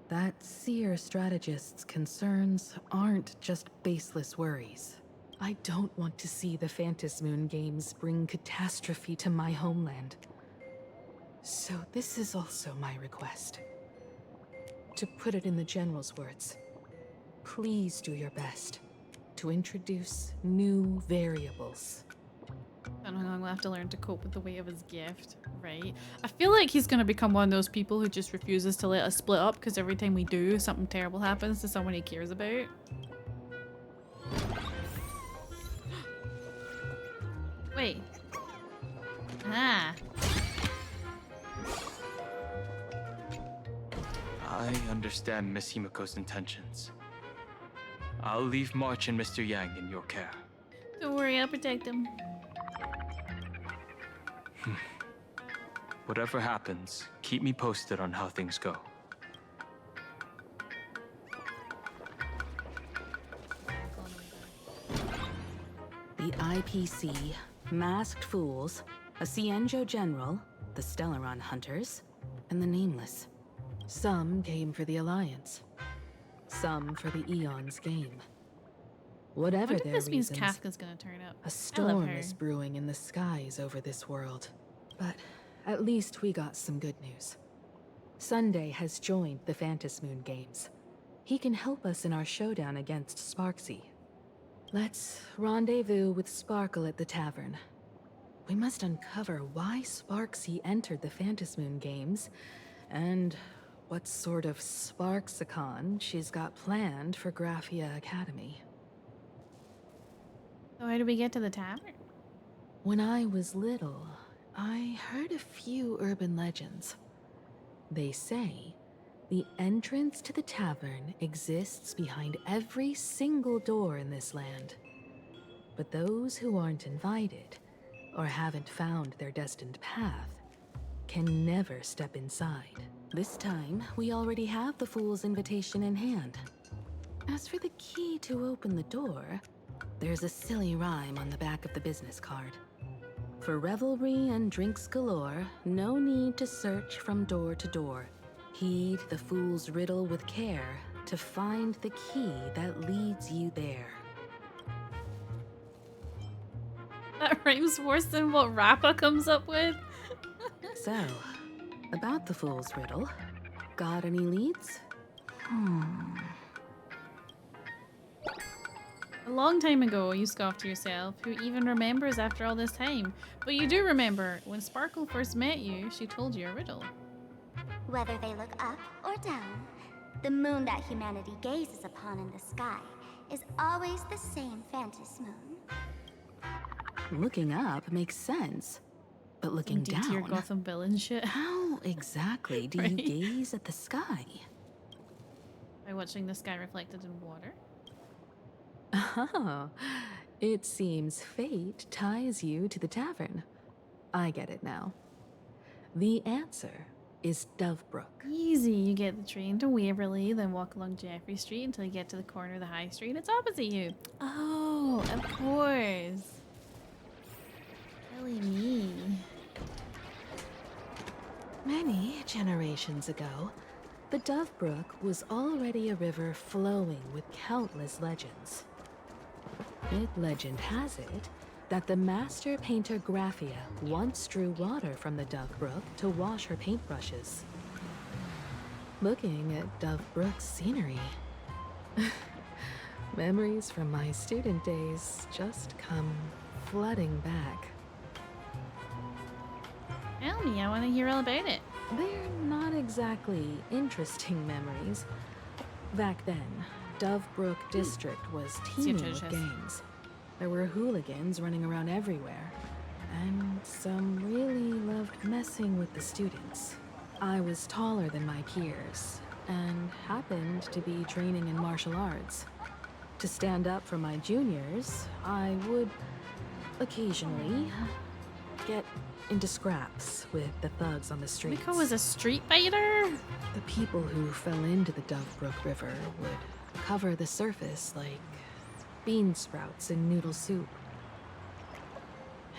That Seer strategist's concerns aren't just baseless worries. I don't want to see the Phantasm Moon Games bring catastrophe to my homeland. So this is also my request. To put it in the General's words, please do your best to introduce new variables. Dan Hung will have to learn to cope with the weight of his gift, right? I feel like he's gonna become one of those people who just refuses to let us split up because every time we do, something terrible happens to someone he cares about. Wait. Ah. I understand Miss Himeko's intentions. I'll leave March and Mr. Yang in your care. Don't worry, I'll protect him. Whatever happens, keep me posted on how things go. The IPC, Masked Fools, a Cienjo General, the Stellaron Hunters, and the Nameless. Some came for the Alliance. Some for the Eon's game. Whatever What their if this means reasons, Kafka's gonna turn up? a I love storm her. is brewing in the skies over this world. But at least we got some good news. Sunday has joined the Phantasm Moon Games. He can help us in our showdown against Sparxie. Let's rendezvous with Sparkle at the tavern. We must uncover why Sparxie entered the Phantasm Moon Games, and what sort of Sparxicon she's got planned for Graphia Academy. So how do we get to the tavern? When I was little, I heard a few urban legends. They say the entrance to the tavern exists behind every single door in this land. But those who aren't invited, or haven't found their destined path, can never step inside. This time, we already have the Fool's invitation in hand. As for the key to open the door, there's a silly rhyme on the back of the business card. For revelry and drinks galore, no need to search from door to door. Heed the fool's riddle with care to find the key that leads you there. That rhymes worse than what Rappa comes up with. So, about the fool's riddle, got any leads? A long time ago, you scoffed to yourself. Who even remembers after all this time? But you do remember, when Sparkle first met you, she told you a riddle. Whether they look up or down, the moon that humanity gazes upon in the sky is always the same Phantasm Moon. Looking up makes sense, but looking D tier down... Gotham villain shit. How exactly do Right. you gaze at the sky? By watching the sky reflected in water. Oh, it seems fate ties you to the tavern. I get it now. The answer is Dovebrook. Easy. You get the train to Waverly, then walk along Jeffrey Street until you get to the corner of the High Street. It's opposite you. Oh, of course. Silly me. Many generations ago, the Dovebrook was already a river flowing with countless legends. Legend has it that the master painter Graphia once drew water from the Dovebrook to wash her paintbrushes. Looking at Dovebrook's scenery, memories from my student days just come flooding back. Tell me, I want to hear all about it. They're not exactly interesting memories. Back then, Dovebrook District was teeming with gangs. There were hooligans running around everywhere, and some really loved messing with the students. I was taller than my peers, and happened to be training in martial arts. To stand up for my juniors, I would occasionally get into scraps with the thugs on the streets. Himeko was a street fighter? The people who fell into the Dovebrook River would cover the surface like bean sprouts in noodle soup.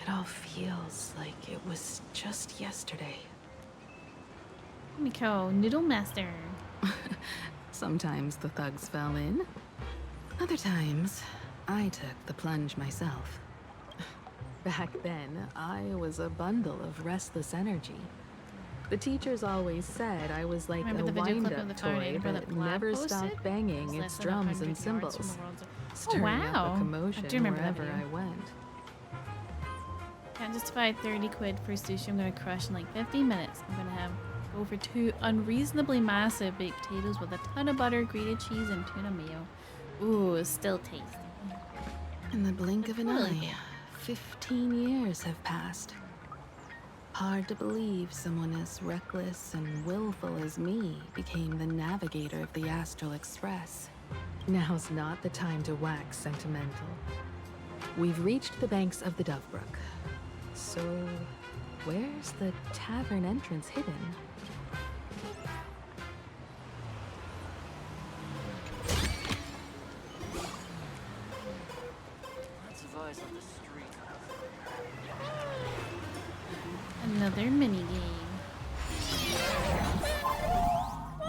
It all feels like it was just yesterday. Himeko, Noodle Master. Sometimes the thugs fell in. Other times, I took the plunge myself. Back then, I was a bundle of restless energy. The teachers always said I was like a wind-up toy that never stopped banging its drums and cymbals, stirring up a commotion wherever I went. Can't justify 30 quid for sushi I'm gonna crush in like 15 minutes. I'm gonna go for 2 unreasonably massive baked potatoes with a ton of butter, grated cheese, and tuna mayo. Ooh, still tasty. In the blink of an eye, 15 years have passed. Hard to believe someone as reckless and willful as me became the navigator of the Astral Express. Now's not the time to wax sentimental. We've reached the banks of the Dovebrook. So, where's the tavern entrance hidden? Lots of eyes on the street. Another mini game.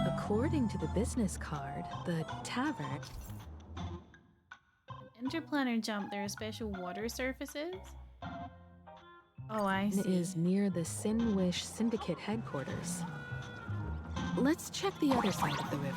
According to the business card, the tavern... Interplanar jump, there are special water surfaces? Oh, I see. Is near the Sinwish Syndicate headquarters. Let's check the other side of the river.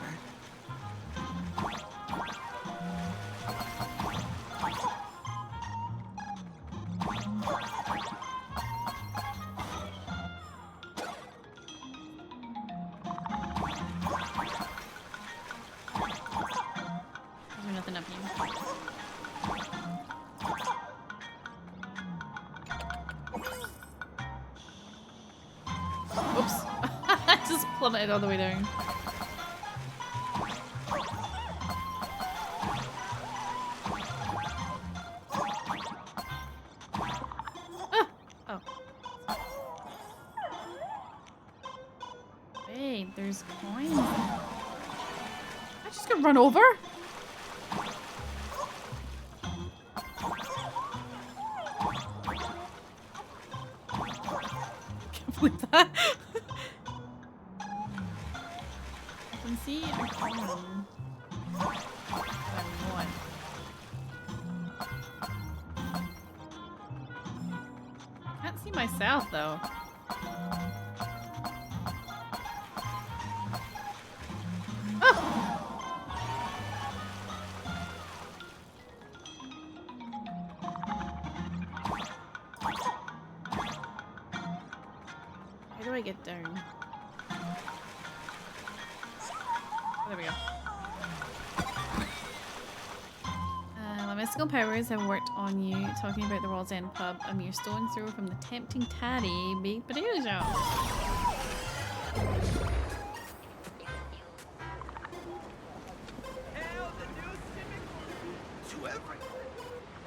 There's nothing up here. Oops. I just plummeted all the way down. Ah! Oh. Wait, there's coins. I just got run over? Can't believe that. I can see a coin. Can't see myself though. How do I get down? Oh, there we go. My mystical powers have worked on you, talking about the World's End pub, a mere stone's throw from the tempting Taddy baked potato shop.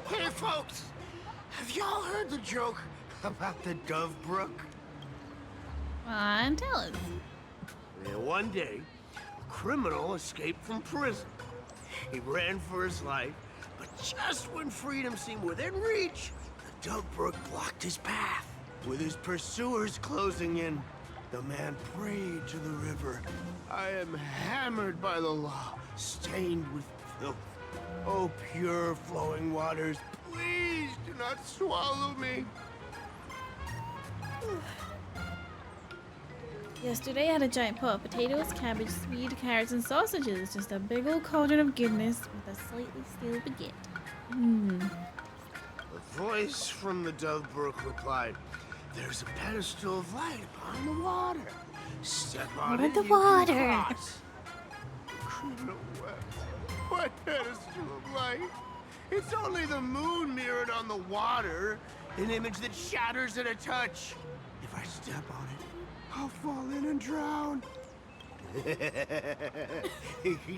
Hey folks, have y'all heard the joke about the Dovebrook? And tell us. And one day, a criminal escaped from prison. He ran for his life, but just when freedom seemed within reach, the Dove Brook blocked his path. With his pursuers closing in, the man prayed to the river. I am hammered by the law, stained with filth. Oh, pure flowing waters, please do not swallow me. Yesterday I had a giant pot of potatoes, cabbage, swede, carrots, and sausages. Just a big old cauldron of goodness with a slightly stale baguette. Mmm. A voice from the Dove Brook replied, "There's a pedestal of light upon the water. Step on it, the you water." can cross." The criminal wept. What pedestal of light? It's only the moon mirrored on the water, an image that shatters at a touch. If I step on it, I'll fall in and drown.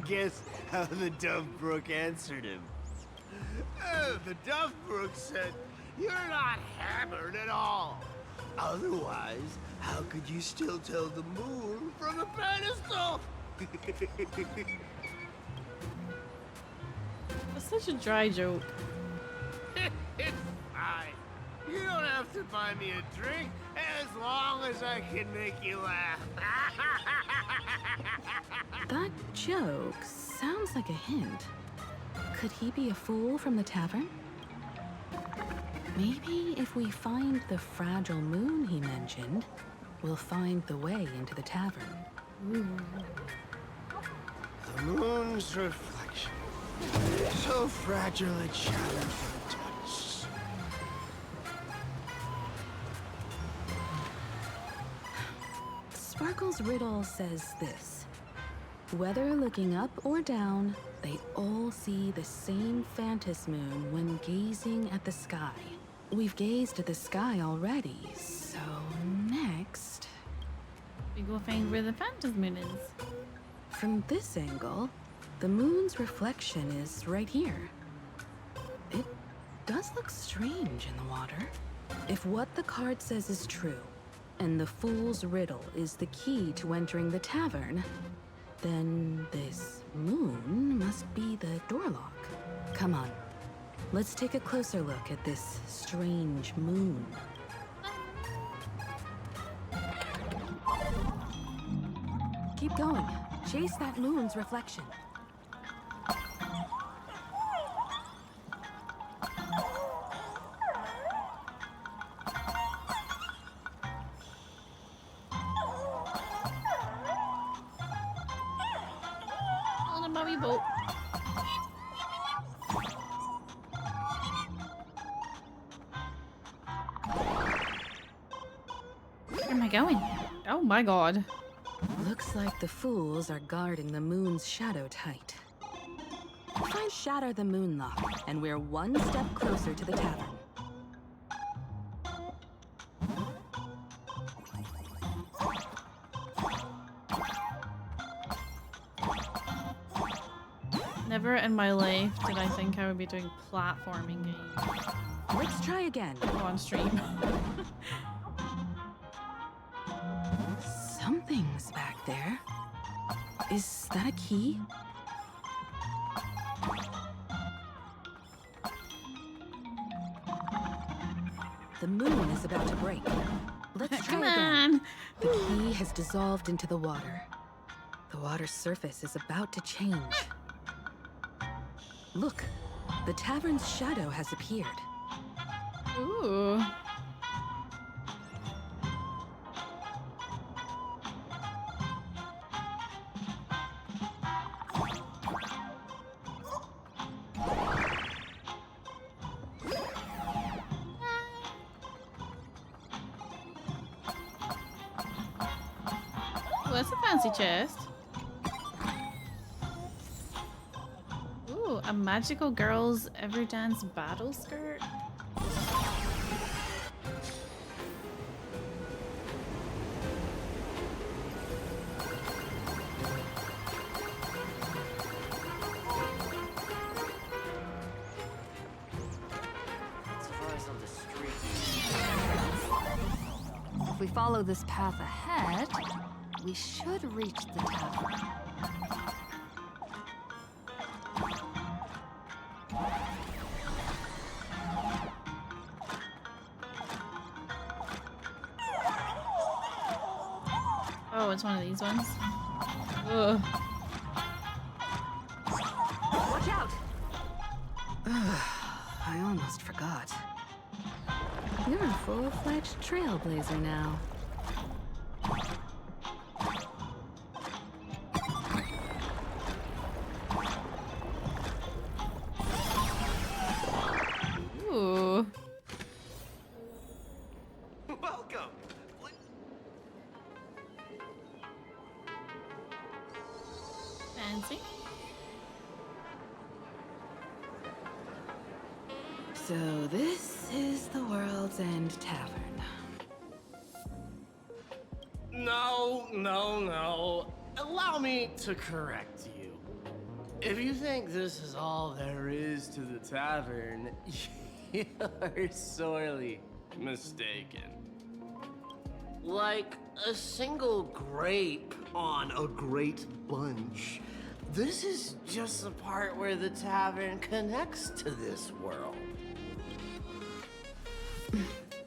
Guess how the Dove Brook answered him? The Dove Brook said, "You're not hammered at all. Otherwise, how could you still tell the moon from a pedestal?" That's such a dry joke. It's fine. You don't have to buy me a drink as long as I can make you laugh. That joke sounds like a hint. Could he be a fool from the tavern? Maybe if we find the fragile moon he mentioned, we'll find the way into the tavern. Ooh. The moon's reflection. So fragile it shatters at a touch. Sparkle's riddle says this. Whether looking up or down, they all see the same phantom moon when gazing at the sky. We've gazed at the sky already, so next... We go find where the phantom moon is. From this angle, the moon's reflection is right here. It does look strange in the water. If what the card says is true, and the fool's riddle is the key to entering the tavern, then this moon must be the door lock. Come on, let's take a closer look at this strange moon. Keep going. Chase that moon's reflection. On a mommy boat. Where am I going? Oh my god. Looks like the fools are guarding the moon's shadow tight. Shatter the moon lock, and we're one step closer to the tavern. Never in my life did I think I would be doing platforming games. Let's try again. On stream. Something's back there. Is that a key? The moon is about to break. Let's try again. The key has dissolved into the water. The water's surface is about to change. Look, the tavern's shadow has appeared. Ooh. Oh, that's a fancy chest. Ooh, a magical girl's Everdance battle skirt. Surprise on the street. If we follow this path ahead, we should reach the tavern. Oh, it's one of these ones. Ugh. Watch out! I almost forgot. You're a full-fledged trailblazer now. Ooh. Welcome. Fancy. So this is the World's End Tavern. No. Allow me to correct you. If you think this is all there is to the tavern, you're sorely mistaken. Like a single grape on a great bunch, this is just the part where the tavern connects to this world.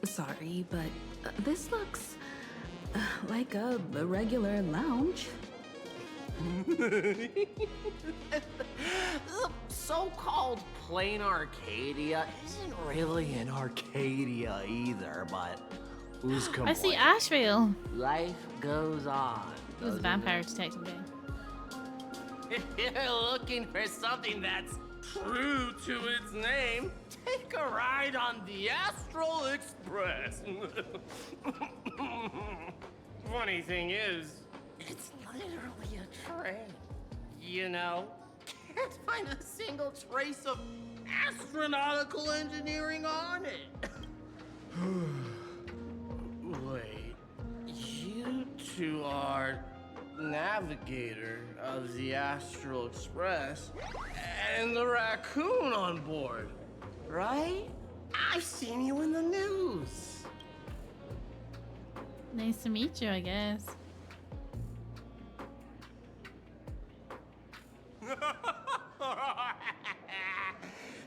Sorry, but this looks like a regular lounge. The so-called plain Arcadia isn't really an Arcadia either, but who's I complaining? see Ashveil. Life goes on. He was a vampire detective day. If you're looking for something that's true to its name, take a ride on the Astral Express. Funny thing is, it's literally a train. You know, can't find a single trace of astronautical engineering on it. Wait, you two are navigator of the Astral Express and the raccoon on board, right? I've seen you in the news. Nice to meet you, I guess.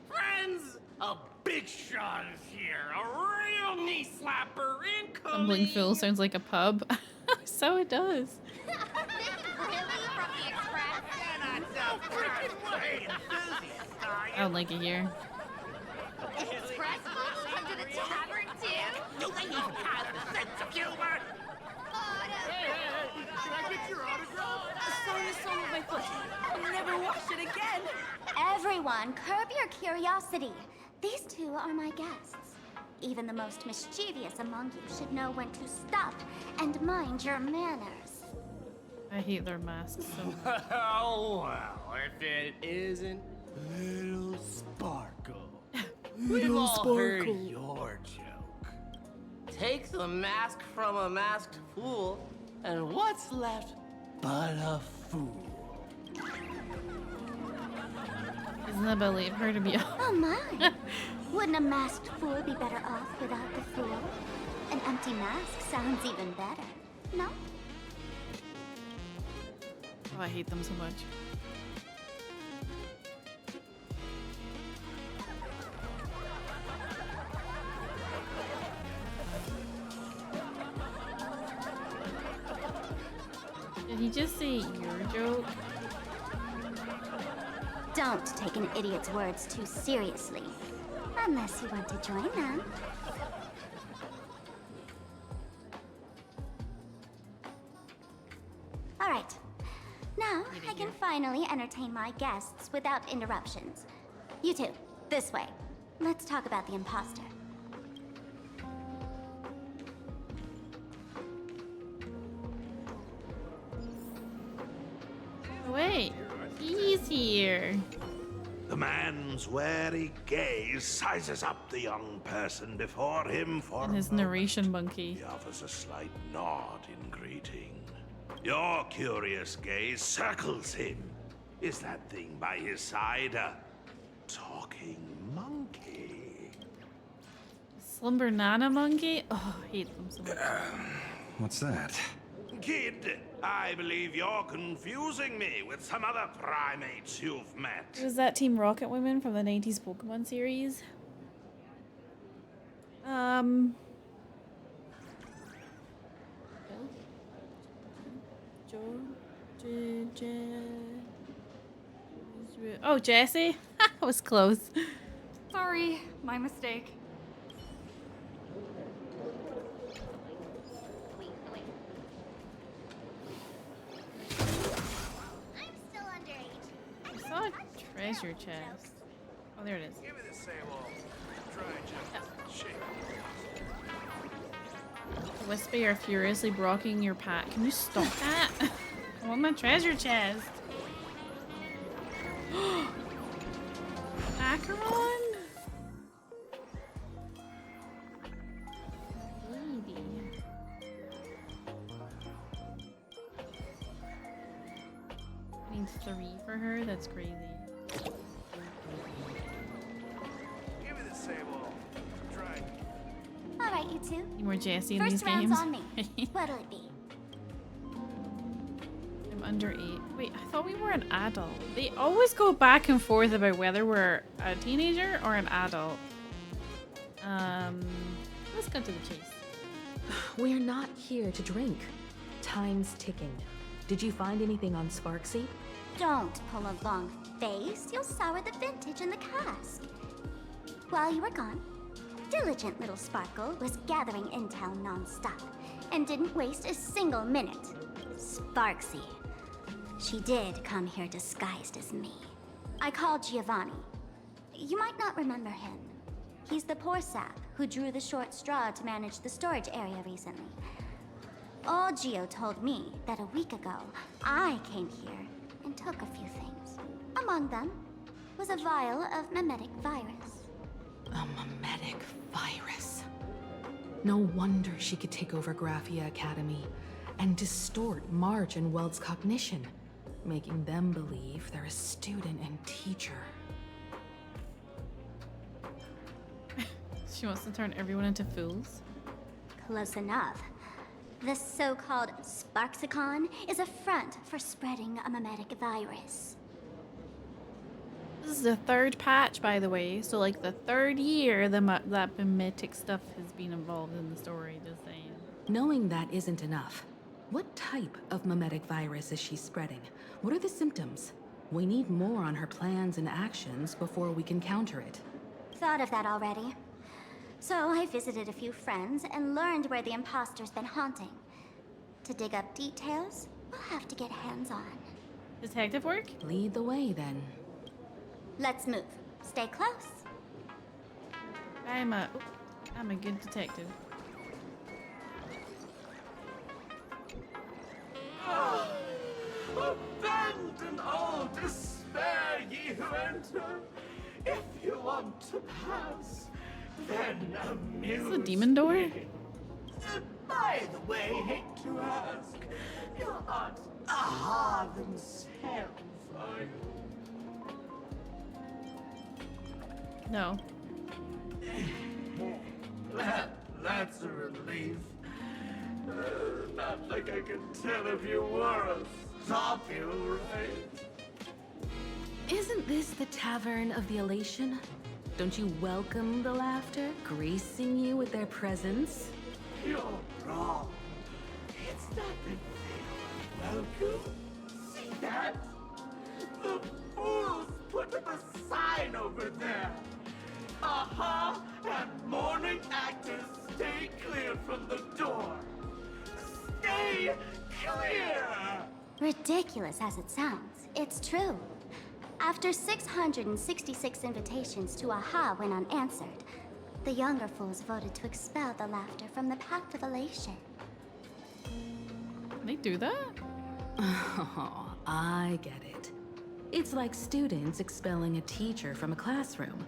Friends, a big shot is here. A real knee slapper incoming. Tumbling Phil sounds like a pub. So it does. I don't like it here. Express folks come to the tavern too? Do they even have a sense of humor? Can I get your autograph? Sorry, the sole of my foot. I'll never wash it again. Everyone, curb your curiosity. These two are my guests. Even the most mischievous among you should know when to stop and mind your manners. I hate their masks so Well, if it isn't Little Sparkle. We've all heard your joke. Take the mask from a masked fool, and what's left but a fool? Isn't that believe her to be Oh my! Wouldn't a masked fool be better off without the fool? An empty mask sounds even better, no? Oh, I hate them so much. Did he just say your joke? Don't take an idiot's words too seriously. Unless you want to join them. Alright. Now, I can finally entertain my guests without interruptions. You two, this way. Let's talk about the imposter. Wait, he's here. The man's wary gaze sizes up the young person before him for And his narration monkey. He offers a slight nod in greeting. Your curious gaze circles him. Is that thing by his side a talking monkey? Slumber Nana monkey? Oh, I hate them so much. What's that? Kid, I believe you're confusing me with some other primates you've met. It was that Team Rocket Women from the 90s Pokemon series. Oh, Jesse? I was close. Sorry, my mistake. I saw a treasure chest. Oh, there it is. Give me the same old. Try just shake. Whisper, you're furiously blocking your pack. Can you stop that? I want my treasure chest. Acheron? Lady. I need 3 for her? That's crazy. Give me the same old. Try. All right, you two. Need more Jessie in First these round's games. on me. What'll it be? I'm under 8. Wait, I thought we were an adult. They always go back and forth about whether we're a teenager or an adult. Let's go to the chase. We're not here to drink. Time's ticking. Did you find anything on Sparxie? Don't pull a long face. You'll sour the vintage in the cask. While you were gone, diligent little Sparkle was gathering intel non-stop and didn't waste a single minute. Sparxie. She did come here disguised as me. I called Giovanni. You might not remember him. He's the poor sap who drew the short straw to manage the storage area recently. Old Gio told me that a week ago, I came here and took a few things. Among them was a vial of mimetic virus. A mimetic virus. No wonder she could take over Graphia Academy and distort March and Weld's cognition, making them believe they're a student and teacher. She wants to turn everyone into fools. Close enough. The so-called Sparxicon is a front for spreading a mimetic virus. This is the 3rd patch, by the way. So, like, the 3rd year that mimetic stuff has been involved in the story, just saying. Knowing that isn't enough. What type of mimetic virus is she spreading? What are the symptoms? We need more on her plans and actions before we can counter it. Thought of that already. So I visited a few friends and learned where the imposter's been haunting. To dig up details, we'll have to get hands-on. Detective work? Lead the way, then. Let's move. Stay close. I'm a good detective. Abandon all despair, ye who enter. If you want to pass, then amuse Is this a demon door? me. By the way, hate to ask, you aren't Aha themselves, are you? No. That's a relief. Not like I can tell if you were a stop you, right? Isn't this the Tavern of the Elation? Don't you welcome the laughter, gracing you with their presence? You're wrong. It's not that they welcome. See that? The fools put up a sign over there. Aha! And morning actors stay clear from the door. Stay clear! Ridiculous as it sounds, it's true. After 666 invitations to Aha went unanswered, the younger fools voted to expel the laughter from the Pact of Elation. They do that? Oh, I get it. It's like students expelling a teacher from a classroom.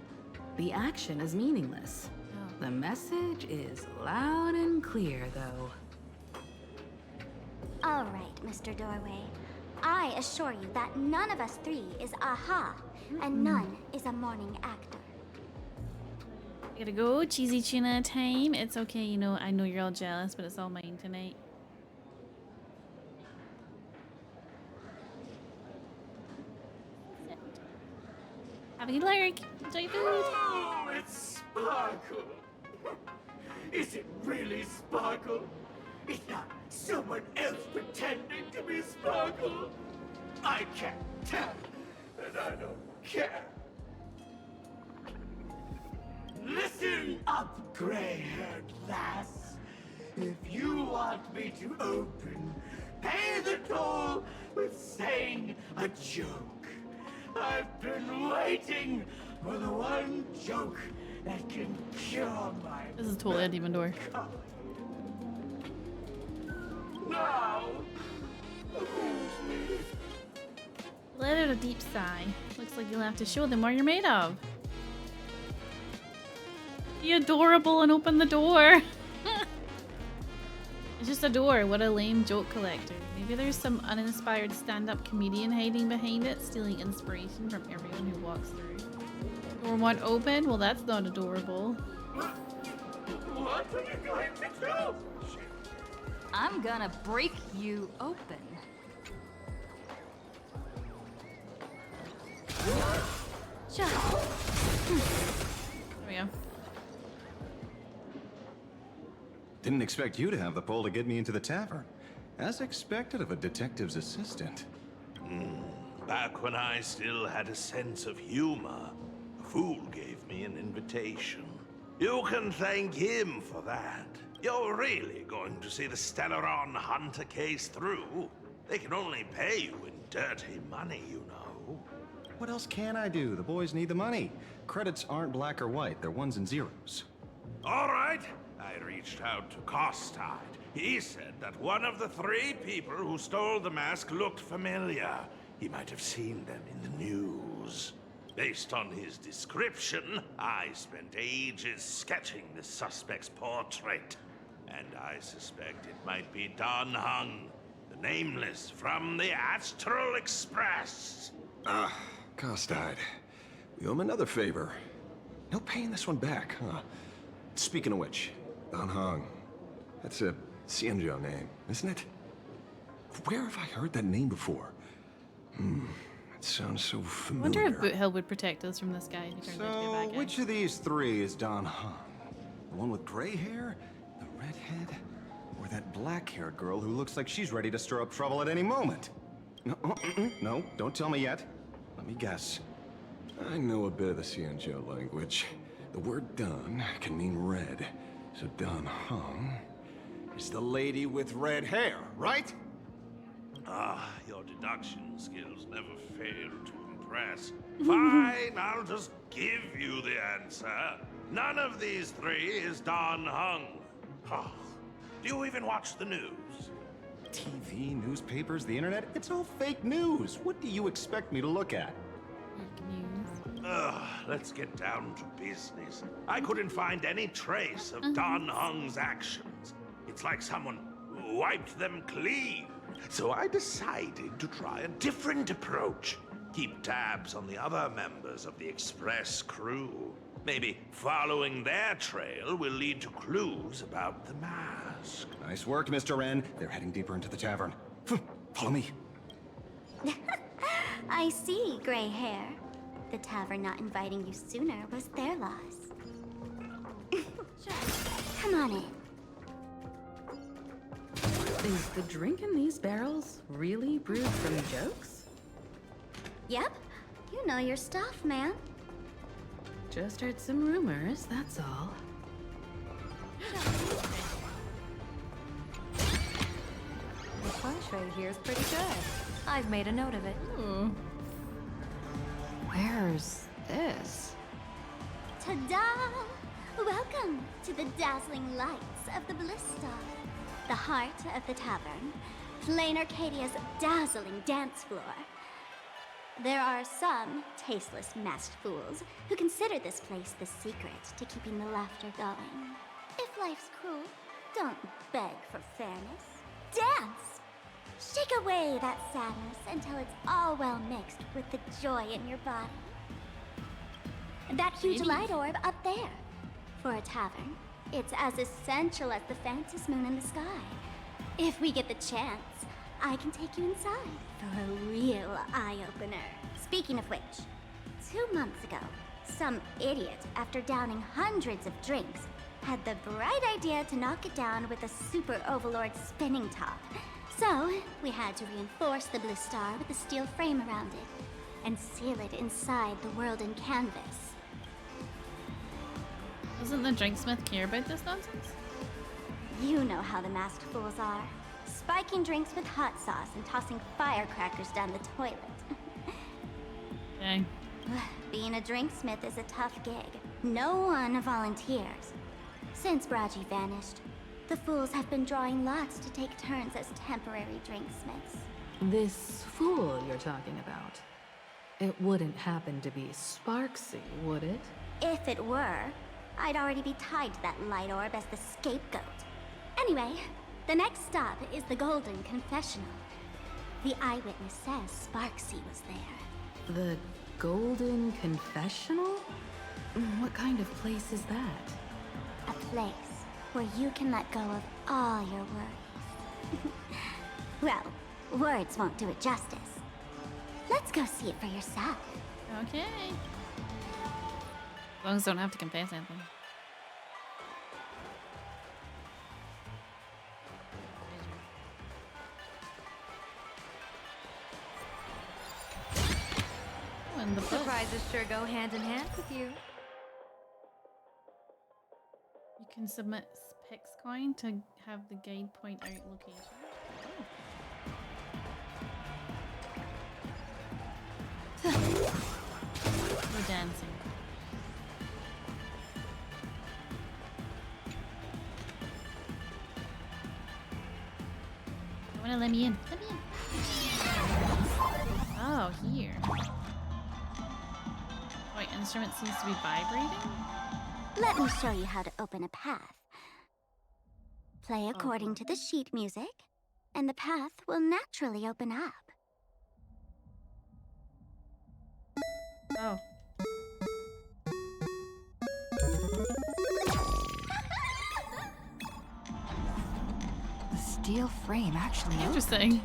The action is meaningless. The message is loud and clear, though. All right, Mr. Doorway. I assure you that none of us three is Aha, and none is a morning actor. I gotta go. Cheesy tuna time. It's okay, you know, I know you're all jealous, but it's all mine tonight. Have a good lurk. Enjoy food. Oh, it's Sparkle. Is it really Sparkle? Is not someone else pretending to be Sparkle? I can't tell, and I don't care. Listen up, gray-haired lass. If you want me to open, pay the toll with saying a joke. I've been waiting for the one joke that can cure my... This is totally a demon door. Now, Let out a deep sigh. Looks like you'll have to show them what you're made of. Be adorable and open the door. It's just a door. What a lame joke collector. Maybe there's some uninspired stand-up comedian hiding behind it, stealing inspiration from everyone who walks through. Door won't open? Well, that's not adorable. what are you going to do? I'm gonna break you open. Shut up. There we go. Didn't expect you to have the pull to get me into the tavern. As expected of a detective's assistant. Back when I still had a sense of humor, a fool gave me an invitation. You can thank him for that. You're really going to see the Stellaron Hunter case through? They can only pay you in dirty money, you know. What else can I do? The boys need the money. Credits aren't black or white, they're ones and zeros. All right. I reached out to Costide. He said that one of the 3 people who stole the mask looked familiar. He might have seen them in the news. Based on his description, I spent ages sketching the suspect's portrait. And I suspect it might be Don Hung, the Nameless from the Astral Express. Costide. We owe him another favor. No paying this one back, huh? Speaking of which, Don Hung. That's a Xianzhou name, isn't it? Where have I heard that name before? It sounds so I familiar. wonder if Boothill would protect us from this guy if he turns out to be a bad guy. Which of these 3 is Don Hung? The one with gray hair? The redhead? Or that black-haired girl who looks like she's ready to stir up trouble at any moment? No, no, don't tell me yet. Let me guess. I know a bit of the Xianzhou language. The word Don can mean red. So Don Hung is the lady with red hair, right? Your deduction skills never fail to impress. Fine, I'll just give you the answer. None of these 3 is Don Hung. Do you even watch the news? TV, newspapers, the internet, it's all fake news. What do you expect me to look at? Let's get down to business. I couldn't find any trace of Don Hung's actions. It's like someone wiped them clean. So I decided to try a different approach. Keep tabs on the other members of the Express crew. Maybe following their trail will lead to clues about the mask. Nice work, Mr. Wren. They're heading deeper into the tavern. Follow me. I see, gray hair. The tavern not inviting you sooner was their loss. Come on in. Is the drink in these barrels really brewed from jokes? Yep, you know your stuff, man. Just heard some rumors, that's all. The feng shui here is pretty good. I've made a note of it. Where's this? Ta-da! Welcome to the dazzling lights of the Bliss Star, the heart of the tavern, Plain Arcadia's dazzling dance floor. There are some tasteless masked fools who consider this place the secret to keeping the laughter going. If life's cruel, don't beg for fairness. Dance! Shake away that sadness until it's all well mixed with the joy in your body. That huge light orb up there. For a tavern, it's as essential as the faintest moon in the sky. If we get the chance, I can take you inside for a real eye-opener. Speaking of which, 2 months ago, some idiot, after downing hundreds of drinks, had the bright idea to knock it down with a super overlord spinning top. So, we had to reinforce the blue star with a steel frame around it, and seal it inside the world in canvas. Doesn't the drinksmith care about this nonsense? You know how the masked fools are. Spiking drinks with hot sauce and tossing firecrackers down the toilet. Dang. Being a drinksmith is a tough gig. No one volunteers. Since Braji vanished, the fools have been drawing lots to take turns as temporary drinksmiths. This fool you're talking about. It wouldn't happen to be Sparxie, would it? If it were, I'd already be tied to that light orb as the scapegoat. Anyway, the next stop is the Golden Confessional. The eyewitness says Sparxie was there. The Golden Confessional? What kind of place is that? A place where you can let go of all your worries. Well, words won't do it justice. Let's go see it for yourself. Okay. As long as I don't have to confess anything. Oh, and the book. Surprises sure go hand in hand with you. You can submit Pix coin to have the guide point out location. We're dancing. I wanna let me in. Let me in. Oh, here. Wait, instrument seems to be vibrating? Let me show you how to open a path. Play according to the sheet music, and the path will naturally open up. Oh. The steel frame actually Interesting.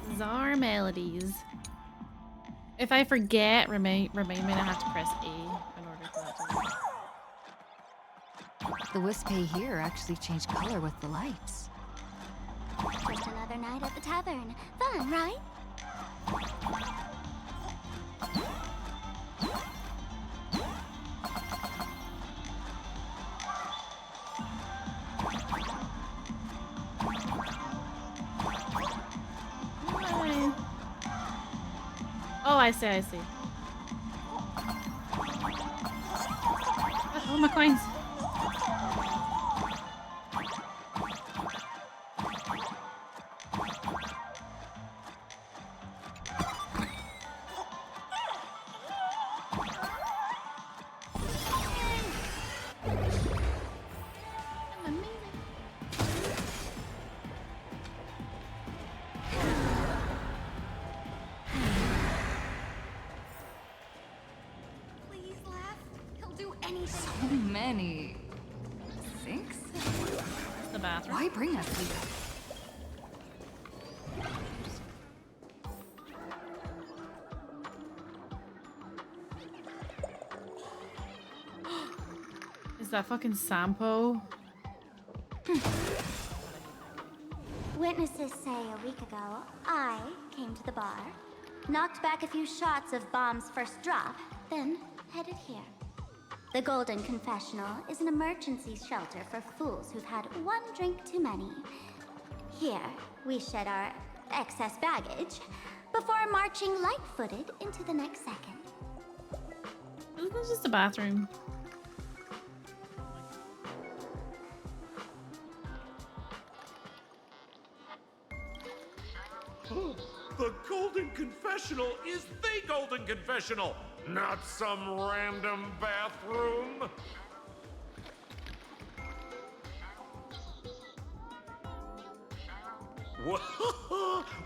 Bizarre melodies. If I forget, remind me to have to press A in order for that to work. The Wispy here actually changed color with the lights. Just another night at the tavern. Fun, right? Hi. Oh, I see, I see. Oh, my coins. So many sinks? The bathroom. Why bring us here? Is that fucking Sampo? Witnesses say a week ago, I came to the bar, knocked back a few shots of Bomb's first drop, then headed here. The Golden Confessional is an emergency shelter for fools who've had one drink too many. Here, we shed our excess baggage before marching light-footed into the next second. Isn't this just a bathroom? The Golden Confessional is the Golden Confessional, not some random bathroom.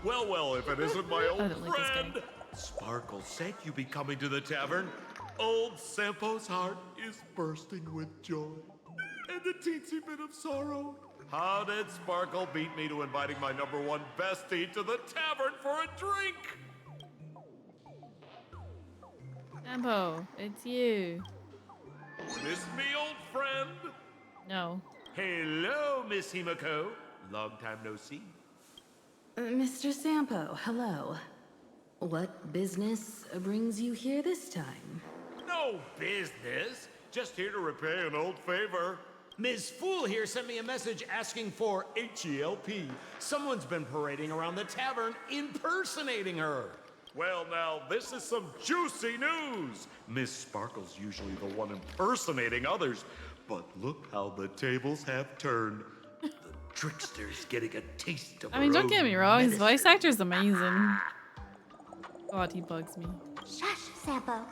Well, if it isn't my old friend. Sparkle said you'd be coming to the tavern. Old Sampo's heart is bursting with joy. And a teensy bit of sorrow. How did Sparkle beat me to inviting my #1 bestie to the tavern for a drink? Sampo, it's you. Miss me, old friend? No. Hello, Miss Himeko. Long time no see. Mr. Sampo, hello. What business brings you here this time? No business. Just here to repay an old favor. Ms. Fool here sent me a message asking for HELP. Someone's been parading around the tavern impersonating her. Well, now, this is some juicy news. Miss Sparkle's usually the one impersonating others, but look how the tables have turned. The trickster's getting a taste of I mean, her don't get own me wrong, his medicine. voice actor's amazing. God, he bugs me. Shush, Sampo.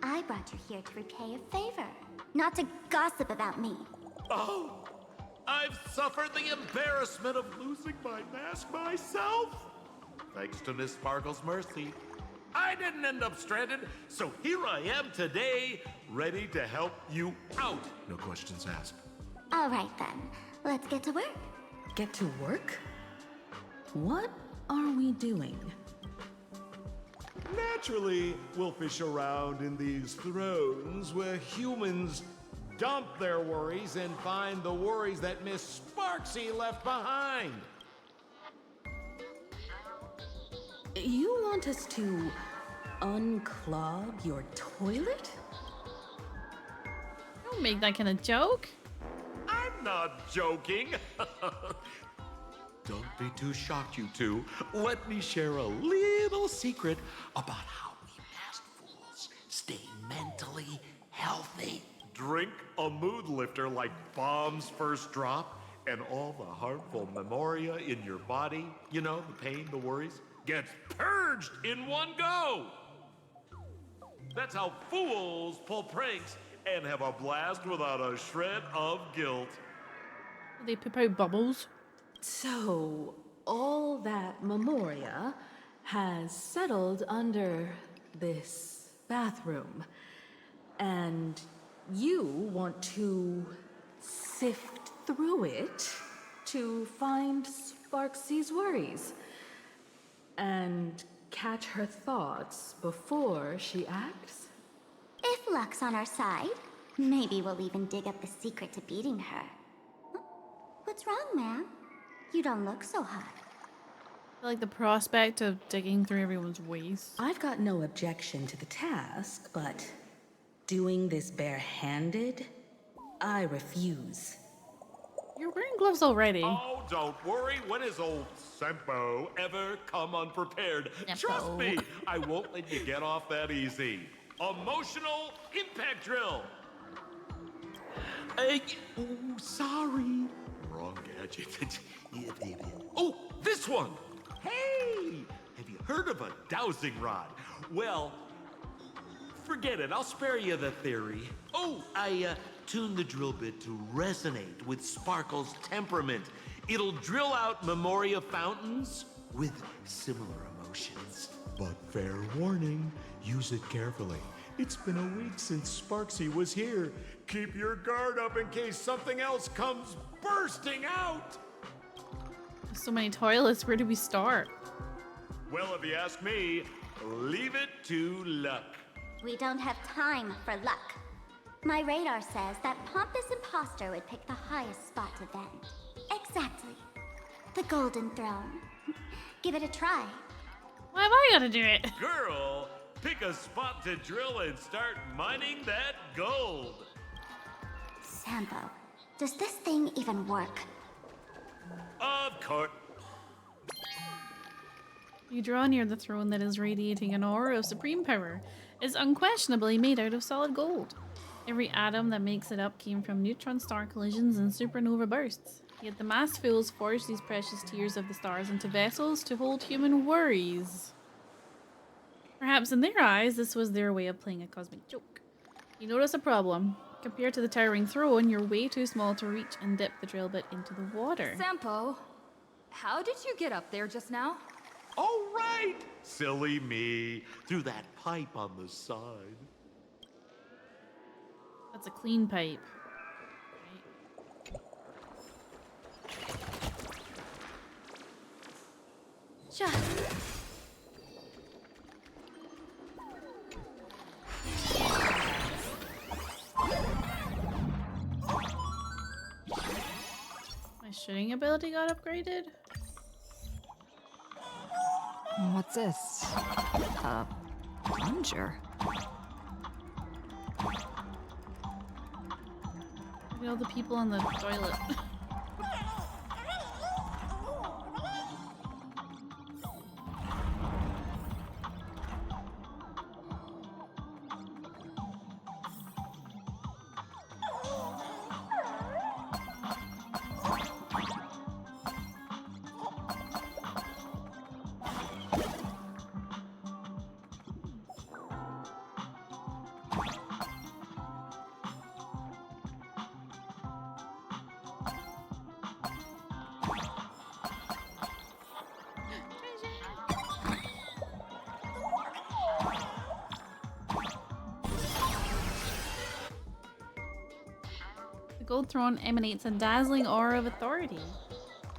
I brought you here to repay a favor, not to gossip about me. Oh, I've suffered the embarrassment of losing my mask myself. Thanks to Miss Sparkle's mercy, I didn't end up stranded, so here I am today, ready to help you out. No questions asked. All right then, let's get to work. Get to work? What are we doing? Naturally, we'll fish around in these thrones where humans dump their worries and find the worries that Miss Sparxie left behind. You want us to unclog your toilet? Don't make that kind of joke. I'm not joking. Don't be too shocked, you two. Let me share a little secret about how we masked fools stay mentally healthy. Drink a mood lifter like Bomb's First Drop, and all the harmful memoria in your body, you know, the pain, the worries, gets purged in one go. That's how fools pull pranks and have a blast without a shred of guilt. They poop out bubbles. So, all that memoria has settled under this bathroom. And you want to sift through it to find Sparxie's worries and catch her thoughts before she acts? If luck's on our side, maybe we'll even dig up the secret to beating her. What's wrong, man? You don't look so hot. I like the prospect of digging through everyone's waste. I've got no objection to the task, but doing this barehanded, I refuse. You're wearing gloves already. Oh, don't worry. When has old Sampo ever come unprepared? Trust me, I won't let you get off that easy. Emotional impact drill. Oh, sorry. Wrong gadget. Yeah, baby. Oh, this one. Hey, have you heard of a dowsing rod? Well, forget it. I'll spare you the theory. Oh, I tuned the drill bit to resonate with Sparkle's temperament. It'll drill out memoria fountains with similar emotions. But fair warning, use it carefully. It's been a week since Sparxie was here. Keep your guard up in case something else comes bursting out. So many toilets, where do we start? Well, if you ask me, leave it to luck. We don't have time for luck. My radar says that pompous imposter would pick the highest spot to vent. Exactly. The Golden Throne. Give it a try. Why have I gotta do it? Girl, pick a spot to drill and start mining that gold. Sampo, does this thing even work? Of course. You draw near the throne that is radiating an aura of supreme power. It's unquestionably made out of solid gold. Every atom that makes it up came from neutron star collisions and supernova bursts. Yet the masked fools forged these precious tears of the stars into vessels to hold human worries. Perhaps in their eyes, this was their way of playing a cosmic joke. You notice a problem. Compared to the towering throne, you're way too small to reach and dip the drill bit into the water. Sampo, how did you get up there just now? All right. Silly me. Through that pipe on the side. That's a clean pipe. ability got upgraded? What's this? Plunger. Look at all the people on the toilet. The gold throne emanates a dazzling aura of authority.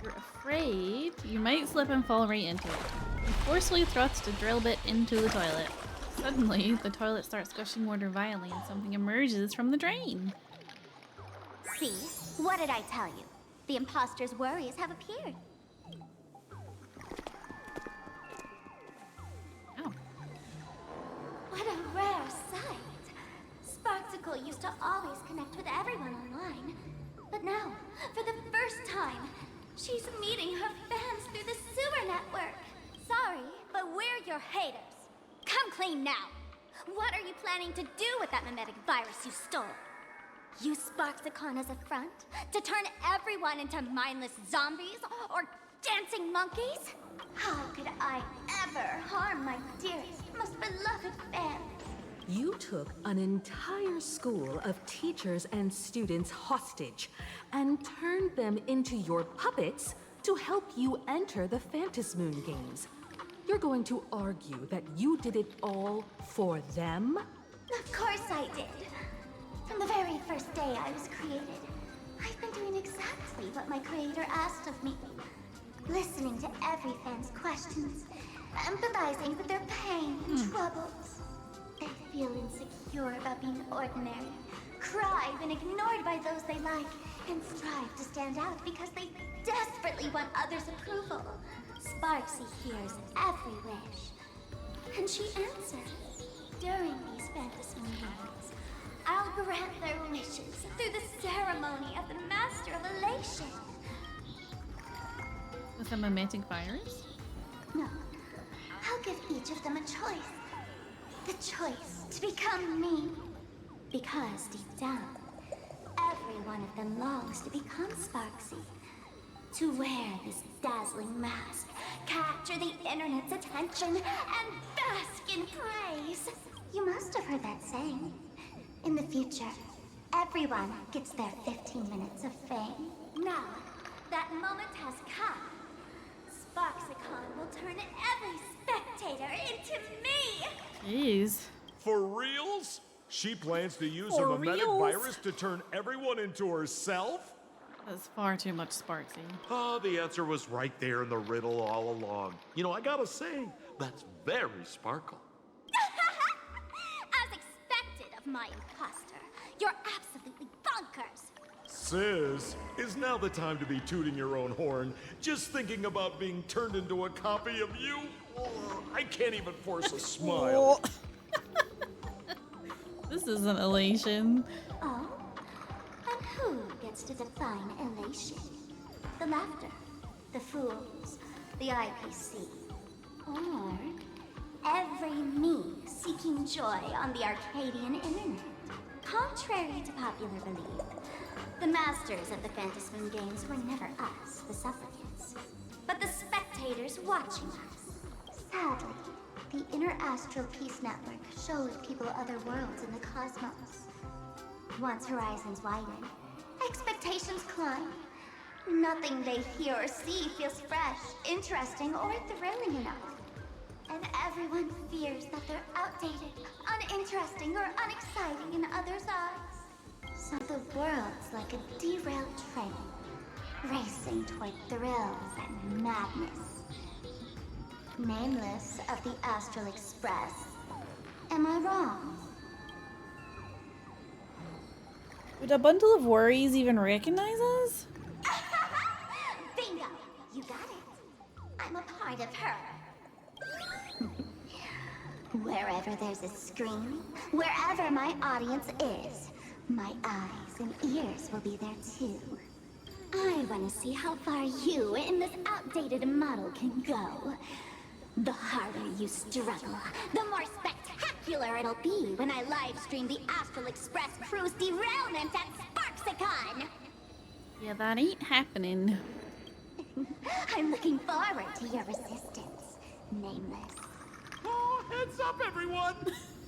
You're afraid you might slip and fall right into it. You forcefully thrust a drill bit into the toilet. Suddenly, the toilet starts gushing water violently and something emerges from the drain. See? What did I tell you? The imposter's worries have appeared. Oh. What a rare sight. Sparxie used to always connect with everyone online. But now, for the first time, she's meeting her fans through the sewer network. Sorry, but we're your haters. Come clean now. What are you planning to do with that mimetic virus you stole? Use Sparxie as a front to turn everyone into mindless zombies or dancing monkeys? How could I ever harm my dearest, most beloved fans? You took an entire school of teachers and students hostage and turned them into your puppets to help you enter the Phantasmoon Games. You're going to argue that you did it all for them? Of course I did. From the very first day I was created, I've been doing exactly what my creator asked of me. Listening to every fan's questions, empathizing with their pain and troubles. They feel insecure about being ordinary, cry when ignored by those they like, and strive to stand out because they desperately want others' approval. Sparxie hears every wish, and she answers. During these Phantasmoon Games, I'll grant their wishes through the ceremony of the Master of Elation. With a mimetic virus? No, I'll give each of them a choice. The choice to become me. Because deep down, every one of them longs to become Sparxie. To wear this dazzling mask, capture the internet's attention, and bask in praise. You must have heard that saying. In the future, everyone gets their 15 minutes of fame. Now, that moment has come. Sparxie will turn every spectator into me! Jeez. For reals? She plans to use For a mimetic reals? virus to turn everyone into herself? That's far too much Sparxie. Oh, the answer was right there in the riddle all along. You know, I gotta say, that's very Sparkle. As expected of my imposter, you're absolutely bonkers! Sis, is now the time to be tooting your own horn, just thinking about being turned into a copy of you? Oh, I can't even force a smile. This isn't elation. Oh? And who gets to define elation? The laughter, the fools, the IPC, or every me seeking joy on the Arcadian internet? Contrary to popular belief, the masters of the Phantasmoon Games were never us, the supplicants, but the spectators watching us. Sadly, the Inter-Astral Peace Network shows people other worlds in the cosmos. Once horizons widen, expectations climb. Nothing they hear or see feels fresh, interesting, or thrilling enough. And everyone fears that they're outdated, uninteresting, or unexciting in others' eyes. So the world's like a derailed train, racing toward thrills and madness. Nameless of the Astral Express. Am I wrong? Would a bundle of worries even recognize us? Be I'm a part of her. Wherever there's a screen, wherever my audience is, my eyes and ears will be there too. I want to see how far you in this outdated model can go. The harder you struggle, the more spectacular it'll be when I live stream the Astral Express crew's derailment at Sparxie. Yeah, that ain't happening. I'm looking forward to your resistance, Nameless. Oh, heads up, everyone!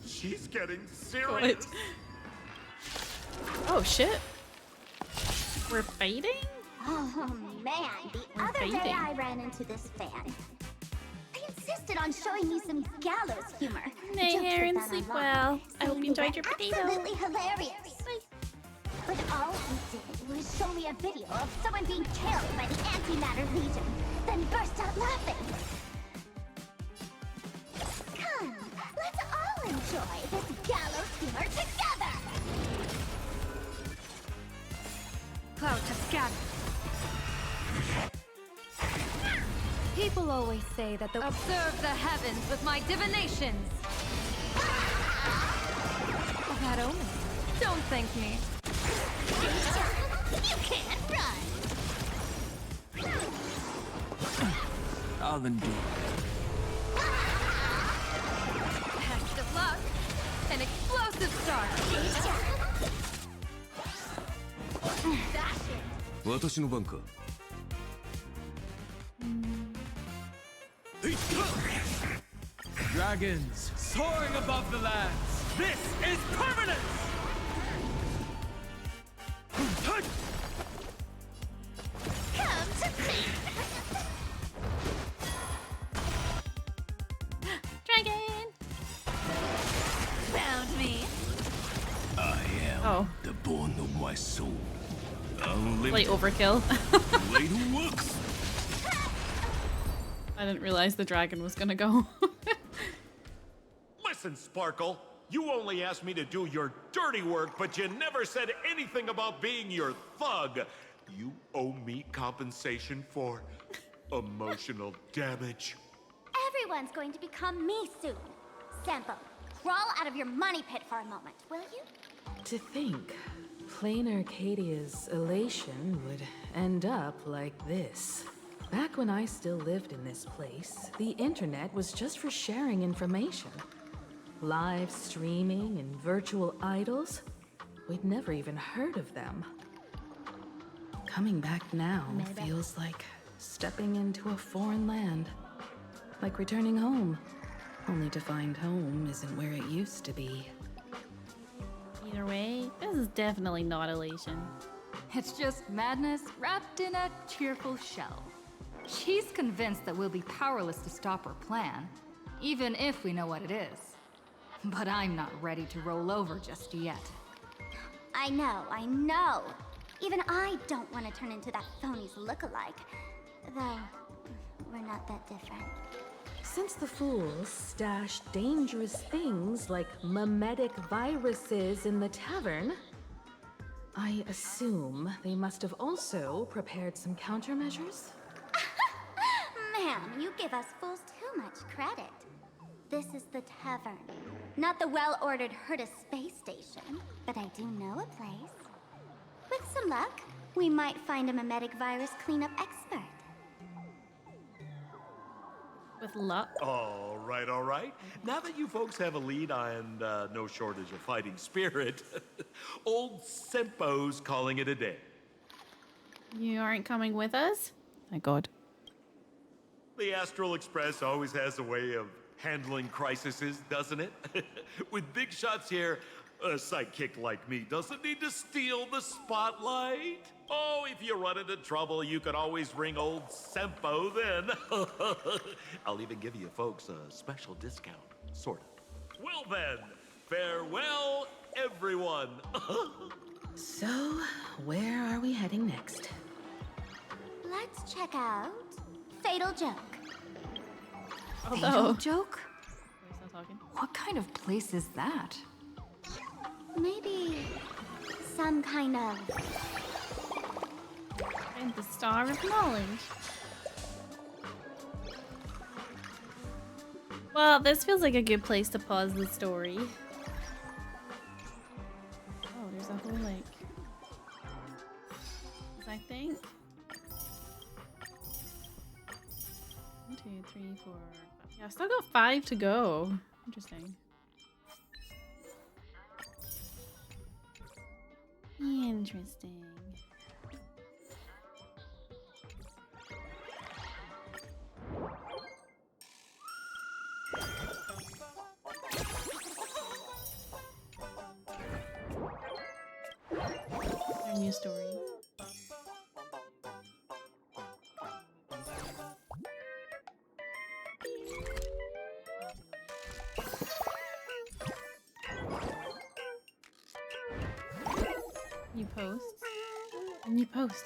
She's getting serious. Oh shit. We're fighting? Oh man, the other day I ran into this fan. I insisted on showing you some gallows humor. Nay, Jokes Aaron, with sleep Bana well. I hope you enjoyed your potato. Absolutely hilarious. But all he did was show me a video of someone being killed by the Antimatter Legion, then burst out laughing. Come, let's all enjoy this gallows humor together. Cloud to scatter. People always say that the observe the heavens with my divinations. A bad omen. Don't thank me. You can't run. I'll endure. Best of luck. An explosive start. Dash it. 私の番か Dragons soaring above the lands. This is permanence! Come to me. Dragon! Found me. I am the bone of my soul. Like overkill. Later works. I didn't realize the dragon was gonna go. Listen, Sparkle, you only asked me to do your dirty work, but you never said anything about being your thug. You owe me compensation for emotional damage. Everyone's going to become me soon. Sampo, crawl out of your money pit for a moment, will you? To think, plain Arcadia's elation would end up like this. Back when I still lived in this place, the internet was just for sharing information. Live streaming and virtual idols? We'd never even heard of them. Coming back now feels like stepping into a foreign land. Like returning home, only to find home isn't where it used to be. Either way, this is definitely not elation. It's just madness wrapped in a cheerful shell. She's convinced that we'll be powerless to stop her plan, even if we know what it is. But I'm not ready to roll over just yet. I know. Even I don't want to turn into that phony's lookalike. Though, we're not that different. Since the fools stashed dangerous things like mimetic viruses in the tavern, I assume they must have also prepared some countermeasures? Ma'am, you give us fools too much credit. This is the tavern, not the well-ordered Herta space station. But I do know a place. With some luck, we might find a mimetic virus cleanup expert. With luck. All right. Now that you folks have a lead and no shortage of fighting spirit, old Sampo's calling it a day. You aren't coming with us? Thank God. The Astral Express always has a way of handling crises, doesn't it? With big shots here, a sidekick like me doesn't need to steal the spotlight. Oh, if you run into trouble, you can always ring old Sampo then. I'll even give you folks a special discount, sort of. Well then, farewell, everyone. So, where are we heading next? Let's check out Fatal Joke. Fatal Joke? Where's that talking? What kind of place is that? Maybe some kind of... And the Star of Knowledge. Well, this feels like a good place to pause the story. Oh, there's a whole like I think 1, 2, 3, 4, 5. Yeah, I've still got 5 to go. Interesting. Interesting. Their new stories. New post. A new post.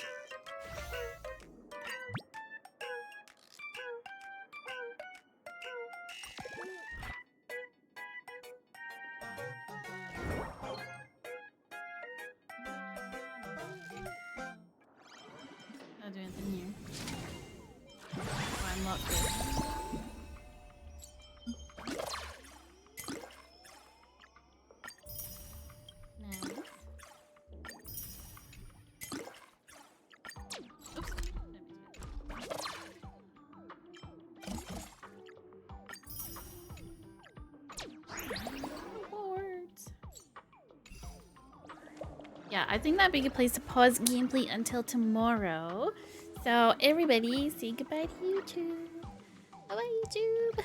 Not doing anything here. Oh, unlock this. Nice. Oops. Rewards. Yeah, I think that'd be a good place to pause gameplay until tomorrow. So everybody, say goodbye to YouTube. Bye bye, YouTube.